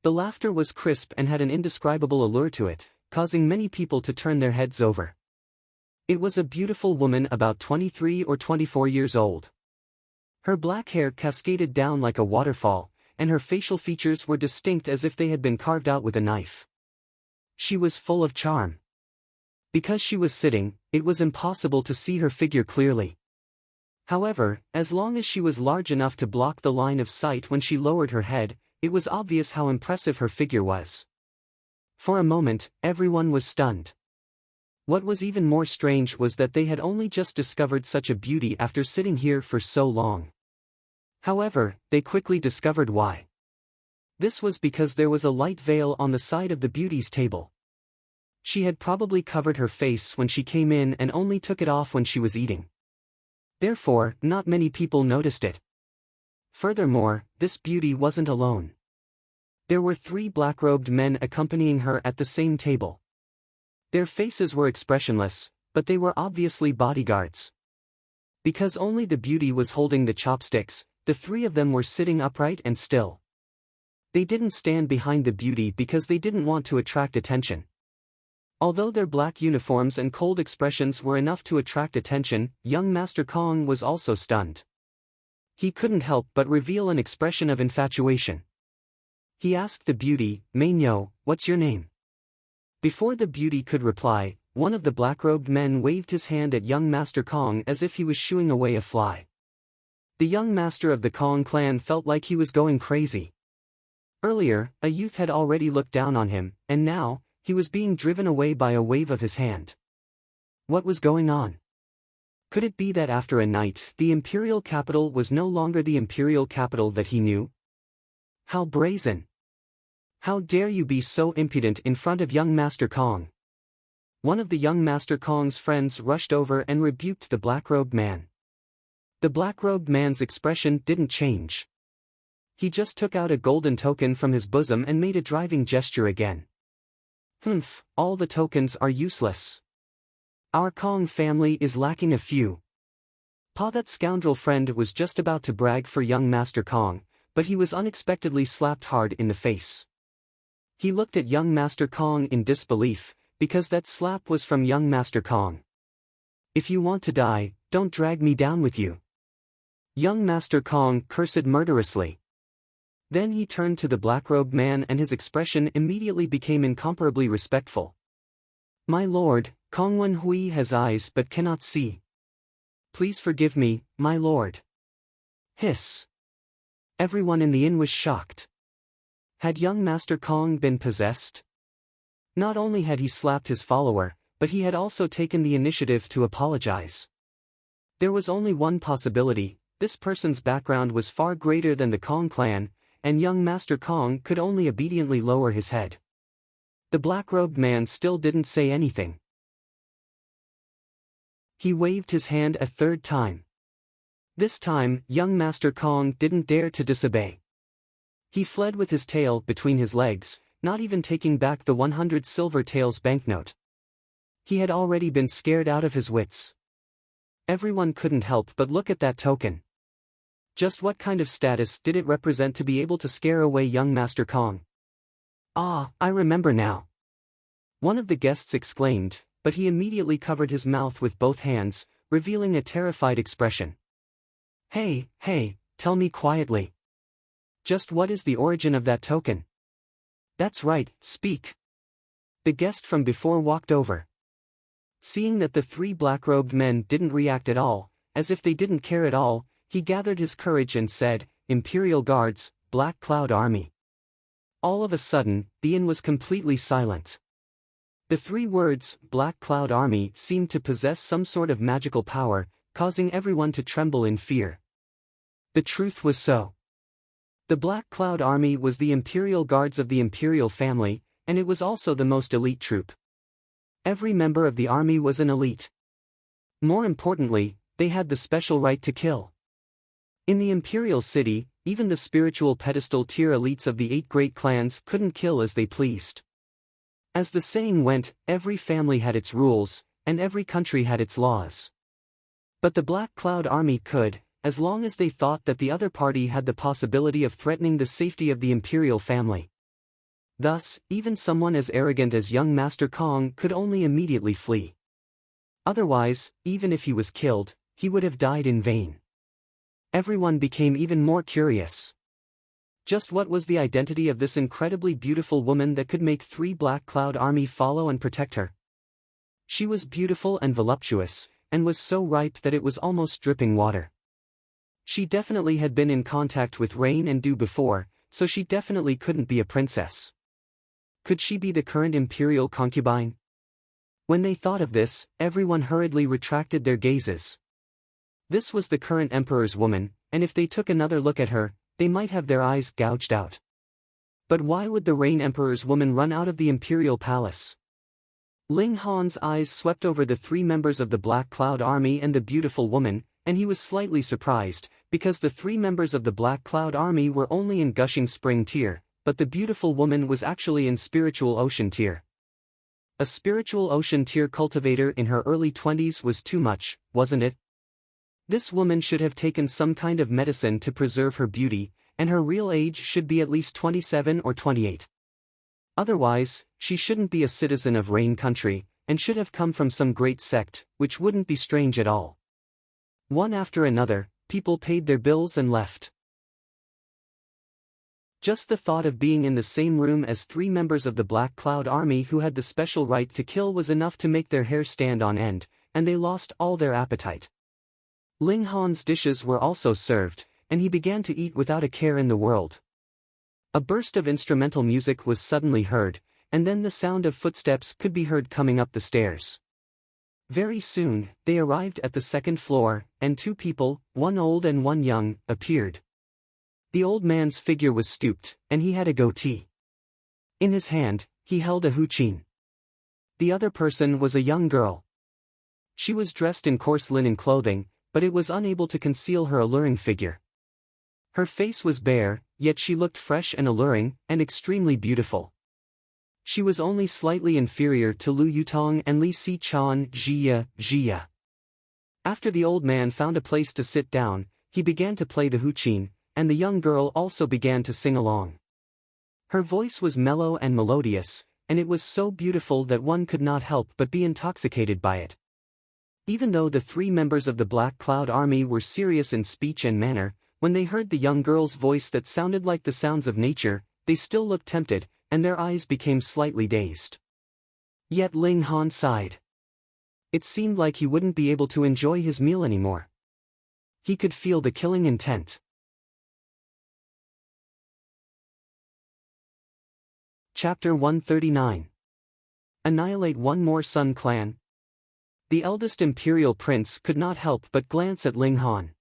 The laughter was crisp and had an indescribable allure to it, causing many people to turn their heads over. It was a beautiful woman about 23 or 24 years old. Her black hair cascaded down like a waterfall, and her facial features were distinct as if they had been carved out with a knife. She was full of charm. Because she was sitting, it was impossible to see her figure clearly. However, as long as she was large enough to block the line of sight when she lowered her head, it was obvious how impressive her figure was. For a moment, everyone was stunned. What was even more strange was that they had only just discovered such a beauty after sitting here for so long. However, they quickly discovered why. This was because there was a light veil on the side of the beauty's table. She had probably covered her face when she came in and only took it off when she was eating. Therefore, not many people noticed it. Furthermore, this beauty wasn't alone. There were 3 black-robed men accompanying her at the same table. Their faces were expressionless, but they were obviously bodyguards. Because only the beauty was holding the chopsticks, the 3 of them were sitting upright and still. They didn't stand behind the beauty because they didn't want to attract attention. Although their black uniforms and cold expressions were enough to attract attention, young Master Kong was also stunned. He couldn't help but reveal an expression of infatuation. He asked the beauty, "Mainyo, what's your name?" Before the beauty could reply, one of the black-robed men waved his hand at young Master Kong as if he was shooing away a fly. The young master of the Kong clan felt like he was going crazy. Earlier, a youth had already looked down on him, and now, he was being driven away by a wave of his hand. What was going on? Could it be that after a night, the imperial capital was no longer the imperial capital that he knew? How brazen! How dare you be so impudent in front of young Master Kong? One of the young Master Kong's friends rushed over and rebuked the black-robed man. The black-robed man's expression didn't change. He just took out a golden token from his bosom and made a driving gesture again. Humph, all the tokens are useless. Our Kong family is lacking a few. That scoundrel friend was just about to brag for young Master Kong, but he was unexpectedly slapped hard in the face. He looked at young Master Kong in disbelief, because that slap was from young Master Kong. If you want to die, don't drag me down with you. Young Master Kong cursed murderously. Then he turned to the black-robed man and his expression immediately became incomparably respectful. My lord, Kongwen Hui has eyes but cannot see. Please forgive me, my lord. Hiss. Everyone in the inn was shocked. Had young Master Kong been possessed? Not only had he slapped his follower, but he had also taken the initiative to apologize. There was only one possibility: this person's background was far greater than the Kong clan, and young Master Kong could only obediently lower his head. The black-robed man still didn't say anything. He waved his hand a third time. This time, young Master Kong didn't dare to disobey. He fled with his tail between his legs, not even taking back the 100 silver taels banknote. He had already been scared out of his wits. Everyone couldn't help but look at that token. Just what kind of status did it represent to be able to scare away young Master Kong? Ah, I remember now. One of the guests exclaimed, but he immediately covered his mouth with both hands, revealing a terrified expression. Hey, tell me quietly. Just what is the origin of that token? That's right, speak. The guest from before walked over. Seeing that the three black-robed men didn't react at all, as if they didn't care at all, he gathered his courage and said, Imperial Guards, Black Cloud Army. All of a sudden, the inn was completely silent. The three words, Black Cloud Army, seemed to possess some sort of magical power, causing everyone to tremble in fear. The truth was so. The Black Cloud Army was the Imperial Guards of the Imperial family, and it was also the most elite troop. Every member of the army was an elite. More importantly, they had the special right to kill. In the Imperial City, even the spiritual pedestal tier elites of the 8 great clans couldn't kill as they pleased. As the saying went, every family had its rules, and every country had its laws. But the Black Cloud Army could, as long as they thought that the other party had the possibility of threatening the safety of the imperial family. Thus, even someone as arrogant as young Master Kong could only immediately flee. Otherwise, even if he was killed, he would have died in vain. Everyone became even more curious. Just what was the identity of this incredibly beautiful woman that could make 3 Black Cloud Army follow and protect her? She was beautiful and voluptuous, and was so ripe that it was almost dripping water. She definitely had been in contact with rain and dew before, so she definitely couldn't be a princess. Could she be the current imperial concubine? When they thought of this, everyone hurriedly retracted their gazes. This was the current emperor's woman, and if they took another look at her, they might have their eyes gouged out. But why would the Rain Emperor's woman run out of the imperial palace? Ling Han's eyes swept over the 3 members of the Black Cloud Army and the beautiful woman, and he was slightly surprised, because the 3 members of the Black Cloud Army were only in Gushing Spring tier, but the beautiful woman was actually in Spiritual Ocean tier. A Spiritual Ocean tier cultivator in her early 20s was too much, wasn't it? This woman should have taken some kind of medicine to preserve her beauty, and her real age should be at least 27 or 28. Otherwise, she shouldn't be a citizen of Rain Country, and should have come from some great sect, which wouldn't be strange at all. One after another, people paid their bills and left. Just the thought of being in the same room as 3 members of the Black Cloud Army who had the special right to kill was enough to make their hair stand on end, and they lost all their appetite. Ling Han's dishes were also served, and he began to eat without a care in the world. A burst of instrumental music was suddenly heard, and then the sound of footsteps could be heard coming up the stairs. Very soon, they arrived at the 2nd floor, and 2 people, one old and one young, appeared. The old man's figure was stooped, and he had a goatee. In his hand, he held a huqin. The other person was a young girl. She was dressed in coarse linen clothing, but it was unable to conceal her alluring figure. Her face was bare, yet she looked fresh and alluring, and extremely beautiful. She was only slightly inferior to Lu Yutong and Li Si-chan. Jia. After the old man found a place to sit down, he began to play the huqin, and the young girl also began to sing along. Her voice was mellow and melodious, and it was so beautiful that one could not help but be intoxicated by it. Even though the three members of the Black Cloud Army were serious in speech and manner, when they heard the young girl's voice that sounded like the sounds of nature, they still looked tempted, and their eyes became slightly dazed. Yet Ling Han sighed. It seemed like he wouldn't be able to enjoy his meal anymore. He could feel the killing intent. Chapter 139. Annihilate one more Sun clan. The eldest imperial prince could not help but glance at Ling Han.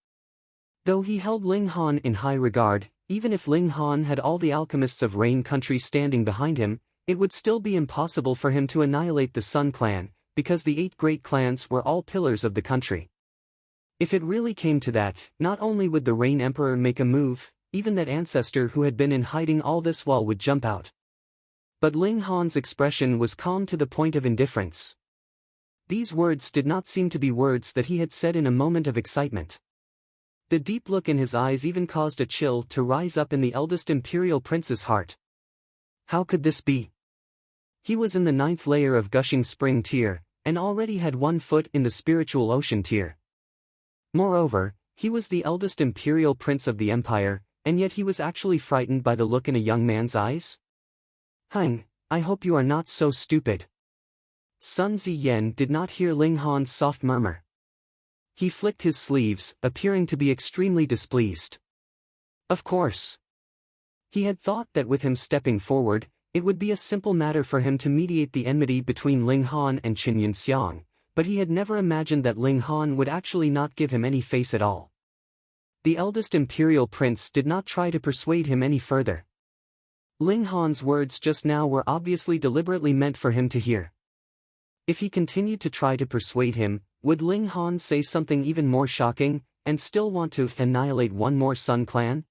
Though he held Ling Han in high regard, even if Ling Han had all the alchemists of Rain Country standing behind him, it would still be impossible for him to annihilate the Sun clan, because the 8 great clans were all pillars of the country. If it really came to that, not only would the Rain Emperor make a move, even that ancestor who had been in hiding all this while would jump out. But Ling Han's expression was calm to the point of indifference. These words did not seem to be words that he had said in a moment of excitement. The deep look in his eyes even caused a chill to rise up in the eldest imperial prince's heart. How could this be? He was in the 9th layer of Gushing Spring tier, and already had 1 foot in the spiritual ocean tier. Moreover, he was the eldest imperial prince of the empire, and yet he was actually frightened by the look in a young man's eyes? Hang, I hope you are not so stupid. Sun Ziyan did not hear Ling Han's soft murmur. He flicked his sleeves, appearing to be extremely displeased. Of course. He had thought that with him stepping forward, it would be a simple matter for him to mediate the enmity between Ling Han and Qin Yunxiang, but he had never imagined that Ling Han would actually not give him any face at all. The eldest imperial prince did not try to persuade him any further. Ling Han's words just now were obviously deliberately meant for him to hear. If he continued to try to persuade him, would Ling Han say something even more shocking, and still want to annihilate one more Sun clan?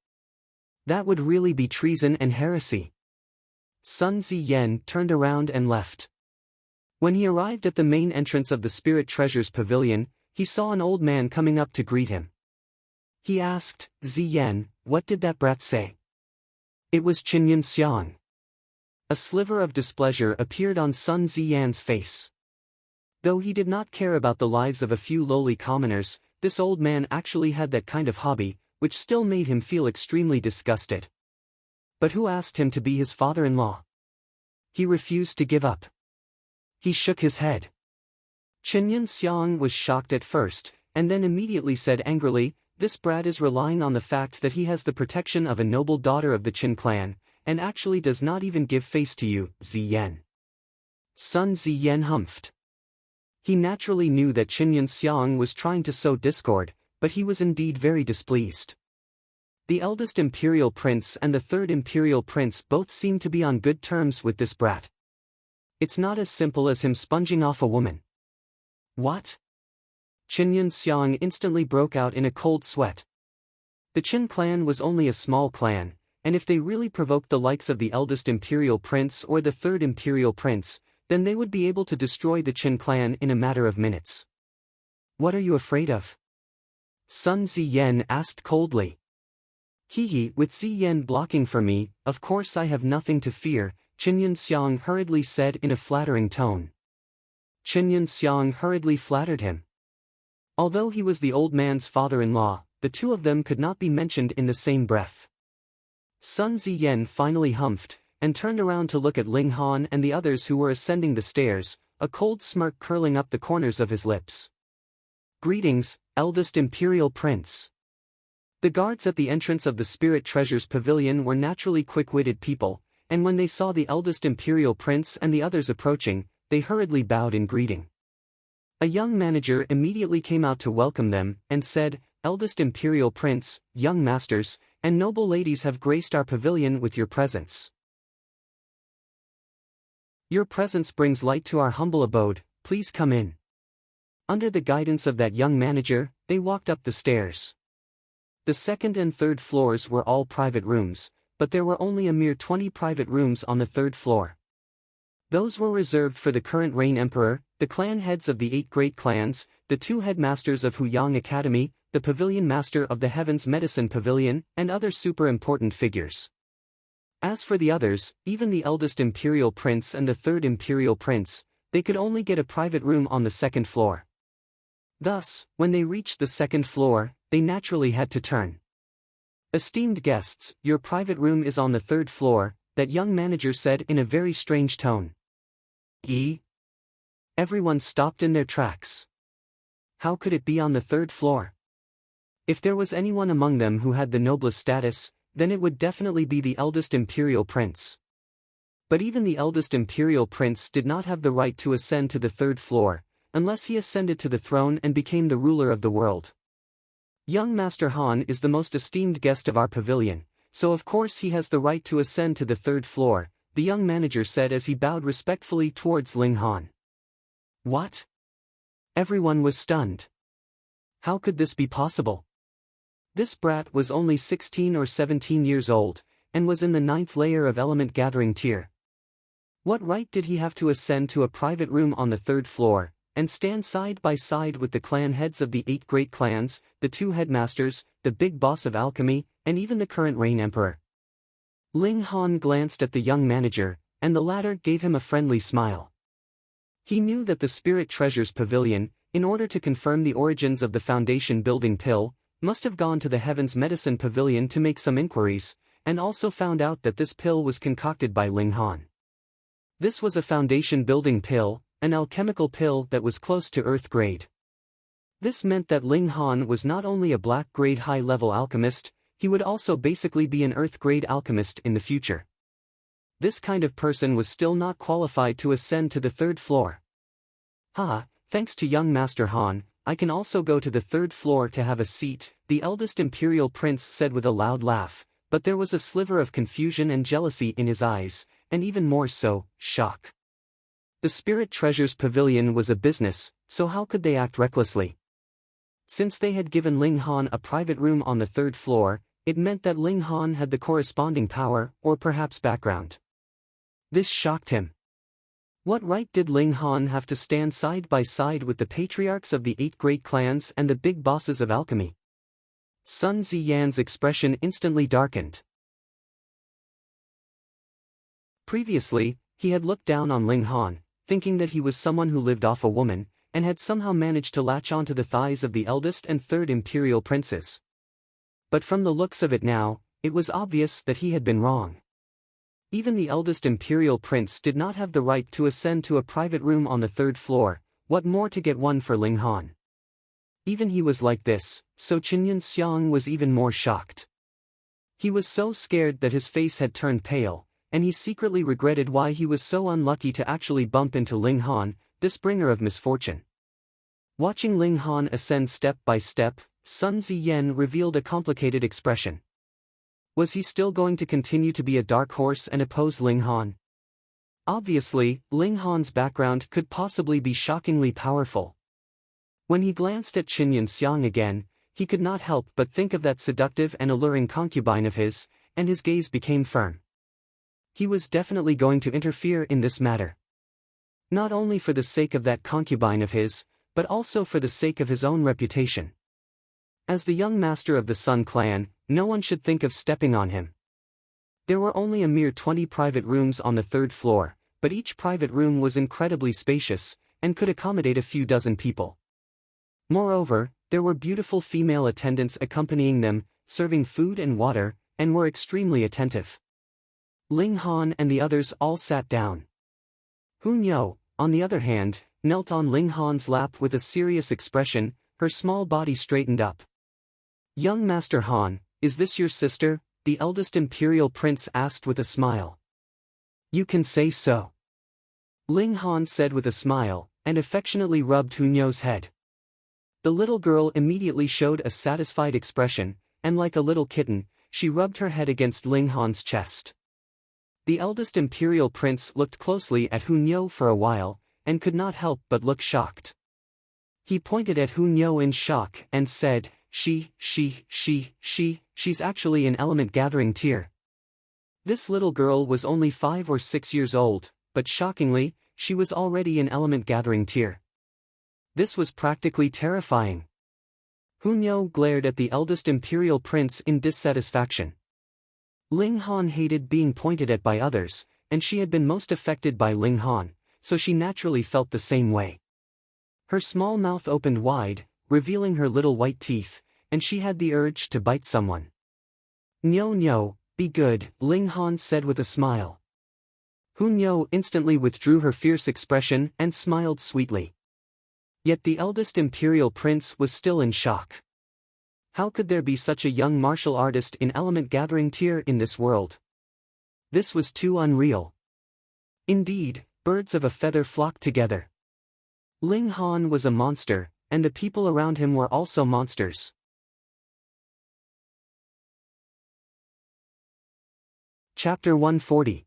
That would really be treason and heresy. Sun Ziyan turned around and left. When he arrived at the main entrance of the Spirit Treasures Pavilion, he saw an old man coming up to greet him. He asked, "Ziyan, what did that brat say?" It was Qin Yunxiang. A sliver of displeasure appeared on Sun Ziyan's face. Though he did not care about the lives of a few lowly commoners, this old man actually had that kind of hobby, which still made him feel extremely disgusted. But who asked him to be his father-in-law? He refused to give up. He shook his head. Qin Yunxiang was shocked at first, and then immediately said angrily, "This brat is relying on the fact that he has the protection of a noble daughter of the Qin clan, and actually does not even give face to you, Ziyan." Sun Ziyan humphed. He naturally knew that Qin Yunxiang was trying to sow discord, but he was indeed very displeased. The eldest imperial prince and the 3rd imperial prince both seemed to be on good terms with this brat. It's not as simple as him sponging off a woman. What? Qin Yunxiang instantly broke out in a cold sweat. The Qin clan was only a small clan, and if they really provoked the likes of the eldest imperial prince or the 3rd imperial prince, then they would be able to destroy the Qin clan in a matter of minutes. What are you afraid of? Sun Ziyan asked coldly. Hehe, with Ziyan blocking for me, of course I have nothing to fear, Qin Yunxiang hurriedly said in a flattering tone. Qin Yunxiang hurriedly flattered him. Although he was the old man's father-in-law, the two of them could not be mentioned in the same breath. Sun Ziyan finally humphed, and turned around to look at Ling Han and the others who were ascending the stairs, a cold smirk curling up the corners of his lips. Greetings, eldest imperial prince. The guards at the entrance of the Spirit Treasures Pavilion were naturally quick-witted people, and when they saw the eldest imperial prince and the others approaching, they hurriedly bowed in greeting. A young manager immediately came out to welcome them, and said, "Eldest imperial prince, young masters, and noble ladies have graced our pavilion with your presence." Your presence brings light to our humble abode, please come in. Under the guidance of that young manager, they walked up the stairs. The second and third floors were all private rooms, but there were only a mere 20 private rooms on the third floor. Those were reserved for the current reign emperor, the clan heads of the 8 great clans, the 2 headmasters of Huyang Academy, the pavilion master of the Heavens Medicine Pavilion, and other super important figures. As for the others, even the eldest imperial prince and the 3rd imperial prince, they could only get a private room on the 2nd floor. Thus, when they reached the 2nd floor, they naturally had to turn. Esteemed guests, your private room is on the 3rd floor, that young manager said in a very strange tone. Everyone stopped in their tracks. How could it be on the 3rd floor? If there was anyone among them who had the noblest status, then it would definitely be the eldest imperial prince. But even the eldest imperial prince did not have the right to ascend to the 3rd floor, unless he ascended to the throne and became the ruler of the world. Young Master Han is the most esteemed guest of our pavilion, so of course he has the right to ascend to the 3rd floor, the young manager said as he bowed respectfully towards Ling Han. What? Everyone was stunned. How could this be possible? This brat was only 16 or 17 years old, and was in the 9th layer of element gathering tier. What right did he have to ascend to a private room on the 3rd floor, and stand side by side with the clan heads of the 8 great clans, the 2 headmasters, the big boss of alchemy, and even the current reign emperor? Ling Han glanced at the young manager, and the latter gave him a friendly smile. He knew that the Spirit Treasures Pavilion, in order to confirm the origins of the foundation building pill, must have gone to the Heavens Medicine Pavilion to make some inquiries, and also found out that this pill was concocted by Ling Han. This was a foundation building pill, an alchemical pill that was close to Earth grade. This meant that Ling Han was not only a black grade high-level alchemist, he would also basically be an Earth grade alchemist in the future. This kind of person was still not qualified to ascend to the 3rd floor. Thanks to young Master Han, I can also go to the 3rd floor to have a seat, the eldest imperial prince said with a loud laugh, but there was a sliver of confusion and jealousy in his eyes, and even more so, shock. The Spirit Treasures Pavilion was a business, so how could they act recklessly? Since they had given Ling Han a private room on the 3rd floor, it meant that Ling Han had the corresponding power, or perhaps background. This shocked him. What right did Ling Han have to stand side by side with the patriarchs of the 8 great clans and the big bosses of alchemy? Sun Ziyan's expression instantly darkened. Previously, he had looked down on Ling Han, thinking that he was someone who lived off a woman, and had somehow managed to latch onto the thighs of the eldest and 3rd imperial princes. But from the looks of it now, it was obvious that he had been wrong. Even the eldest imperial prince did not have the right to ascend to a private room on the 3rd floor, what more to get one for Ling Han. Even he was like this, so Chinyan Xiang was even more shocked. He was so scared that his face had turned pale, and he secretly regretted why he was so unlucky to actually bump into Ling Han, this bringer of misfortune. Watching Ling Han ascend step by step, Sun Ziyan revealed a complicated expression. Was he still going to continue to be a dark horse and oppose Ling Han? Obviously, Ling Han's background could possibly be shockingly powerful. When he glanced at Chinyan Xiang again, he could not help but think of that seductive and alluring concubine of his, and his gaze became firm. He was definitely going to interfere in this matter. Not only for the sake of that concubine of his, but also for the sake of his own reputation. As the young master of the Sun clan, no one should think of stepping on him. There were only a mere 20 private rooms on the 3rd floor, but each private room was incredibly spacious, and could accommodate a few dozen people. Moreover, there were beautiful female attendants accompanying them, serving food and water, and were extremely attentive. Ling Han and the others all sat down. Hun Yo, on the other hand, knelt on Ling Han's lap with a serious expression, her small body straightened up. Young Master Han, is this your sister? The eldest imperial prince asked with a smile. You can say so. Ling Han said with a smile, and affectionately rubbed Hun Yo's head. The little girl immediately showed a satisfied expression, and like a little kitten, she rubbed her head against Ling Han's chest. The eldest imperial prince looked closely at Hunyo for a while, and could not help but look shocked. He pointed at Hunyo in shock and said, she's actually an element gathering tier. This little girl was only 5 or 6 years old, but shockingly, she was already an element gathering tier. This was practically terrifying. Hunyo glared at the eldest imperial prince in dissatisfaction. Ling Han hated being pointed at by others, and she had been most affected by Ling Han, so she naturally felt the same way. Her small mouth opened wide, revealing her little white teeth, and she had the urge to bite someone. "No, be good," Ling Han said with a smile. Hunyo instantly withdrew her fierce expression and smiled sweetly. Yet the eldest imperial prince was still in shock. How could there be such a young martial artist in element gathering tier in this world? This was too unreal. Indeed, birds of a feather flocked together. Ling Han was a monster, and the people around him were also monsters. Chapter 140.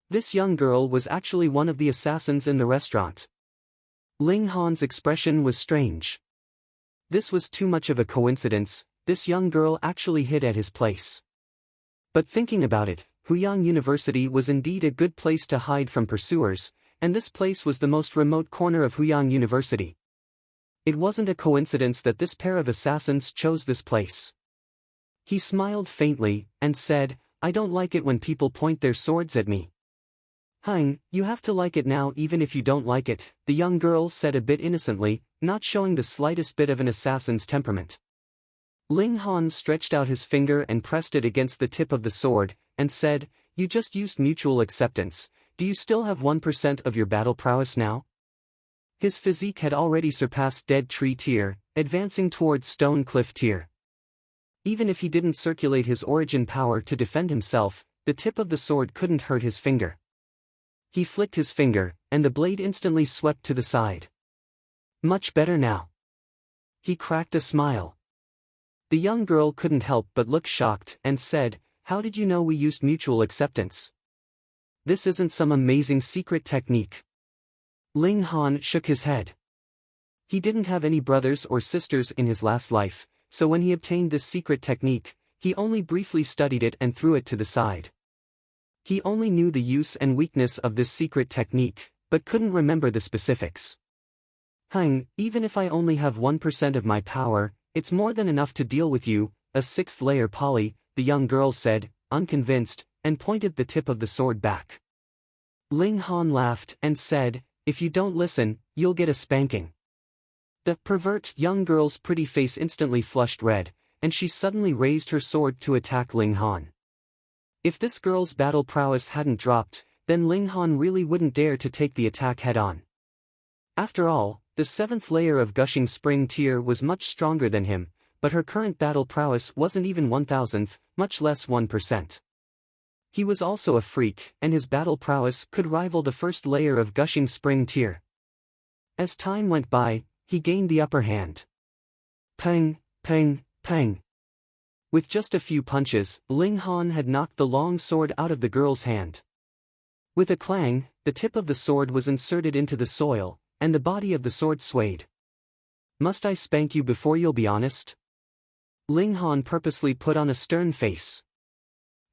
This young girl was actually one of the assassins in the restaurant. Ling Han's expression was strange. This was too much of a coincidence, this young girl actually hid at his place. But thinking about it, Huyang University was indeed a good place to hide from pursuers, and this place was the most remote corner of Huyang University. It wasn't a coincidence that this pair of assassins chose this place. He smiled faintly, and said, "I don't like it when people point their swords at me." "Hang, you have to like it now even if you don't like it," the young girl said a bit innocently, not showing the slightest bit of an assassin's temperament. Ling Han stretched out his finger and pressed it against the tip of the sword, and said, "You just used mutual acceptance, do you still have 1% of your battle prowess now?" His physique had already surpassed Dead Tree tier, advancing towards Stone Cliff tier. Even if he didn't circulate his origin power to defend himself, the tip of the sword couldn't hurt his finger. He flicked his finger, and the blade instantly swept to the side. Much better now. He cracked a smile. The young girl couldn't help but look shocked and said, "How did you know we used mutual acceptance? This isn't some amazing secret technique." Ling Han shook his head. He didn't have any brothers or sisters in his last life, so when he obtained this secret technique, he only briefly studied it and threw it to the side. He only knew the use and weakness of this secret technique, but couldn't remember the specifics. "Hang, even if I only have 1% of my power, it's more than enough to deal with you, a 6th layer poly," the young girl said, unconvinced, and pointed the tip of the sword back. Ling Han laughed and said, "If you don't listen, you'll get a spanking." The pervert young girl's pretty face instantly flushed red, and she suddenly raised her sword to attack Ling Han. If this girl's battle prowess hadn't dropped, then Ling Han really wouldn't dare to take the attack head-on. After all, the 7th layer of Gushing Spring tier was much stronger than him, but her current battle prowess wasn't even 1,000th, much less 1%. He was also a freak, and his battle prowess could rival the 1st layer of Gushing Spring tier. As time went by, he gained the upper hand. Pang, pang, pang. With just a few punches, Ling Han had knocked the long sword out of the girl's hand. With a clang, the tip of the sword was inserted into the soil, and the body of the sword swayed. "Must I spank you before you'll be honest?" Ling Han purposely put on a stern face.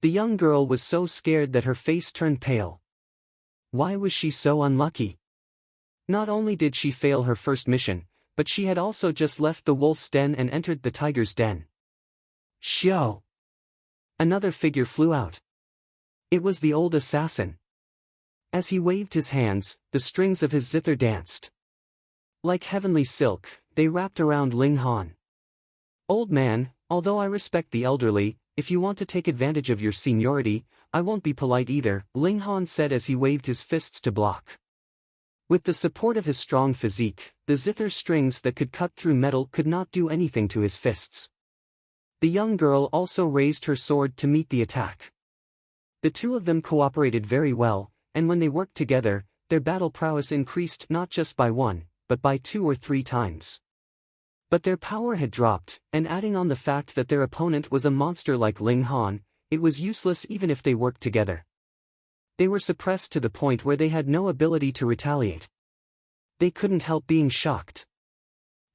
The young girl was so scared that her face turned pale. Why was she so unlucky? Not only did she fail her first mission, but she had also just left the wolf's den and entered the tiger's den. Xiao! Another figure flew out. It was the old assassin. As he waved his hands, the strings of his zither danced. Like heavenly silk, they wrapped around Ling Han. "Old man, although I respect the elderly, if you want to take advantage of your seniority, I won't be polite either," Ling Han said as he waved his fists to block. With the support of his strong physique, the zither strings that could cut through metal could not do anything to his fists. The young girl also raised her sword to meet the attack. The two of them cooperated very well, and when they worked together, their battle prowess increased not just by 1, but by 2 or 3 times. But their power had dropped, and adding on the fact that their opponent was a monster like Ling Han, it was useless even if they worked together. They were suppressed to the point where they had no ability to retaliate. They couldn't help being shocked.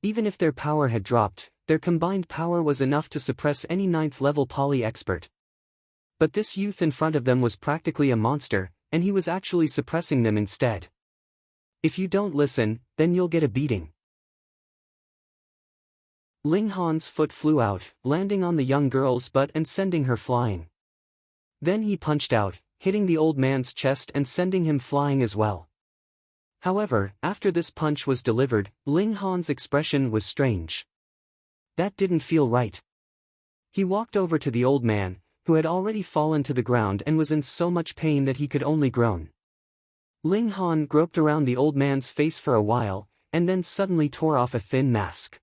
Even if their power had dropped, their combined power was enough to suppress any 9th-level poly expert. But this youth in front of them was practically a monster, and he was actually suppressing them instead. If you don't listen, then you'll get a beating. Ling Han's foot flew out, landing on the young girl's butt and sending her flying. Then he punched out, hitting the old man's chest and sending him flying as well. However, after this punch was delivered, Ling Han's expression was strange. That didn't feel right. He walked over to the old man, who had already fallen to the ground and was in so much pain that he could only groan. Ling Han groped around the old man's face for a while, and then suddenly tore off a thin mask.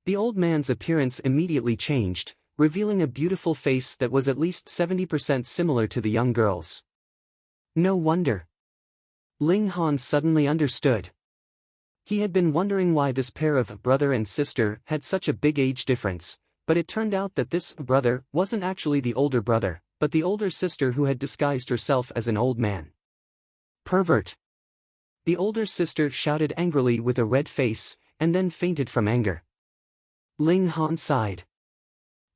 The old man's appearance immediately changed, revealing a beautiful face that was at least 70% similar to the young girl's. No wonder. Ling Han suddenly understood. He had been wondering why this pair of brother and sister had such a big age difference, but it turned out that this brother wasn't actually the older brother, but the older sister who had disguised herself as an old man. Pervert! The older sister shouted angrily with a red face, and then fainted from anger. Ling Han sighed.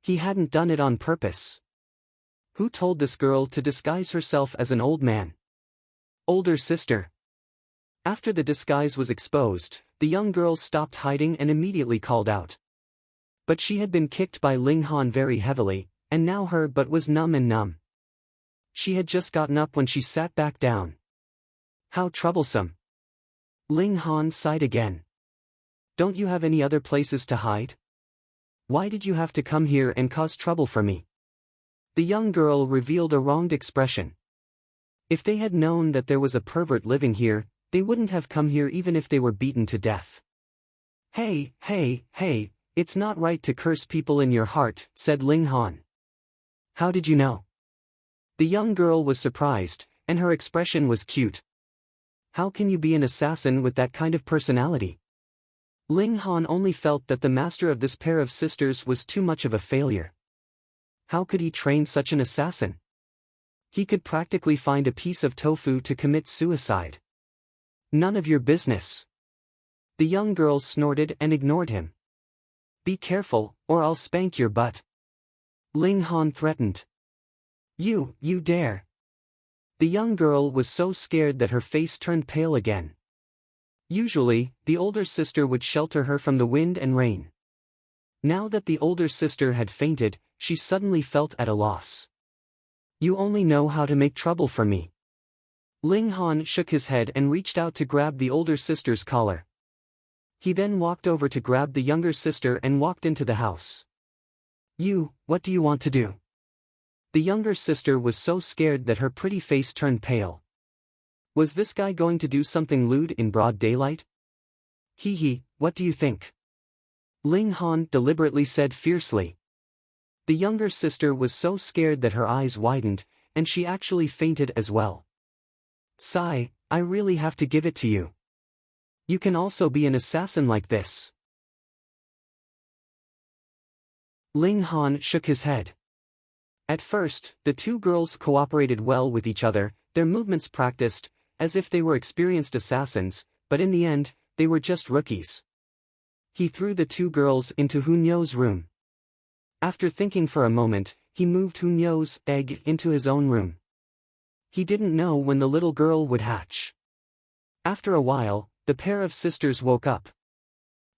He hadn't done it on purpose. Who told this girl to disguise herself as an old man? Older sister. After the disguise was exposed, the young girl stopped hiding and immediately called out. But she had been kicked by Ling Han very heavily, and now her butt was numb and numb. She had just gotten up when she sat back down. How troublesome. Ling Han sighed again. Don't you have any other places to hide? Why did you have to come here and cause trouble for me? The young girl revealed a wronged expression. If they had known that there was a pervert living here, they wouldn't have come here even if they were beaten to death. Hey, it's not right to curse people in your heart, said Ling Han. How did you know? The young girl was surprised, and her expression was cute. How can you be an assassin with that kind of personality? Ling Han only felt that the master of this pair of sisters was too much of a failure. How could he train such an assassin? He could practically find a piece of tofu to commit suicide. None of your business. The young girl snorted and ignored him. Be careful, or I'll spank your butt. Ling Han threatened. You dare. The young girl was so scared that her face turned pale again. Usually, the older sister would shelter her from the wind and rain. Now that the older sister had fainted, she suddenly felt at a loss. You only know how to make trouble for me. Ling Han shook his head and reached out to grab the older sister's collar. He then walked over to grab the younger sister and walked into the house. What do you want to do? The younger sister was so scared that her pretty face turned pale. Was this guy going to do something lewd in broad daylight? What do you think? Ling Han deliberately said fiercely. The younger sister was so scared that her eyes widened, and she actually fainted as well. Sigh, I really have to give it to you. You can also be an assassin like this. Ling Han shook his head. At first, the two girls cooperated well with each other, their movements practiced, as if they were experienced assassins, but in the end, they were just rookies. He threw the two girls into Hunyo's room. After thinking for a moment, he moved Hunyo's egg into his own room. He didn't know when the little girl would hatch. After a while, the pair of sisters woke up.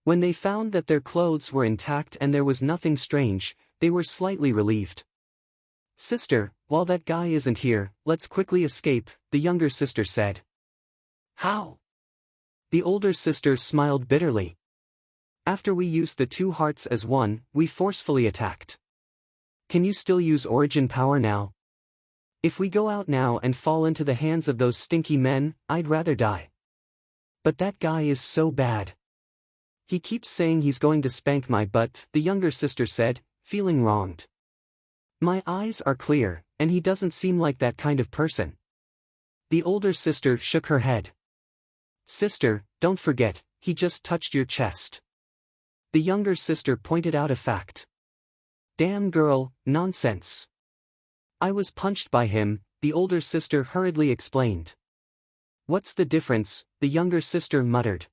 When they found that their clothes were intact and there was nothing strange, they were slightly relieved. Sister, while that guy isn't here, let's quickly escape, the younger sister said. How? The older sister smiled bitterly. After we used the two hearts as one, we forcefully attacked. Can you still use origin power now? If we go out now and fall into the hands of those stinky men, I'd rather die. But that guy is so bad. He keeps saying he's going to spank my butt, the younger sister said, feeling wronged. My eyes are clear, and he doesn't seem like that kind of person. The older sister shook her head. Sister, don't forget, he just touched your chest. The younger sister pointed out a fact. Damn girl, nonsense. I was punched by him, the older sister hurriedly explained. What's the difference? The younger sister muttered.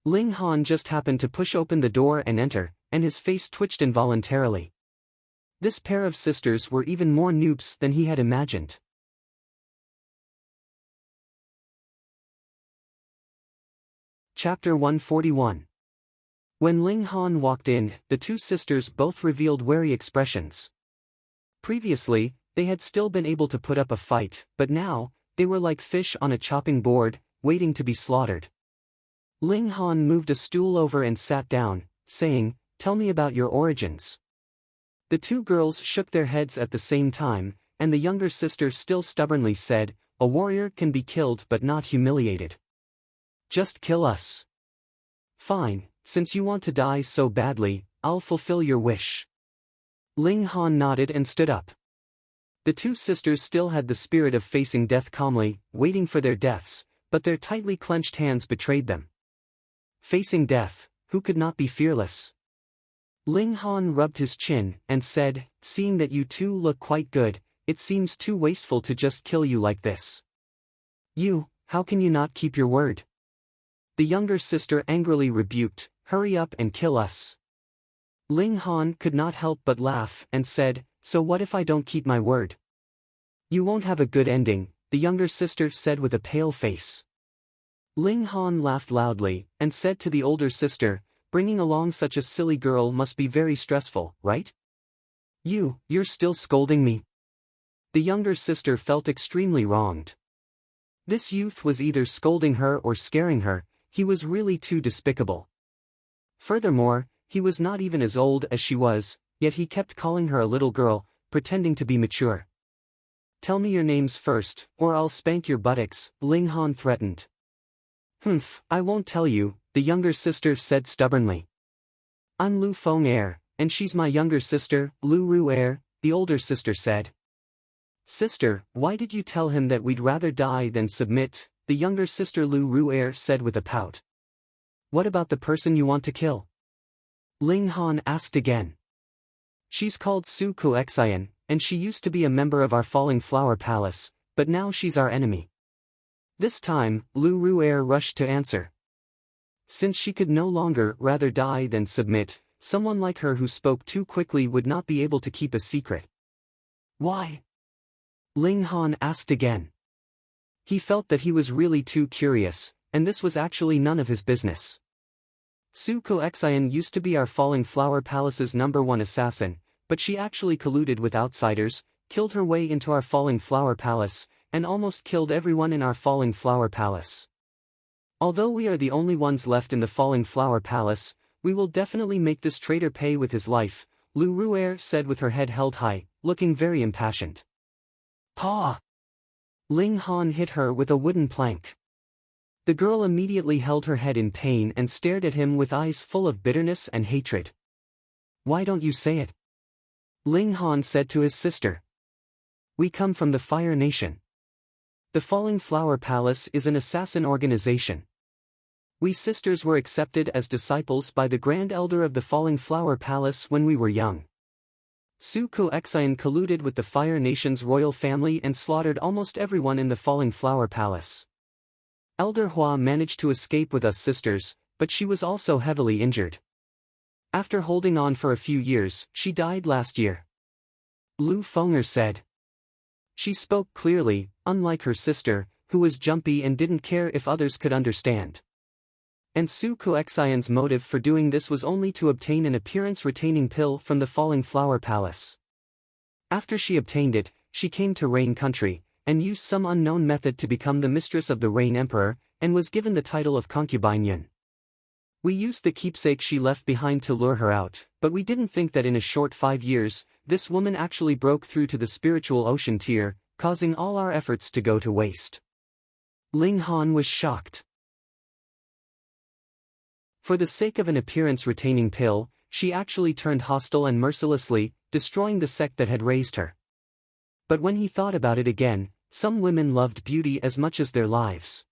Ling Han just happened to push open the door and enter, and his face twitched involuntarily. This pair of sisters were even more noobs than he had imagined. Chapter 141. When Ling Han walked in, the two sisters both revealed wary expressions. Previously, they had still been able to put up a fight, but now, they were like fish on a chopping board, waiting to be slaughtered. Ling Han moved a stool over and sat down, saying, "Tell me about your origins." The two girls shook their heads at the same time, and the younger sister still stubbornly said, "A warrior can be killed but not humiliated. Just kill us." "Fine, since you want to die so badly, I'll fulfill your wish." Ling Han nodded and stood up. The two sisters still had the spirit of facing death calmly, waiting for their deaths, but their tightly clenched hands betrayed them. Facing death, who could not be fearless? Ling Han rubbed his chin and said, "Seeing that you two look quite good, it seems too wasteful to just kill you like this." How can you not keep your word?" The younger sister angrily rebuked, "Hurry up and kill us." Ling Han could not help but laugh and said, "So what if I don't keep my word?" "You won't have a good ending," the younger sister said with a pale face. Ling Han laughed loudly, and said to the older sister, "Bringing along such a silly girl must be very stressful, right?" You're still scolding me?" The younger sister felt extremely wronged. This youth was either scolding her or scaring her. He was really too despicable. Furthermore, he was not even as old as she was, yet he kept calling her a little girl, pretending to be mature. "Tell me your names first, or I'll spank your buttocks," Ling Han threatened. "Humph, I won't tell you," the younger sister said stubbornly. "I'm Lu Feng Er, and she's my younger sister, Lu Ru Er," the older sister said. "Sister, why did you tell him that we'd rather die than submit?" the younger sister Lu Ru Er said with a pout. "What about the person you want to kill?" Ling Han asked again. "She's called Su Kuexian, and she used to be a member of our Falling Flower Palace, but now she's our enemy." This time, Lu Ru Er rushed to answer. Since she could no longer rather die than submit, someone like her who spoke too quickly would not be able to keep a secret. "Why?" Ling Han asked again. He felt that he was really too curious, and this was actually none of his business. "Su Kuexian used to be our Falling Flower Palace's #1 assassin, but she actually colluded with outsiders, killed her way into our Falling Flower Palace, and almost killed everyone in our Falling Flower Palace. Although we are the only ones left in the Falling Flower Palace, we will definitely make this traitor pay with his life," Lu Ru Er said with her head held high, looking very impassioned. "Paw!" Ling Han hit her with a wooden plank. The girl immediately held her head in pain and stared at him with eyes full of bitterness and hatred. "Why don't you say it?" Ling Han said to his sister. "We come from the Fire Nation. The Falling Flower Palace is an assassin organization. We sisters were accepted as disciples by the Grand Elder of the Falling Flower Palace when we were young. Su Kuexian colluded with the Fire Nation's royal family and slaughtered almost everyone in the Falling Flower Palace. Elder Hua managed to escape with us sisters, but she was also heavily injured. After holding on for a few years, she died last year," Lu Feng'er said. She spoke clearly, unlike her sister, who was jumpy and didn't care if others could understand. And Su Kuexian's motive for doing this was only to obtain an appearance-retaining pill from the Falling Flower Palace. After she obtained it, she came to Rain Country, and used some unknown method to become the mistress of the Rain Emperor, and was given the title of concubine Yun. We used the keepsake she left behind to lure her out, but we didn't think that in a short 5 years, this woman actually broke through to the spiritual ocean tier, causing all our efforts to go to waste. Ling Han was shocked. For the sake of an appearance-retaining pill, she actually turned hostile and mercilessly, destroying the sect that had raised her. But when he thought about it again, some women loved beauty as much as their lives.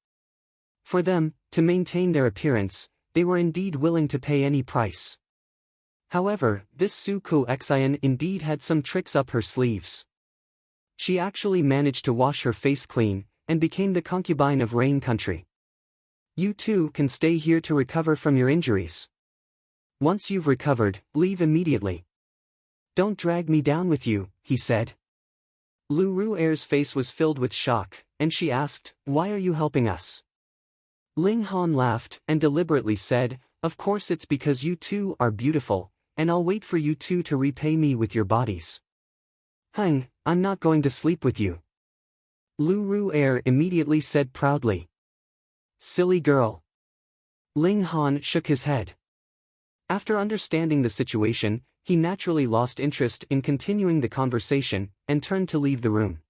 For them, to maintain their appearance, they were indeed willing to pay any price. However, this Su Kuexian indeed had some tricks up her sleeves. She actually managed to wash her face clean, and became the concubine of Rain Country. You too can stay here to recover from your injuries. Once you've recovered, leave immediately. Don't drag me down with you, he said. Lu Ru'er's face was filled with shock, and she asked, "Why are you helping us?" Ling Han laughed and deliberately said, "Of course it's because you two are beautiful, and I'll wait for you two to repay me with your bodies." "Hung, I'm not going to sleep with you," Lu Ru'er immediately said proudly. "Silly girl." Ling Han shook his head. After understanding the situation, he naturally lost interest in continuing the conversation, and turned to leave the room.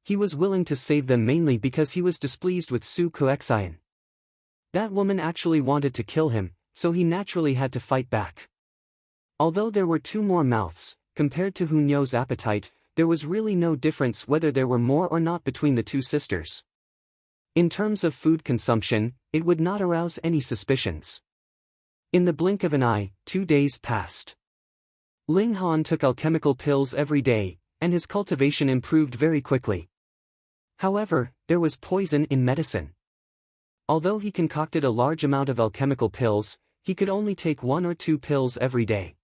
He was willing to save them mainly because he was displeased with Su Kuexian. That woman actually wanted to kill him, so he naturally had to fight back. Although there were two more mouths, compared to Hunyo's appetite, there was really no difference whether there were more or not between the two sisters. In terms of food consumption, it would not arouse any suspicions. In the blink of an eye, 2 days passed. Ling Han took alchemical pills every day, and his cultivation improved very quickly. However, there was poison in medicine. Although he concocted a large amount of alchemical pills, he could only take 1 or 2 pills every day.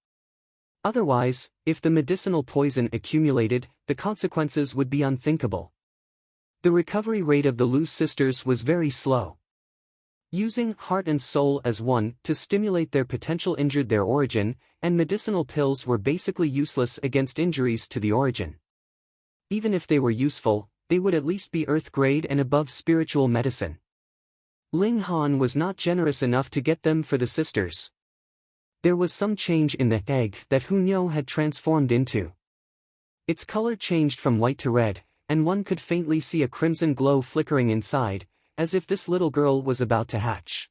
Otherwise, if the medicinal poison accumulated, the consequences would be unthinkable. The recovery rate of the Lu sisters was very slow. Using heart and soul as one to stimulate their potential injured their origin, and medicinal pills were basically useless against injuries to the origin. Even if they were useful, they would at least be earth grade and above spiritual medicine. Ling Han was not generous enough to get them for the sisters. There was some change in the egg that Hunyo had transformed into. Its color changed from white to red, and one could faintly see a crimson glow flickering inside, as if this little girl was about to hatch.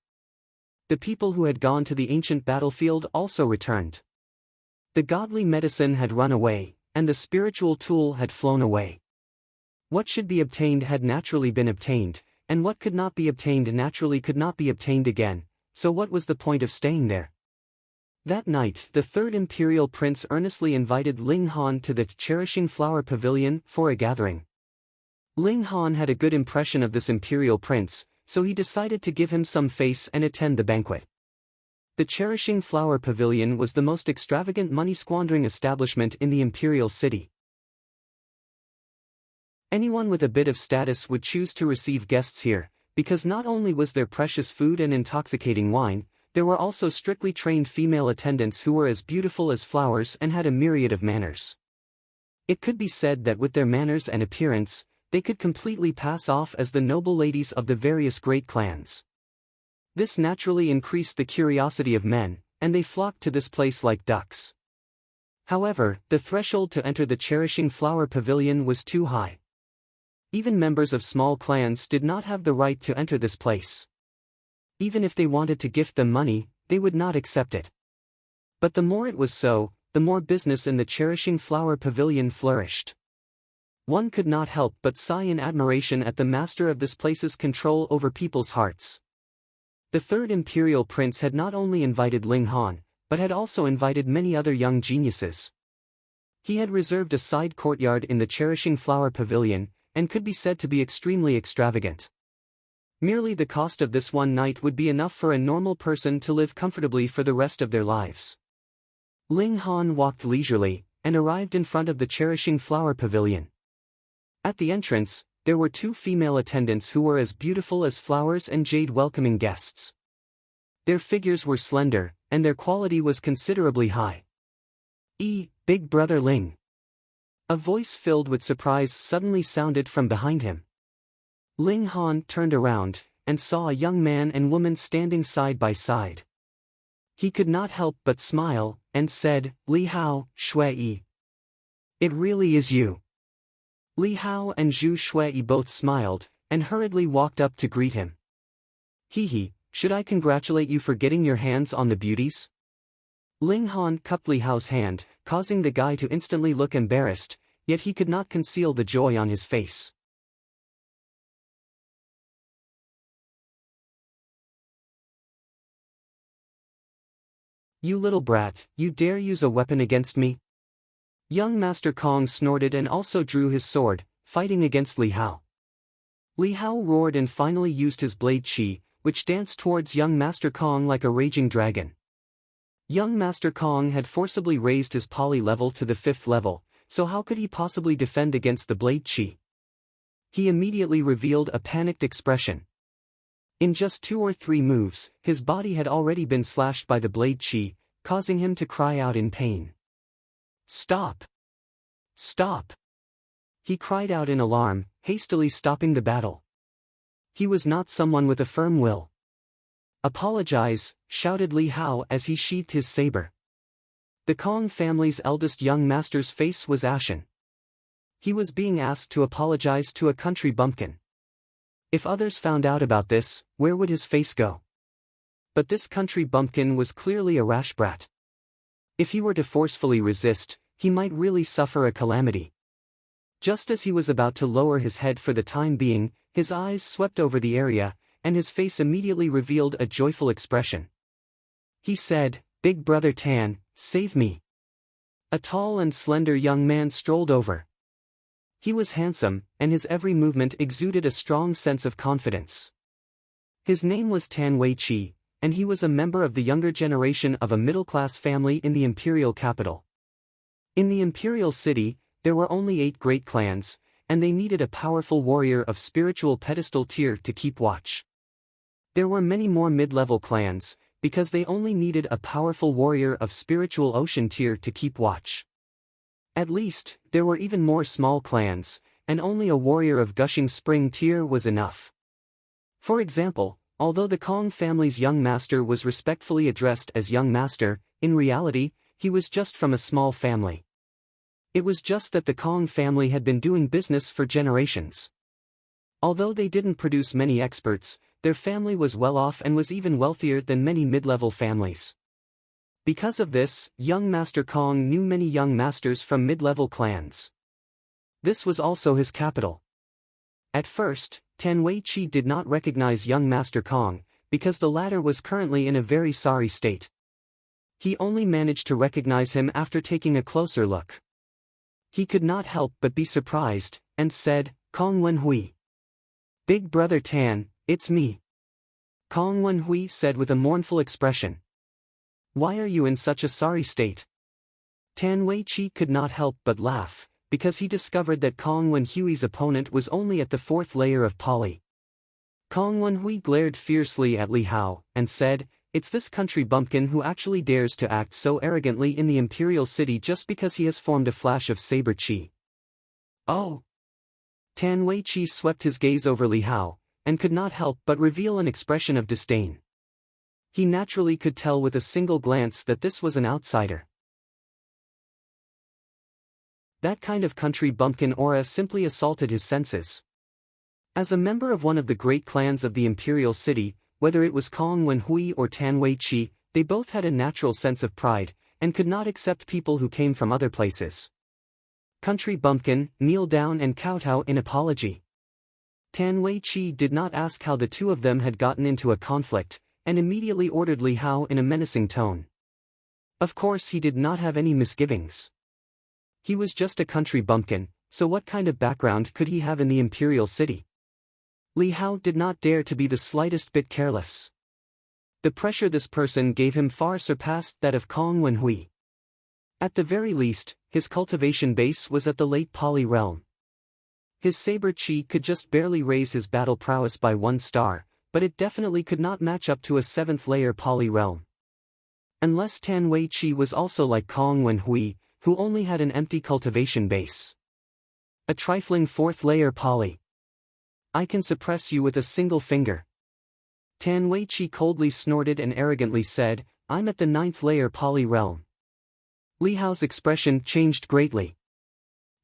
The people who had gone to the ancient battlefield also returned. The godly medicine had run away, and the spiritual tool had flown away. What should be obtained had naturally been obtained, and what could not be obtained naturally could not be obtained again, so what was the point of staying there? That night, the third imperial prince earnestly invited Ling Han to the Cherishing Flower Pavilion for a gathering. Ling Han had a good impression of this imperial prince, so he decided to give him some face and attend the banquet. The Cherishing Flower Pavilion was the most extravagant money-squandering establishment in the imperial city. Anyone with a bit of status would choose to receive guests here, because not only was there precious food and intoxicating wine, there were also strictly trained female attendants who were as beautiful as flowers and had a myriad of manners. It could be said that with their manners and appearance, they could completely pass off as the noble ladies of the various great clans. This naturally increased the curiosity of men, and they flocked to this place like ducks. However, the threshold to enter the Cherishing Flower Pavilion was too high. Even members of small clans did not have the right to enter this place. Even if they wanted to gift them money, they would not accept it. But the more it was so, the more business in the Cherishing Flower Pavilion flourished. One could not help but sigh in admiration at the master of this place's control over people's hearts. The third imperial prince had not only invited Ling Han, but had also invited many other young geniuses. He had reserved a side courtyard in the Cherishing Flower Pavilion, and could be said to be extremely extravagant. Merely the cost of this one night would be enough for a normal person to live comfortably for the rest of their lives. Ling Han walked leisurely, and arrived in front of the Cherishing Flower Pavilion. At the entrance, there were 2 female attendants who were as beautiful as flowers and jade welcoming guests. Their figures were slender, and their quality was considerably high. Big Brother Ling." A voice filled with surprise suddenly sounded from behind him. Ling Han turned around, and saw a young man and woman standing side by side. He could not help but smile, and said, "Li Hao, Shui. It really is you." Li Hao and Zhu Shui both smiled, and hurriedly walked up to greet him. "He, should I congratulate you for getting your hands on the beauties?" Ling Han cupped Li Hao's hand, causing the guy to instantly look embarrassed, yet he could not conceal the joy on his face. "You little brat, you dare use a weapon against me?" Young Master Kong snorted and also drew his sword, fighting against Li Hao. Li Hao roared and finally used his blade chi, which danced towards young Master Kong like a raging dragon. Young Master Kong had forcibly raised his poly level to the 5th level, so how could he possibly defend against the blade chi? He immediately revealed a panicked expression. In just 2 or 3 moves, his body had already been slashed by the blade chi, causing him to cry out in pain. "Stop! Stop!" He cried out in alarm, hastily stopping the battle. He was not someone with a firm will. "Apologize," shouted Li Hao as he sheathed his saber. The Kong family's eldest young master's face was ashen. He was being asked to apologize to a country bumpkin. If others found out about this, where would his face go? But this country bumpkin was clearly a rash brat. If he were to forcefully resist, he might really suffer a calamity. Just as he was about to lower his head for the time being, his eyes swept over the area, and his face immediately revealed a joyful expression. He said, "Big Brother Tan, save me." A tall and slender young man strolled over. He was handsome, and his every movement exuded a strong sense of confidence. His name was Tan Wei Chi, and he was a member of the younger generation of a middle-class family in the imperial capital. In the imperial city, there were only 8 great clans, and they needed a powerful warrior of spiritual pedestal tier to keep watch. There were many more mid-level clans, because they only needed a powerful warrior of spiritual ocean tier to keep watch. At least, there were even more small clans, and only a warrior of gushing spring tier was enough. For example, although the Kong family's young master was respectfully addressed as young master, in reality, he was just from a small family. It was just that the Kong family had been doing business for generations. Although they didn't produce many experts, their family was well off and was even wealthier than many mid-level families. Because of this, young Master Kong knew many young masters from mid-level clans. This was also his capital. At first, Tan Wei Chi did not recognize young Master Kong, because the latter was currently in a very sorry state. He only managed to recognize him after taking a closer look. He could not help but be surprised, and said, "Kong Wenhui." "Big Brother Tan, it's me." Kong Wenhui said with a mournful expression. "Why are you in such a sorry state?" Tan Wei Chi could not help but laugh, because he discovered that Kong Wenhui's opponent was only at the 4th layer of poly. Kong Wenhui glared fiercely at Li Hao, and said, "It's this country bumpkin who actually dares to act so arrogantly in the imperial city just because he has formed a flash of saber chi." "Oh!" Tan Wei Chi swept his gaze over Li Hao, and could not help but reveal an expression of disdain. He naturally could tell with a single glance that this was an outsider. That kind of country bumpkin aura simply assaulted his senses. As a member of one of the great clans of the imperial city, whether it was Kong Wenhui or Tan Wei Chi, they both had a natural sense of pride, and could not accept people who came from other places. "Country bumpkin, kneel down and kowtow in apology." Tan Wei Chi did not ask how the two of them had gotten into a conflict, and immediately ordered Li Hao in a menacing tone. Of course he did not have any misgivings. He was just a country bumpkin, so what kind of background could he have in the imperial city? Li Hao did not dare to be the slightest bit careless. The pressure this person gave him far surpassed that of Kong Wenhui. At the very least, his cultivation base was at the late poly realm. His saber chi could just barely raise his battle prowess by 1 star, but it definitely could not match up to a 7th layer poly realm. Unless Tan Wei Chi was also like Kong Wenhui, who only had an empty cultivation base. A trifling 4th layer poly. "I can suppress you with a single finger." Tan Wei Chi coldly snorted and arrogantly said, "I'm at the 9th layer poly realm." Li Hao's expression changed greatly.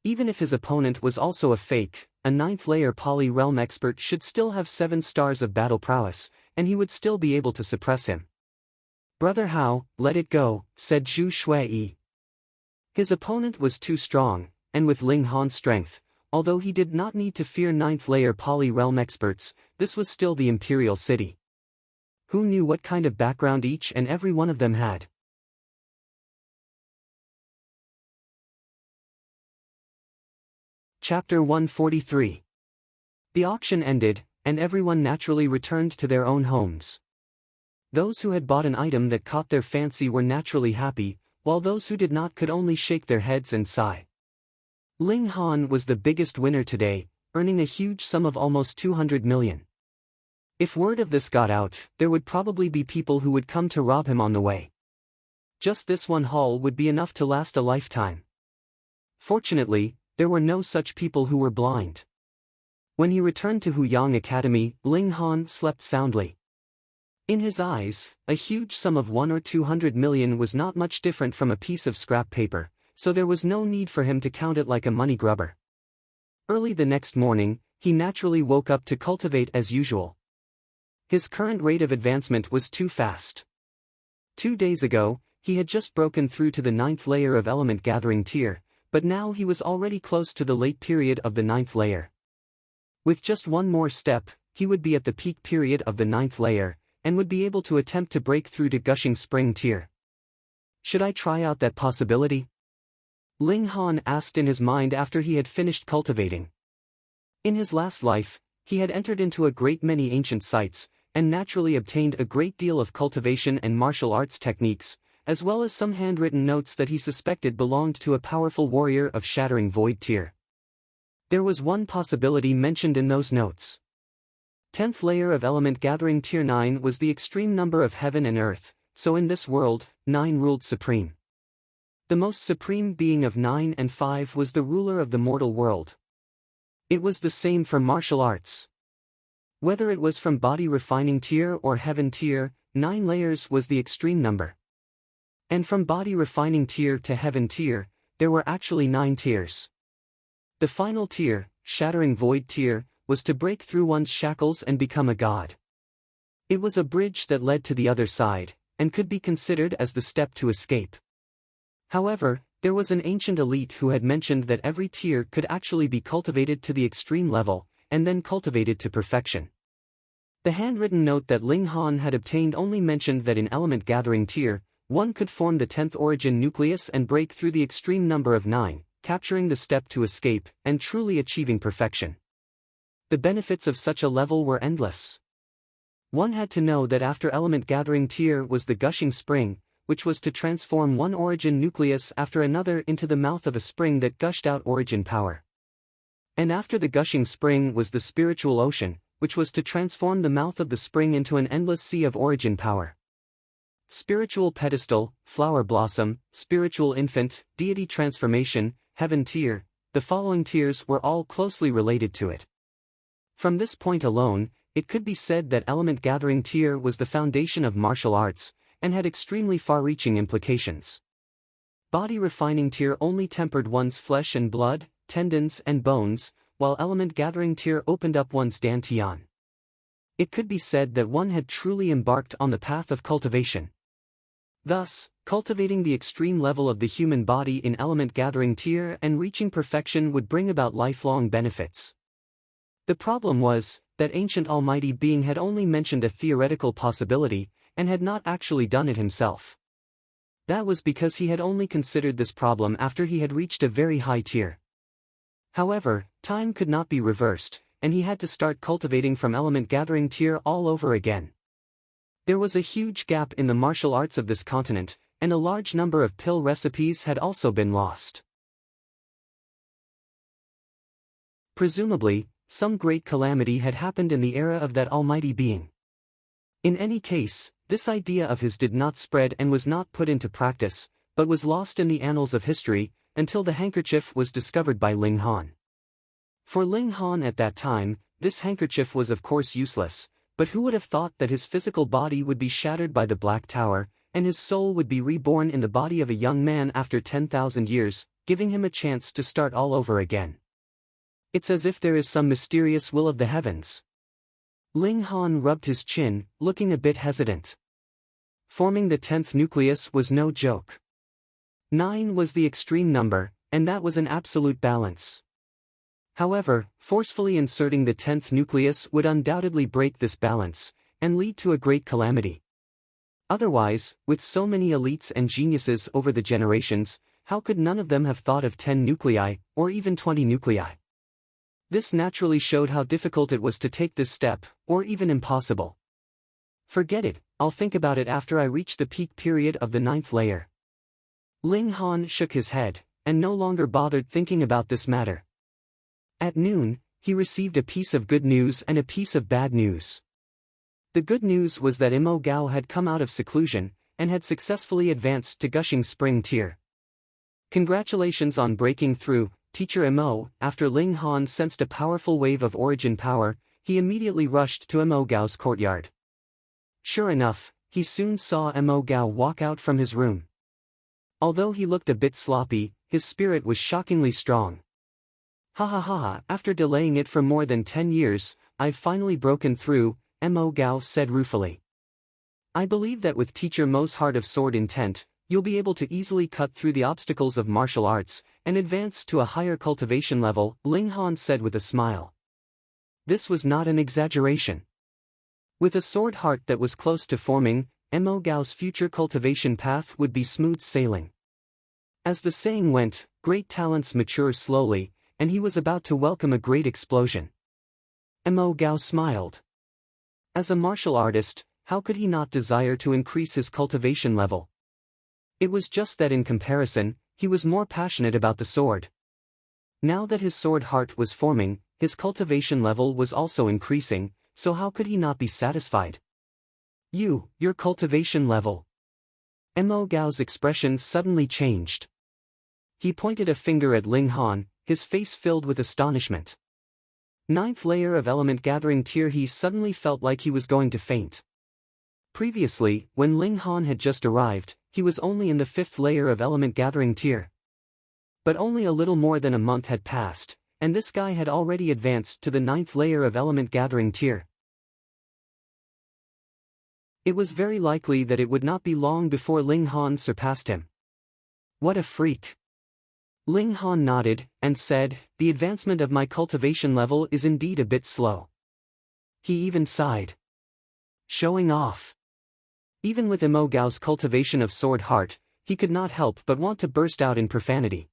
Even if his opponent was also a fake, a 9th layer poly realm expert should still have 7 stars of battle prowess, and he would still be able to suppress him. "Brother Hao, let it go," said Zhu Shuai. His opponent was too strong, and with Ling Han's strength, although he did not need to fear 9th layer poly realm experts, this was still the imperial city. Who knew what kind of background each and every one of them had? Chapter 143. The auction ended, and everyone naturally returned to their own homes. Those who had bought an item that caught their fancy were naturally happy, while those who did not could only shake their heads and sigh. Ling Han was the biggest winner today, earning a huge sum of almost 200 million. If word of this got out, there would probably be people who would come to rob him on the way. Just this one haul would be enough to last a lifetime. Fortunately, there were no such people who were blind. When he returned to Huyang Academy, Ling Han slept soundly. In his eyes, a huge sum of 1 or 200 million was not much different from a piece of scrap paper, so there was no need for him to count it like a money grubber. Early the next morning, he naturally woke up to cultivate as usual. His current rate of advancement was too fast. 2 days ago, he had just broken through to the 9th layer of element gathering tier, but now he was already close to the late period of the 9th layer. With just one more step, he would be at the peak period of the 9th layer, and would be able to attempt to break through to gushing spring tier. Should I try out that possibility? Ling Han asked in his mind after he had finished cultivating. In his last life, he had entered into a great many ancient sites, and naturally obtained a great deal of cultivation and martial arts techniques, as well as some handwritten notes that he suspected belonged to a powerful warrior of shattering void tier. There was one possibility mentioned in those notes. 10th layer of element gathering tier 9 was the extreme number of heaven and earth, so in this world, 9 ruled supreme. The most supreme being of 9 and 5 was the ruler of the mortal world. It was the same for martial arts. Whether it was from body refining tier or heaven tier, 9 layers was the extreme number. And from body refining tier to heaven tier, there were actually 9 tiers. The final tier, shattering void tier, was to break through one's shackles and become a god. It was a bridge that led to the other side, and could be considered as the step to escape. However, there was an ancient elite who had mentioned that every tier could actually be cultivated to the extreme level, and then cultivated to perfection. The handwritten note that Ling Han had obtained only mentioned that in element gathering tier, one could form the 10th origin nucleus and break through the extreme number of 9, capturing the step to escape, and truly achieving perfection. The benefits of such a level were endless. One had to know that after element gathering tier was the gushing spring, which was to transform one origin nucleus after another into the mouth of a spring that gushed out origin power. And after the gushing spring was the spiritual ocean, which was to transform the mouth of the spring into an endless sea of origin power. Spiritual pedestal, flower blossom, spiritual infant, deity transformation, heaven tier, the following tiers were all closely related to it. From this point alone, it could be said that element gathering tier was the foundation of martial arts, and had extremely far-reaching implications. Body refining tier only tempered one's flesh and blood, tendons and bones, while element gathering tier opened up one's dantian. It could be said that one had truly embarked on the path of cultivation. Thus, cultivating the extreme level of the human body in element gathering tier and reaching perfection would bring about lifelong benefits. The problem was, that ancient almighty being had only mentioned a theoretical possibility, and had not actually done it himself. That was because he had only considered this problem after he had reached a very high tier. However, time could not be reversed, and he had to start cultivating from element gathering tier all over again. There was a huge gap in the martial arts of this continent, and a large number of pill recipes had also been lost. Presumably, some great calamity had happened in the era of that almighty being. In any case, this idea of his did not spread and was not put into practice, but was lost in the annals of history, until the handkerchief was discovered by Ling Han. For Ling Han at that time, this handkerchief was of course useless, but who would have thought that his physical body would be shattered by the Black Tower, and his soul would be reborn in the body of a young man after 10,000 years, giving him a chance to start all over again. It's as if there is some mysterious will of the heavens. Ling Han rubbed his chin, looking a bit hesitant. Forming the 10th nucleus was no joke. 9 was the extreme number, and that was an absolute balance. However, forcefully inserting the 10th nucleus would undoubtedly break this balance, and lead to a great calamity. Otherwise, with so many elites and geniuses over the generations, how could none of them have thought of 10 nuclei, or even 20 nuclei? This naturally showed how difficult it was to take this step, or even impossible. Forget it, I'll think about it after I reach the peak period of the 9th layer. Ling Han shook his head, and no longer bothered thinking about this matter. At noon, he received a piece of good news and a piece of bad news. The good news was that Imo Gao had come out of seclusion, and had successfully advanced to Gushing Spring tier. Congratulations on breaking through, Teacher Imo. After Ling Han sensed a powerful wave of origin power, he immediately rushed to Imo Gao's courtyard. Sure enough, he soon saw Imo Gao walk out from his room. Although he looked a bit sloppy, his spirit was shockingly strong. Ha ha ha ha, after delaying it for more than 10 years, I've finally broken through, Imo Gao said ruefully. I believe that with Teacher Mo's Heart of Sword intent, you'll be able to easily cut through the obstacles of martial arts, and advance to a higher cultivation level, Ling Han said with a smile. This was not an exaggeration. With a sword heart that was close to forming, Imo Gao's future cultivation path would be smooth sailing. As the saying went, great talents mature slowly, and he was about to welcome a great explosion. Imo Gao smiled. As a martial artist, how could he not desire to increase his cultivation level? It was just that in comparison, he was more passionate about the sword. Now that his sword heart was forming, his cultivation level was also increasing, so how could he not be satisfied? Your cultivation level. Imo Gao's expression suddenly changed. He pointed a finger at Ling Han, his face filled with astonishment. 9th layer of element gathering tier. He suddenly felt like he was going to faint. Previously, when Ling Han had just arrived, he was only in the 5th layer of element gathering tier. But only a little more than a month had passed, and this guy had already advanced to the 9th layer of element gathering tier. It was very likely that it would not be long before Ling Han surpassed him. What a freak! Ling Han nodded, and said, the advancement of my cultivation level is indeed a bit slow. He even sighed. Showing off. Even with Imo Gao's cultivation of sword heart, he could not help but want to burst out in profanity.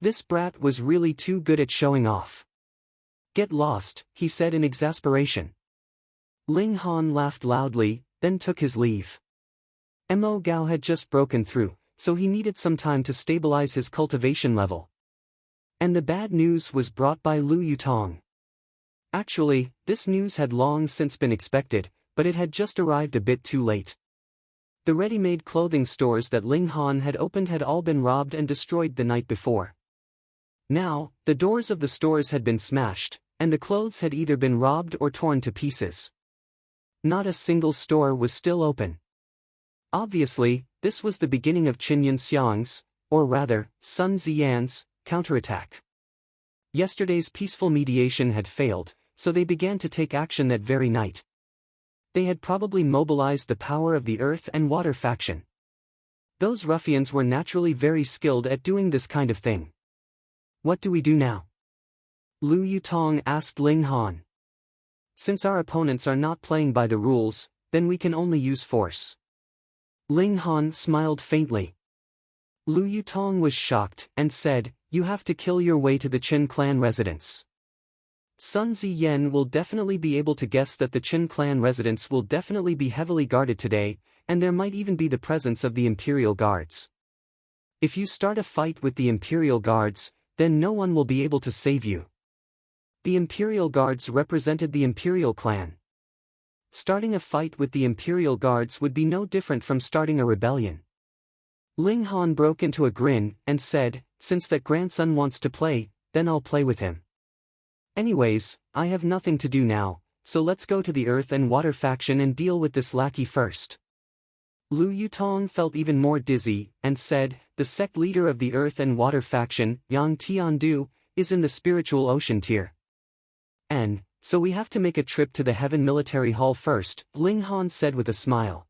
This brat was really too good at showing off. Get lost, he said in exasperation. Ling Han laughed loudly, then took his leave. Imo Gao had just broken through, so he needed some time to stabilize his cultivation level. And the bad news was brought by Lu Yutong. Actually, this news had long since been expected, but it had just arrived a bit too late. The ready-made clothing stores that Ling Han had opened had all been robbed and destroyed the night before. Now, the doors of the stores had been smashed, and the clothes had either been robbed or torn to pieces. Not a single store was still open. Obviously, this was the beginning of Qin Xiang's, or rather, Sun Ziyan's, counterattack. Yesterday's peaceful mediation had failed, so they began to take action that very night. They had probably mobilized the power of the earth and water faction. Those ruffians were naturally very skilled at doing this kind of thing. What do we do now? Lu Yutong asked Ling Han. Since our opponents are not playing by the rules, then we can only use force. Ling Han smiled faintly. Lu Yutong was shocked and said, you have to kill your way to the Qin clan residence. Sun Ziyan will definitely be able to guess that the Qin clan residence will definitely be heavily guarded today, and there might even be the presence of the Imperial Guards. If you start a fight with the Imperial Guards, then no one will be able to save you. The Imperial Guards represented the Imperial clan. Starting a fight with the Imperial Guards would be no different from starting a rebellion. Ling Han broke into a grin and said, since that grandson wants to play, then I'll play with him. Anyways, I have nothing to do now, so let's go to the Earth and Water faction and deal with this lackey first. Lu Yutong felt even more dizzy, and said, the sect leader of the Earth and Water faction, Yang Tiandu, is in the spiritual ocean tier. And, so we have to make a trip to the Heaven Military Hall first, Ling Han said with a smile.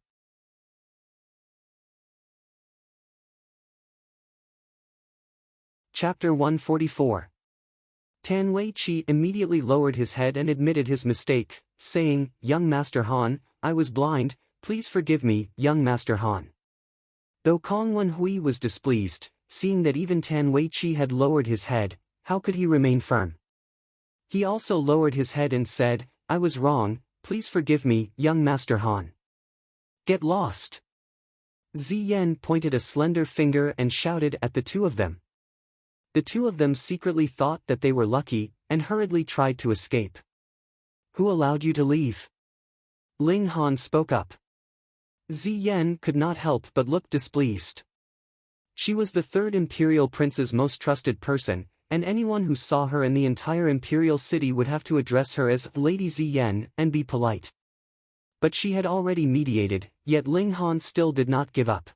Chapter 144. Tan Wei Qi immediately lowered his head and admitted his mistake, saying, young Master Han, I was blind, please forgive me, young Master Han. Though Kong Wenhui was displeased, seeing that even Tan Wei Qi had lowered his head, how could he remain firm? He also lowered his head and said, "I was wrong, please forgive me, young Master Han." "Get lost!" Ziyan pointed a slender finger and shouted at the two of them. The two of them secretly thought that they were lucky, and hurriedly tried to escape. "Who allowed you to leave?" Ling Han spoke up. Ziyan could not help but look displeased. She was the third imperial prince's most trusted person, and anyone who saw her in the entire imperial city would have to address her as Lady Ziyan and be polite. But she had already mediated, yet Ling Han still did not give up.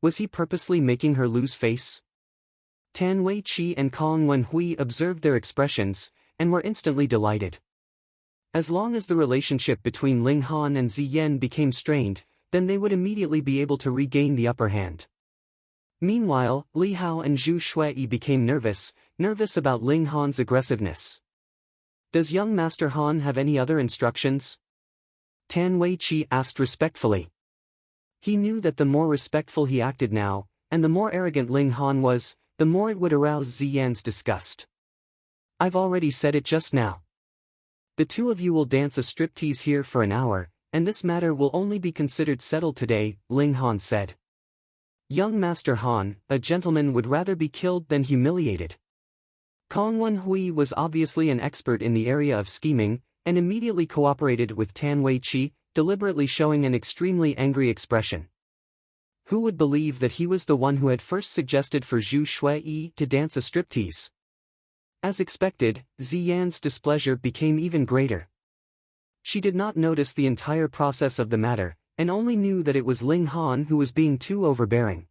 Was he purposely making her lose face? Tan Wei-chi and Kong Wenhui observed their expressions, and were instantly delighted. As long as the relationship between Ling Han and Ziyan became strained, then they would immediately be able to regain the upper hand. Meanwhile, Li Hao and Zhu Shui became nervous about Ling Han's aggressiveness. "Does young Master Han have any other instructions?" Tan Wei-chi asked respectfully. He knew that the more respectful he acted now, and the more arrogant Ling Han was, the more it would arouse Ziyan's disgust. "I've already said it just now. The two of you will dance a striptease here for an hour, and this matter will only be considered settled today," Ling Han said. Young Master Han, a gentleman, would rather be killed than humiliated. Kong Wenhui was obviously an expert in the area of scheming, and immediately cooperated with Tan Wei-chi, deliberately showing an extremely angry expression. Who would believe that he was the one who had first suggested for Zhu Shui to dance a striptease? As expected, Ziyan's displeasure became even greater. She did not notice the entire process of the matter, and only knew that it was Ling Han who was being too overbearing.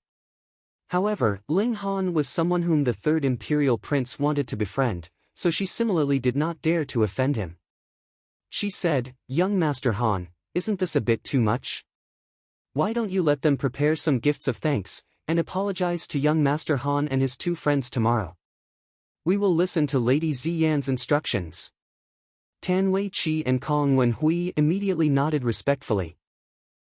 However, Ling Han was someone whom the third imperial prince wanted to befriend, so she similarly did not dare to offend him. She said, "Young Master Han, isn't this a bit too much? Why don't you let them prepare some gifts of thanks, and apologize to young Master Han and his two friends tomorrow? We will listen to Lady Ziyan's instructions." Tan Wei-chi and Kong Wenhui immediately nodded respectfully.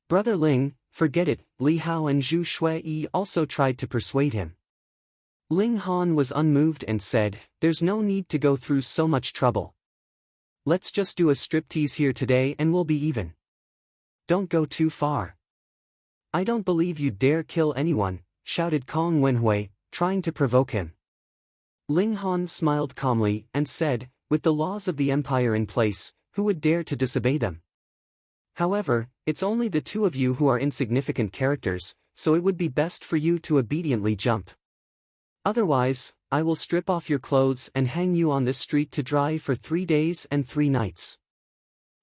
"Brother Ling, forget it," Li Hao and Zhu Shui also tried to persuade him. Ling Han was unmoved and said, "There's no need to go through so much trouble. Let's just do a striptease here today and we'll be even. Don't go too far." "I don't believe you dare kill anyone," shouted Kong Wenhui, trying to provoke him. Ling Han smiled calmly and said, "With the laws of the empire in place, who would dare to disobey them? However, it's only the two of you who are insignificant characters, so it would be best for you to obediently jump. Otherwise, I will strip off your clothes and hang you on this street to dry for 3 days and 3 nights.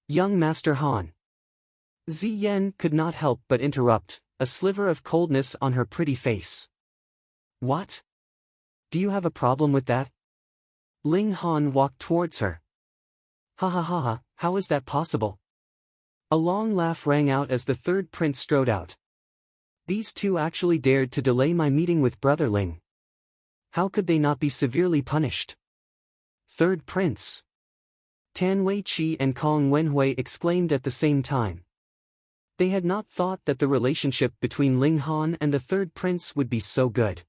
Young Master Han." Ziyan could not help but interrupt, a sliver of coldness on her pretty face. "What? Do you have a problem with that?" Ling Han walked towards her. "Ha ha ha ha, how is that possible?" A long laugh rang out as the third prince strode out. "These two actually dared to delay my meeting with Brother Ling. How could they not be severely punished?" "Third prince!" Tan Wei-chi and Kong Wenhui exclaimed at the same time. They had not thought that the relationship between Ling Han and the third prince would be so good.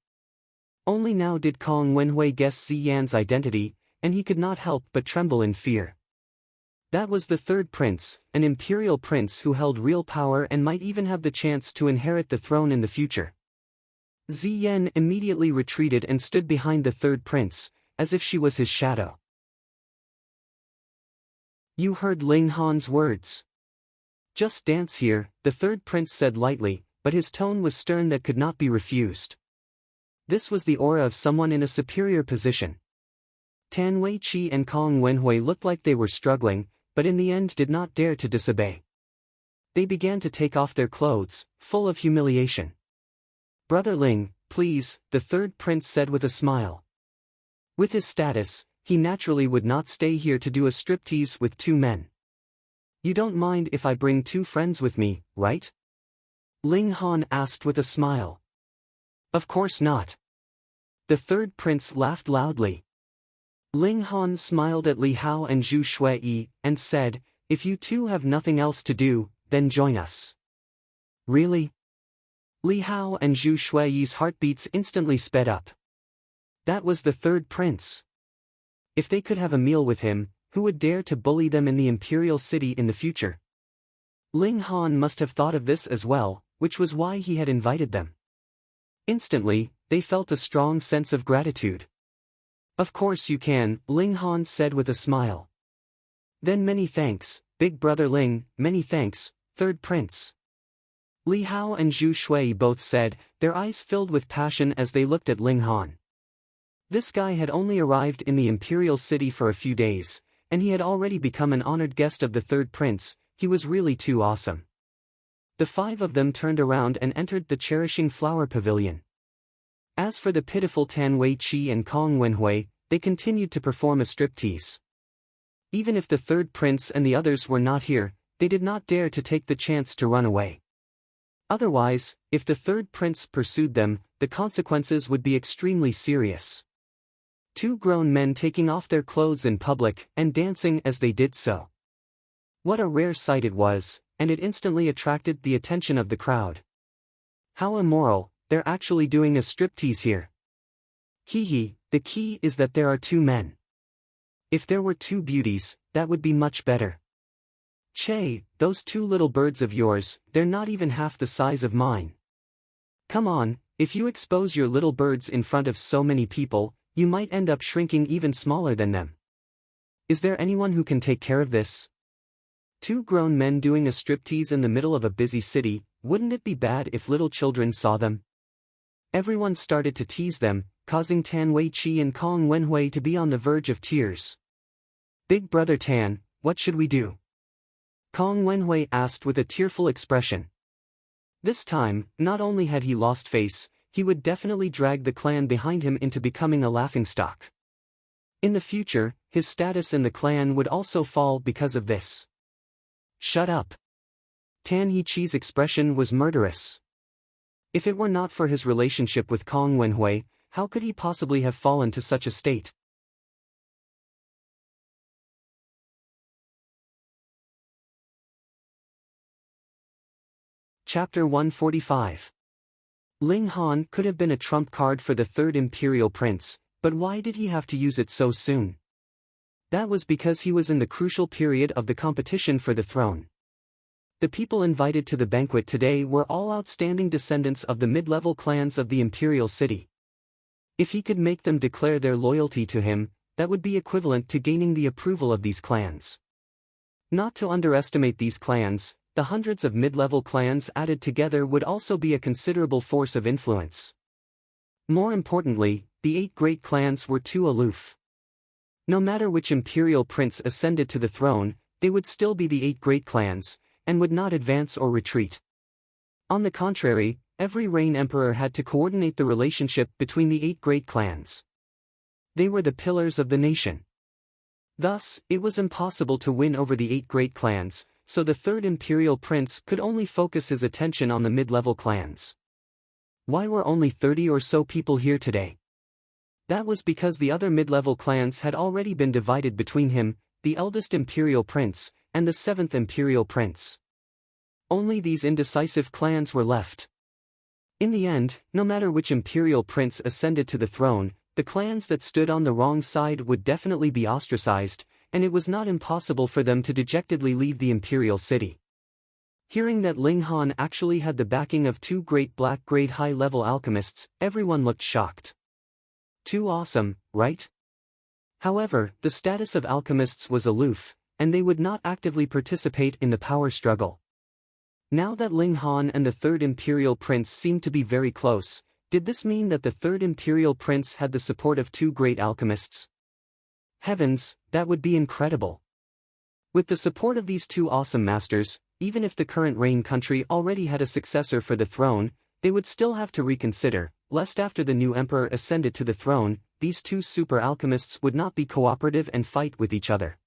Only now did Kong Wenhui guess Ziyan's identity, and he could not help but tremble in fear. That was the third prince, an imperial prince who held real power and might even have the chance to inherit the throne in the future. Ziyan immediately retreated and stood behind the third prince, as if she was his shadow. "You heard Ling Han's words. Just dance here," the third prince said lightly, but his tone was stern that could not be refused. This was the aura of someone in a superior position. Tan Wei-chi and Kong Wenhui looked like they were struggling, but in the end did not dare to disobey. They began to take off their clothes, full of humiliation. "Brother Ling, please," the third prince said with a smile. With his status, he naturally would not stay here to do a striptease with 2 men. "You don't mind if I bring 2 friends with me, right?" Ling Han asked with a smile. "Of course not." The third prince laughed loudly. Ling Han smiled at Li Hao and Zhu Shui, and said, "If you two have nothing else to do, then join us." "Really?" Li Hao and Zhu Shui's heartbeats instantly sped up. That was the third prince. If they could have a meal with him, who would dare to bully them in the imperial city in the future? Ling Han must have thought of this as well, which was why he had invited them. Instantly, they felt a strong sense of gratitude. Of course you can, Ling Han said with a smile. Then many thanks, Big Brother Ling, many thanks, Third Prince. Li Hao and Zhu Shui both said, their eyes filled with passion as they looked at Ling Han. This guy had only arrived in the imperial city for a few days, and he had already become an honored guest of the Third Prince. He was really too awesome. The five of them turned around and entered the Cherishing Flower Pavilion. As for the pitiful Tan Wei Qi and Kong Wenhui, they continued to perform a striptease. Even if the Third Prince and the others were not here, they did not dare to take the chance to run away. Otherwise, if the Third Prince pursued them, the consequences would be extremely serious. Two grown men taking off their clothes in public and dancing as they did so. What a rare sight it was, and it instantly attracted the attention of the crowd. How immoral, they're actually doing a striptease here. Hee, the key is that there are two men. If there were two beauties, that would be much better. Che, those two little birds of yours, they're not even half the size of mine. Come on, if you expose your little birds in front of so many people, you might end up shrinking even smaller than them. Is there anyone who can take care of this? Two grown men doing a striptease in the middle of a busy city, wouldn't it be bad if little children saw them? Everyone started to tease them, causing Tan Wei Qi and Kong Wenhui to be on the verge of tears. Big Brother Tan, what should we do? Kong Wenhui asked with a tearful expression. This time, not only had he lost face, he would definitely drag the clan behind him into becoming a laughingstock. In the future, his status in the clan would also fall because of this. Shut up. Tan Yiqi's expression was murderous. If it were not for his relationship with Kong Wenhui, how could he possibly have fallen to such a state? Chapter 145. Ling Han could have been a trump card for the third imperial prince, but why did he have to use it so soon? That was because he was in the crucial period of the competition for the throne. The people invited to the banquet today were all outstanding descendants of the mid-level clans of the imperial city. If he could make them declare their loyalty to him, that would be equivalent to gaining the approval of these clans. Not to underestimate these clans, the hundreds of mid-level clans added together would also be a considerable force of influence. More importantly, the 8 great clans were too aloof. No matter which imperial prince ascended to the throne, they would still be the 8 great clans, and would not advance or retreat. On the contrary, every reign emperor had to coordinate the relationship between the 8 great clans. They were the pillars of the nation. Thus, it was impossible to win over the 8 great clans, so the third imperial prince could only focus his attention on the mid-level clans. Why were only 30 or so people here today? That was because the other mid-level clans had already been divided between him, the eldest imperial prince, and the 7th imperial prince. Only these indecisive clans were left. In the end, no matter which imperial prince ascended to the throne, the clans that stood on the wrong side would definitely be ostracized, and it was not impossible for them to dejectedly leave the imperial city. Hearing that Ling Han actually had the backing of 2 great black-grade high-level alchemists, everyone looked shocked. Too awesome, right? However, the status of alchemists was aloof, and they would not actively participate in the power struggle. Now that Ling Han and the third imperial prince seemed to be very close, did this mean that the third imperial prince had the support of 2 great alchemists? Heavens, that would be incredible. With the support of these 2 awesome masters, even if the current reign country already had a successor for the throne, they would still have to reconsider, lest after the new emperor ascended to the throne, these 2 super alchemists would not be cooperative and fight with each other.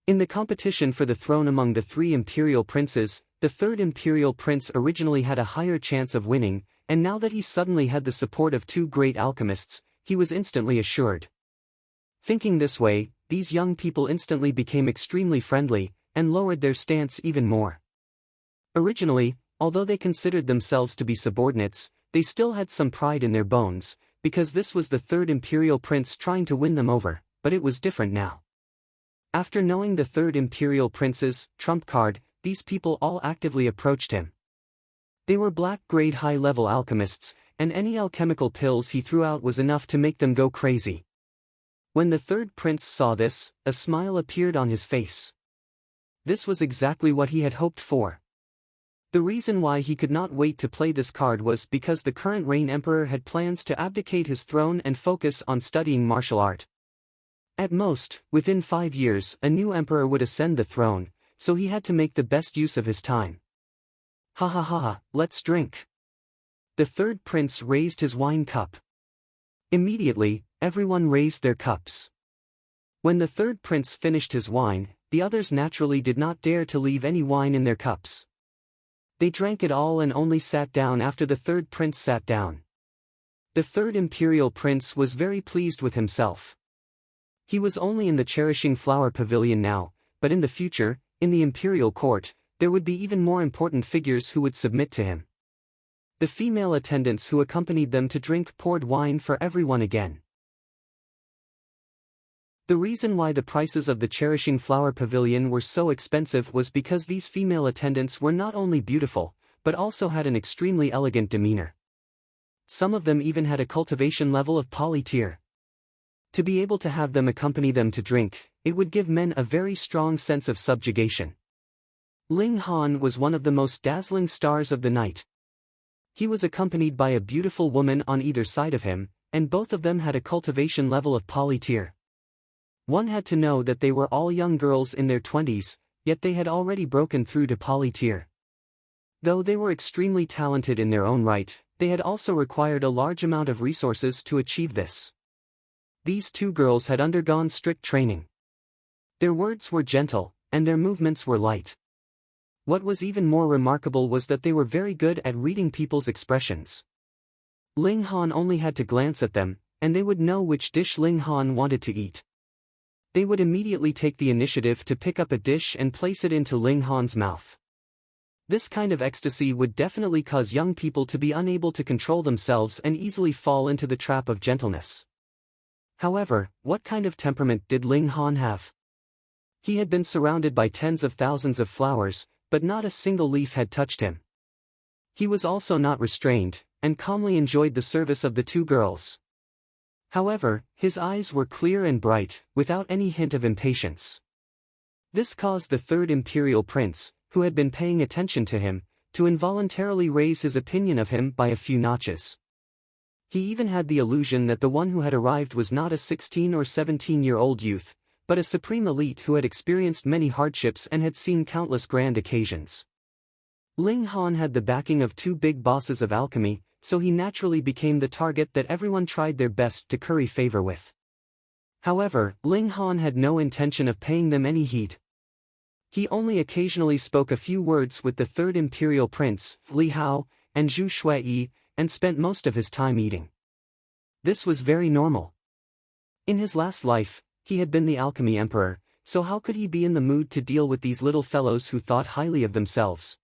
In the competition for the throne among the 3 imperial princes, the third imperial prince originally had a higher chance of winning, and now that he suddenly had the support of 2 great alchemists, he was instantly assured. Thinking this way, these young people instantly became extremely friendly, and lowered their stance even more. Originally, although they considered themselves to be subordinates, they still had some pride in their bones, because this was the third imperial prince trying to win them over, but it was different now. After knowing the third imperial prince's trump card, these people all actively approached him. They were black-grade high-level alchemists, and any alchemical pills he threw out was enough to make them go crazy. When the third prince saw this, a smile appeared on his face. This was exactly what he had hoped for. The reason why he could not wait to play this card was because the current reign emperor had plans to abdicate his throne and focus on studying martial art. At most, within 5 years, a new emperor would ascend the throne, so he had to make the best use of his time. Ha ha ha, let's drink. The third prince raised his wine cup. Immediately, everyone raised their cups. When the third prince finished his wine, the others naturally did not dare to leave any wine in their cups. They drank it all and only sat down after the third prince sat down. The third imperial prince was very pleased with himself. He was only in the Cherishing Flower Pavilion now, but in the future, in the imperial court, there would be even more important figures who would submit to him. The female attendants who accompanied them to drink poured wine for everyone again. The reason why the prices of the Cherishing Flower Pavilion were so expensive was because these female attendants were not only beautiful, but also had an extremely elegant demeanor. Some of them even had a cultivation level of poly-tier. To be able to have them accompany them to drink, it would give men a very strong sense of subjugation. Ling Han was one of the most dazzling stars of the night. He was accompanied by a beautiful woman on either side of him, and both of them had a cultivation level of poly-tier. One had to know that they were all young girls in their 20s, yet they had already broken through to poly-tier. Though they were extremely talented in their own right, they had also required a large amount of resources to achieve this. These two girls had undergone strict training. Their words were gentle, and their movements were light. What was even more remarkable was that they were very good at reading people's expressions. Ling Han only had to glance at them, and they would know which dish Ling Han wanted to eat. They would immediately take the initiative to pick up a dish and place it into Ling Han's mouth. This kind of ecstasy would definitely cause young people to be unable to control themselves and easily fall into the trap of gentleness. However, what kind of temperament did Ling Han have? He had been surrounded by tens of thousands of flowers, but not a single leaf had touched him. He was also not restrained, and calmly enjoyed the service of the two girls. However, his eyes were clear and bright, without any hint of impatience. This caused the third imperial prince, who had been paying attention to him, to involuntarily raise his opinion of him by a few notches. He even had the illusion that the one who had arrived was not a 16 or 17-year-old youth, but a supreme elite who had experienced many hardships and had seen countless grand occasions. Ling Han had the backing of two big bosses of alchemy, so he naturally became the target that everyone tried their best to curry favor with. However, Ling Han had no intention of paying them any heed. He only occasionally spoke a few words with the third imperial prince, Li Hao, and Zhu Shuiyi, and spent most of his time eating. This was very normal. In his last life, he had been the alchemy emperor, so how could he be in the mood to deal with these little fellows who thought highly of themselves?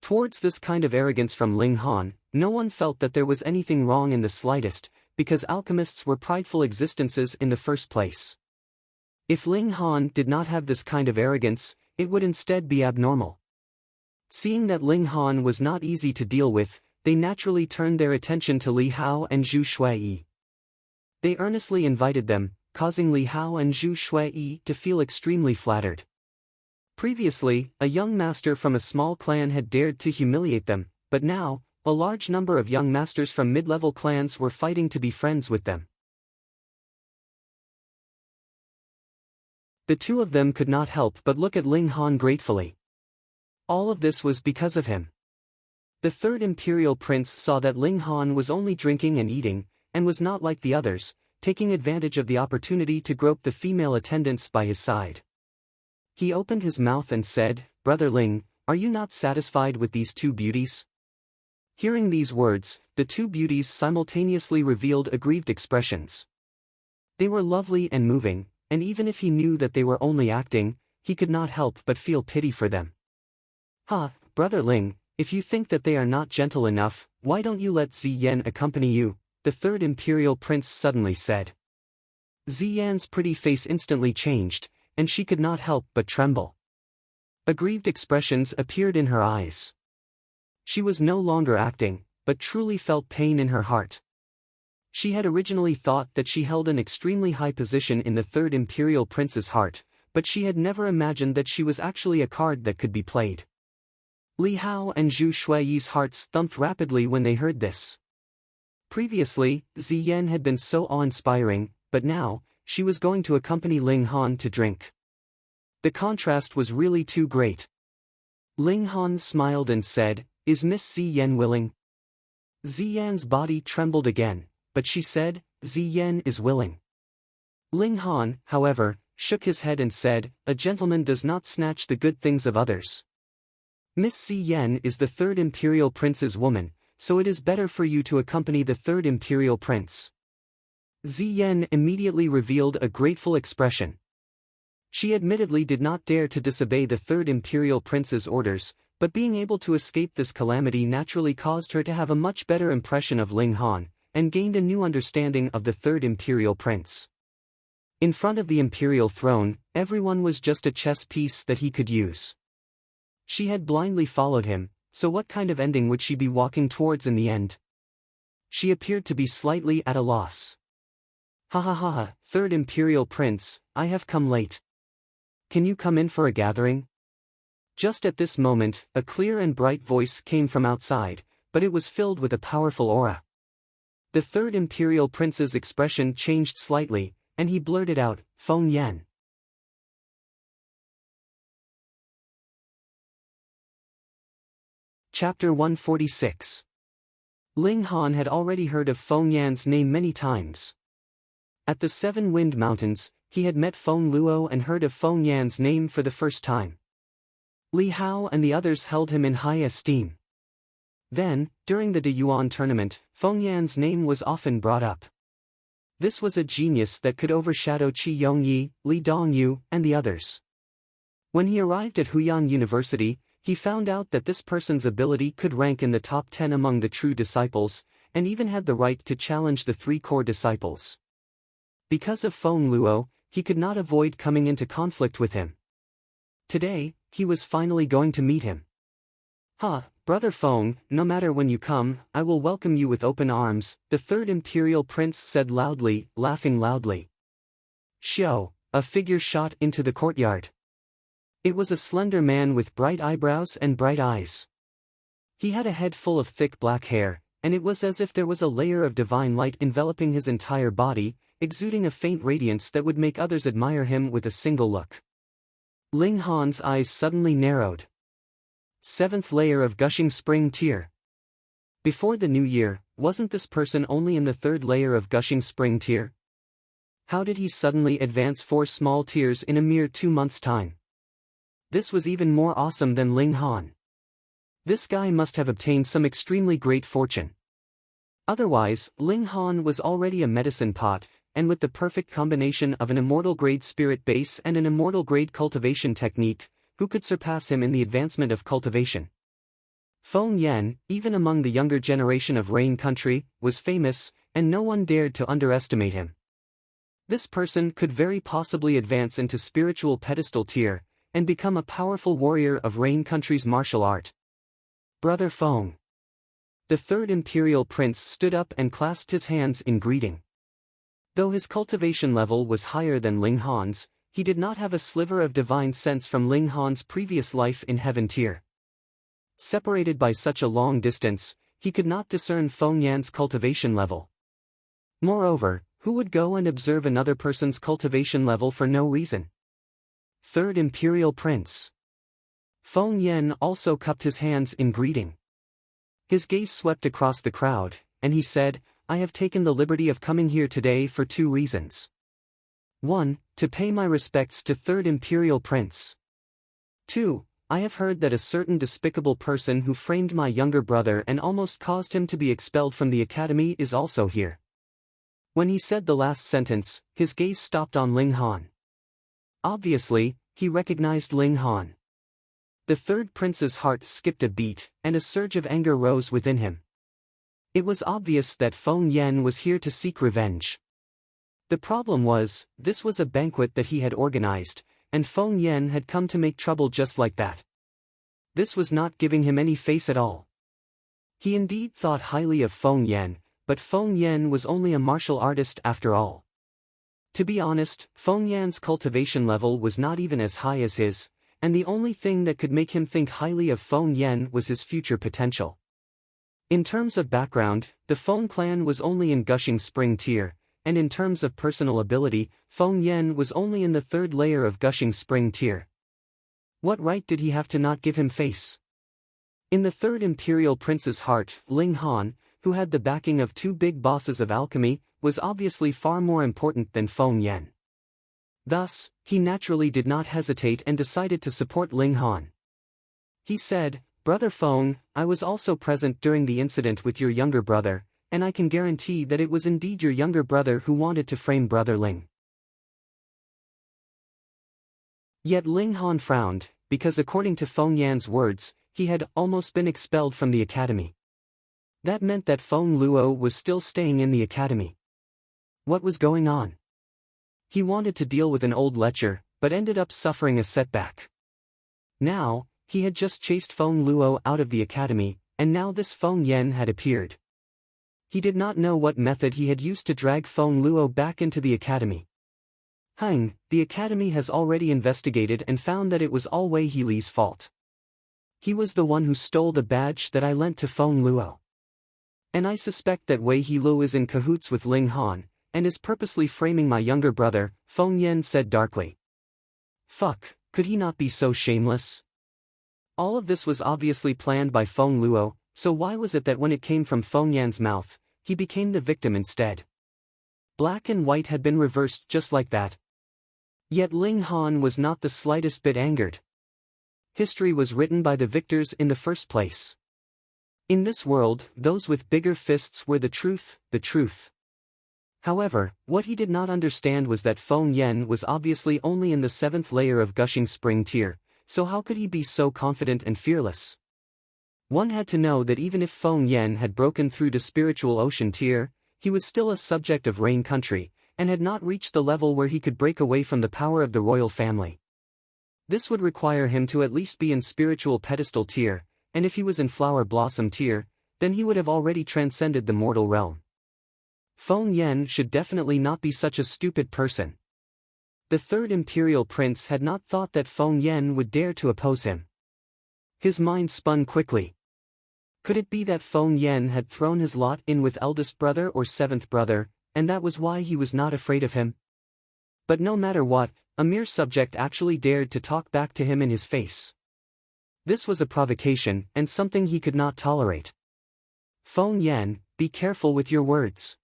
Towards this kind of arrogance from Ling Han, no one felt that there was anything wrong in the slightest, because alchemists were prideful existences in the first place. If Ling Han did not have this kind of arrogance, it would instead be abnormal. Seeing that Ling Han was not easy to deal with, they naturally turned their attention to Li Hao and Zhu Shuiyi. They earnestly invited them, causing Li Hao and Zhu Shuiyi to feel extremely flattered. Previously, a young master from a small clan had dared to humiliate them, but now, a large number of young masters from mid-level clans were fighting to be friends with them. The two of them could not help but look at Ling Han gratefully. All of this was because of him. The third imperial prince saw that Ling Han was only drinking and eating, and was not like the others, taking advantage of the opportunity to grope the female attendants by his side. He opened his mouth and said, "Brother Ling, are you not satisfied with these two beauties?" Hearing these words, the two beauties simultaneously revealed aggrieved expressions. They were lovely and moving, and even if he knew that they were only acting, he could not help but feel pity for them. "Ha, Brother Ling, if you think that they are not gentle enough, why don't you let Zi Yan accompany you?" the third imperial prince suddenly said. Ziyan's pretty face instantly changed, and she could not help but tremble. Aggrieved expressions appeared in her eyes. She was no longer acting, but truly felt pain in her heart. She had originally thought that she held an extremely high position in the third imperial prince's heart, but she had never imagined that she was actually a card that could be played. Li Hao and Zhu Shuiyi's hearts thumped rapidly when they heard this. Previously, Ziyan had been so awe-inspiring, but now, she was going to accompany Ling Han to drink. The contrast was really too great. Ling Han smiled and said, "Is Miss Ziyan willing?" Ziyan's body trembled again, but she said, "Ziyan is willing." Ling Han, however, shook his head and said, "A gentleman does not snatch the good things of others. Miss Ziyan is the third imperial prince's woman, so it is better for you to accompany the third imperial prince." Ziyan immediately revealed a grateful expression. She admittedly did not dare to disobey the third imperial prince's orders, but being able to escape this calamity naturally caused her to have a much better impression of Ling Han, and gained a new understanding of the third imperial prince. In front of the imperial throne, everyone was just a chess piece that he could use. She had blindly followed him, so what kind of ending would she be walking towards in the end? She appeared to be slightly at a loss. "Ha ha ha ha, third imperial prince, I have come late. Can you come in for a gathering?" Just at this moment, a clear and bright voice came from outside, but it was filled with a powerful aura. The third imperial prince's expression changed slightly, and he blurted out, "Feng Yan." Chapter 146. Ling Han had already heard of Feng Yan's name many times. At the Seven Wind Mountains, he had met Feng Luo and heard of Feng Yan's name for the first time. Li Hao and the others held him in high esteem. Then, during the De Yuan tournament, Feng Yan's name was often brought up. This was a genius that could overshadow Qi Yongyi, Li Dongyu, and the others. When he arrived at Huyan University, he found out that this person's ability could rank in the top 10 among the true disciples, and even had the right to challenge the three core disciples. Because of Feng Luo, he could not avoid coming into conflict with him. Today, he was finally going to meet him. "Ha, Brother Feng, no matter when you come, I will welcome you with open arms," the third imperial prince said loudly, laughing loudly. Xiao, a figure shot into the courtyard. It was a slender man with bright eyebrows and bright eyes. He had a head full of thick black hair, and it was as if there was a layer of divine light enveloping his entire body, exuding a faint radiance that would make others admire him with a single look. Ling Han's eyes suddenly narrowed. Seventh layer of gushing spring tear. Before the new year, wasn't this person only in the third layer of gushing spring tear? How did he suddenly advance 4 small tiers in a mere 2 months' time? This was even more awesome than Ling Han. This guy must have obtained some extremely great fortune. Otherwise, Ling Han was already a medicine pot, and with the perfect combination of an immortal-grade spirit base and an immortal-grade cultivation technique, who could surpass him in the advancement of cultivation? Feng Yan, even among the younger generation of Rain Country, was famous, and no one dared to underestimate him. This person could very possibly advance into spiritual pedestal tier, and become a powerful warrior of Rain Country's martial art. "Brother Feng." The third imperial prince stood up and clasped his hands in greeting. Though his cultivation level was higher than Ling Han's, he did not have a sliver of divine sense from Ling Han's previous life in Heaven tier. Separated by such a long distance, he could not discern Feng Yan's cultivation level. Moreover, who would go and observe another person's cultivation level for no reason? Third imperial prince. Feng Yan also cupped his hands in greeting. His gaze swept across the crowd, and he said, "I have taken the liberty of coming here today for 2 reasons. 1. To pay my respects to third imperial prince. 2. I have heard that a certain despicable person who framed my younger brother and almost caused him to be expelled from the academy is also here." When he said the last sentence, his gaze stopped on Ling Han. Obviously, he recognized Ling Han. The third prince's heart skipped a beat, and a surge of anger rose within him. It was obvious that Feng Yan was here to seek revenge. The problem was, this was a banquet that he had organized, and Feng Yan had come to make trouble just like that. This was not giving him any face at all. He indeed thought highly of Feng Yan, but Feng Yan was only a martial artist after all. To be honest, Feng Yan's cultivation level was not even as high as his, and the only thing that could make him think highly of Feng Yan was his future potential. In terms of background, the Feng clan was only in Gushing Spring tier, and in terms of personal ability, Feng Yan was only in the 3rd layer of Gushing Spring tier. What right did he have to not give him face? In the 3rd Imperial Prince's heart, Ling Han, who had the backing of 2 big bosses of alchemy, was obviously far more important than Feng Yan. Thus, he naturally did not hesitate and decided to support Ling Han. He said, "Brother Feng, I was also present during the incident with your younger brother, and I can guarantee that it was indeed your younger brother who wanted to frame Brother Ling." Yet Ling Han frowned, because according to Feng Yan's words, he had almost been expelled from the academy. That meant that Feng Luo was still staying in the academy. What was going on? He wanted to deal with an old lecher, but ended up suffering a setback. Now, he had just chased Feng Luo out of the academy, and now this Feng Yan had appeared. He did not know what method he had used to drag Feng Luo back into the academy. The academy has already investigated and found that it was all Wei He Li's fault. He was the one who stole the badge that I lent to Feng Luo. And I suspect that Wei He Lu is in cahoots with Ling Han, and is purposely framing my younger brother, Feng Yan said darkly. Fuck, could he not be so shameless? All of this was obviously planned by Feng Luo, so why was it that when it came from Feng Yan's mouth, he became the victim instead? Black and white had been reversed just like that. Yet Ling Han was not the slightest bit angered. History was written by the victors in the first place. In this world, those with bigger fists were the truth. However, what he did not understand was that Feng Yan was obviously only in the 7th layer of Gushing Spring tier, so how could he be so confident and fearless? One had to know that even if Feng Yan had broken through to Spiritual Ocean tier, he was still a subject of Rain Country, and had not reached the level where he could break away from the power of the royal family. This would require him to at least be in Spiritual Pedestal tier, and if he was in Flower Blossom tier, then he would have already transcended the mortal realm. Feng Yan should definitely not be such a stupid person. The 3rd Imperial Prince had not thought that Feng Yan would dare to oppose him. His mind spun quickly. Could it be that Feng Yan had thrown his lot in with eldest brother or 7th brother, and that was why he was not afraid of him? But no matter what, a mere subject actually dared to talk back to him in his face. This was a provocation, and something he could not tolerate. Feng Yan, be careful with your words.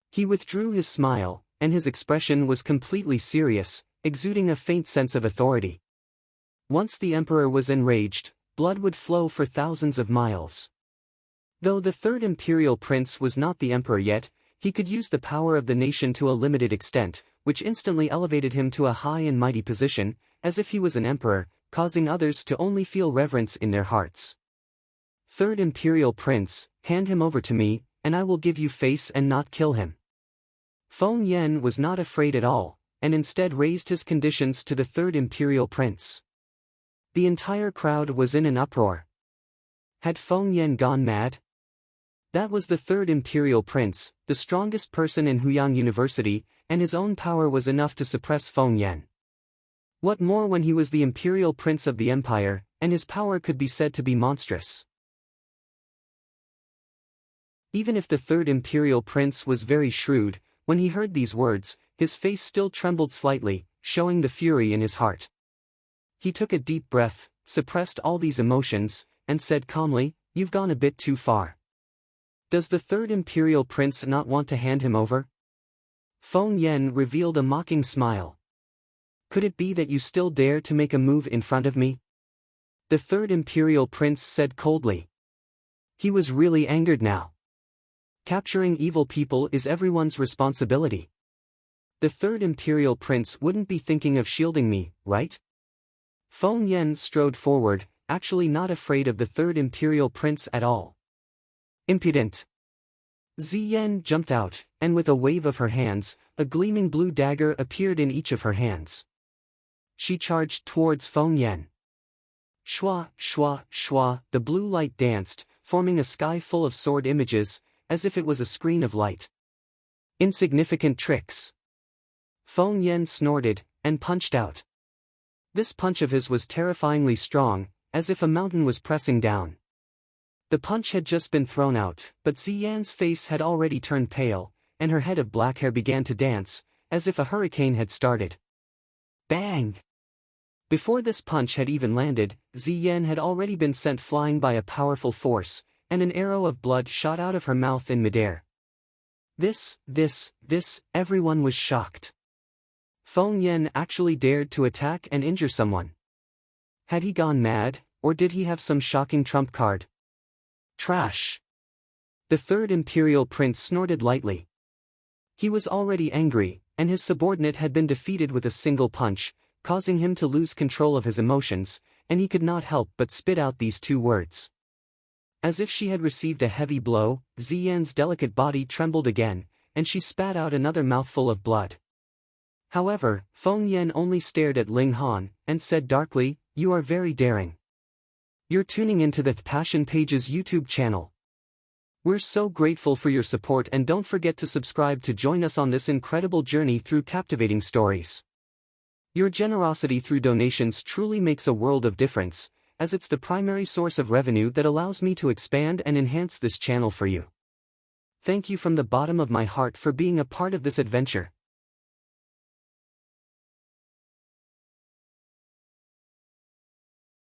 He withdrew his smile, and his expression was completely serious, exuding a faint sense of authority. Once the emperor was enraged, blood would flow for thousands of miles. Though the 3rd Imperial Prince was not the emperor yet, he could use the power of the nation to a limited extent, which instantly elevated him to a high and mighty position, as if he was an emperor, causing others to only feel reverence in their hearts. 3rd Imperial Prince, hand him over to me, and I will give you face and not kill him. Feng Yan was not afraid at all, and instead raised his conditions to the 3rd Imperial Prince. The entire crowd was in an uproar. Had Feng Yan gone mad? That was the 3rd Imperial Prince, the strongest person in Huyang University, and his own power was enough to suppress Feng Yan. What more when he was the Imperial Prince of the Empire, and his power could be said to be monstrous. Even if the 3rd Imperial Prince was very shrewd, when he heard these words, his face still trembled slightly, showing the fury in his heart. He took a deep breath, suppressed all these emotions, and said calmly, "You've gone a bit too far. Does the 3rd Imperial Prince not want to hand him over?" Feng Yan revealed a mocking smile. "Could it be that you still dare to make a move in front of me?" The 3rd Imperial Prince said coldly. He was really angered now. Capturing evil people is everyone's responsibility. The 3rd Imperial Prince wouldn't be thinking of shielding me, right? Feng Yan strode forward, actually not afraid of the 3rd Imperial Prince at all. Impudent! Ziyan jumped out, and with a wave of her hands, a gleaming blue dagger appeared in each of her hands. She charged towards Feng Yan. Shwa, shwa, shwa, the blue light danced, forming a sky full of sword images, as if it was a screen of light. Insignificant tricks. Feng Yan snorted, and punched out. This punch of his was terrifyingly strong, as if a mountain was pressing down. The punch had just been thrown out, but Ziyan's face had already turned pale, and her head of black hair began to dance, as if a hurricane had started. Bang! Before this punch had even landed, Ziyan had already been sent flying by a powerful force, and an arrow of blood shot out of her mouth in midair. Everyone was shocked. Feng Yan actually dared to attack and injure someone. Had he gone mad, or did he have some shocking trump card? Trash! The third imperial prince snorted lightly. He was already angry, and his subordinate had been defeated with a single punch, causing him to lose control of his emotions, and he could not help but spit out these two words. As if she had received a heavy blow, Ziyan's delicate body trembled again, and she spat out another mouthful of blood. However, Feng Yan only stared at Ling Han, and said darkly, "You are very daring. You're tuning into the Passion Pages YouTube channel. We're so grateful for your support, and don't forget to subscribe to join us on this incredible journey through captivating stories. Your generosity through donations truly makes a world of difference, as it's the primary source of revenue that allows me to expand and enhance this channel for you. Thank you from the bottom of my heart for being a part of this adventure.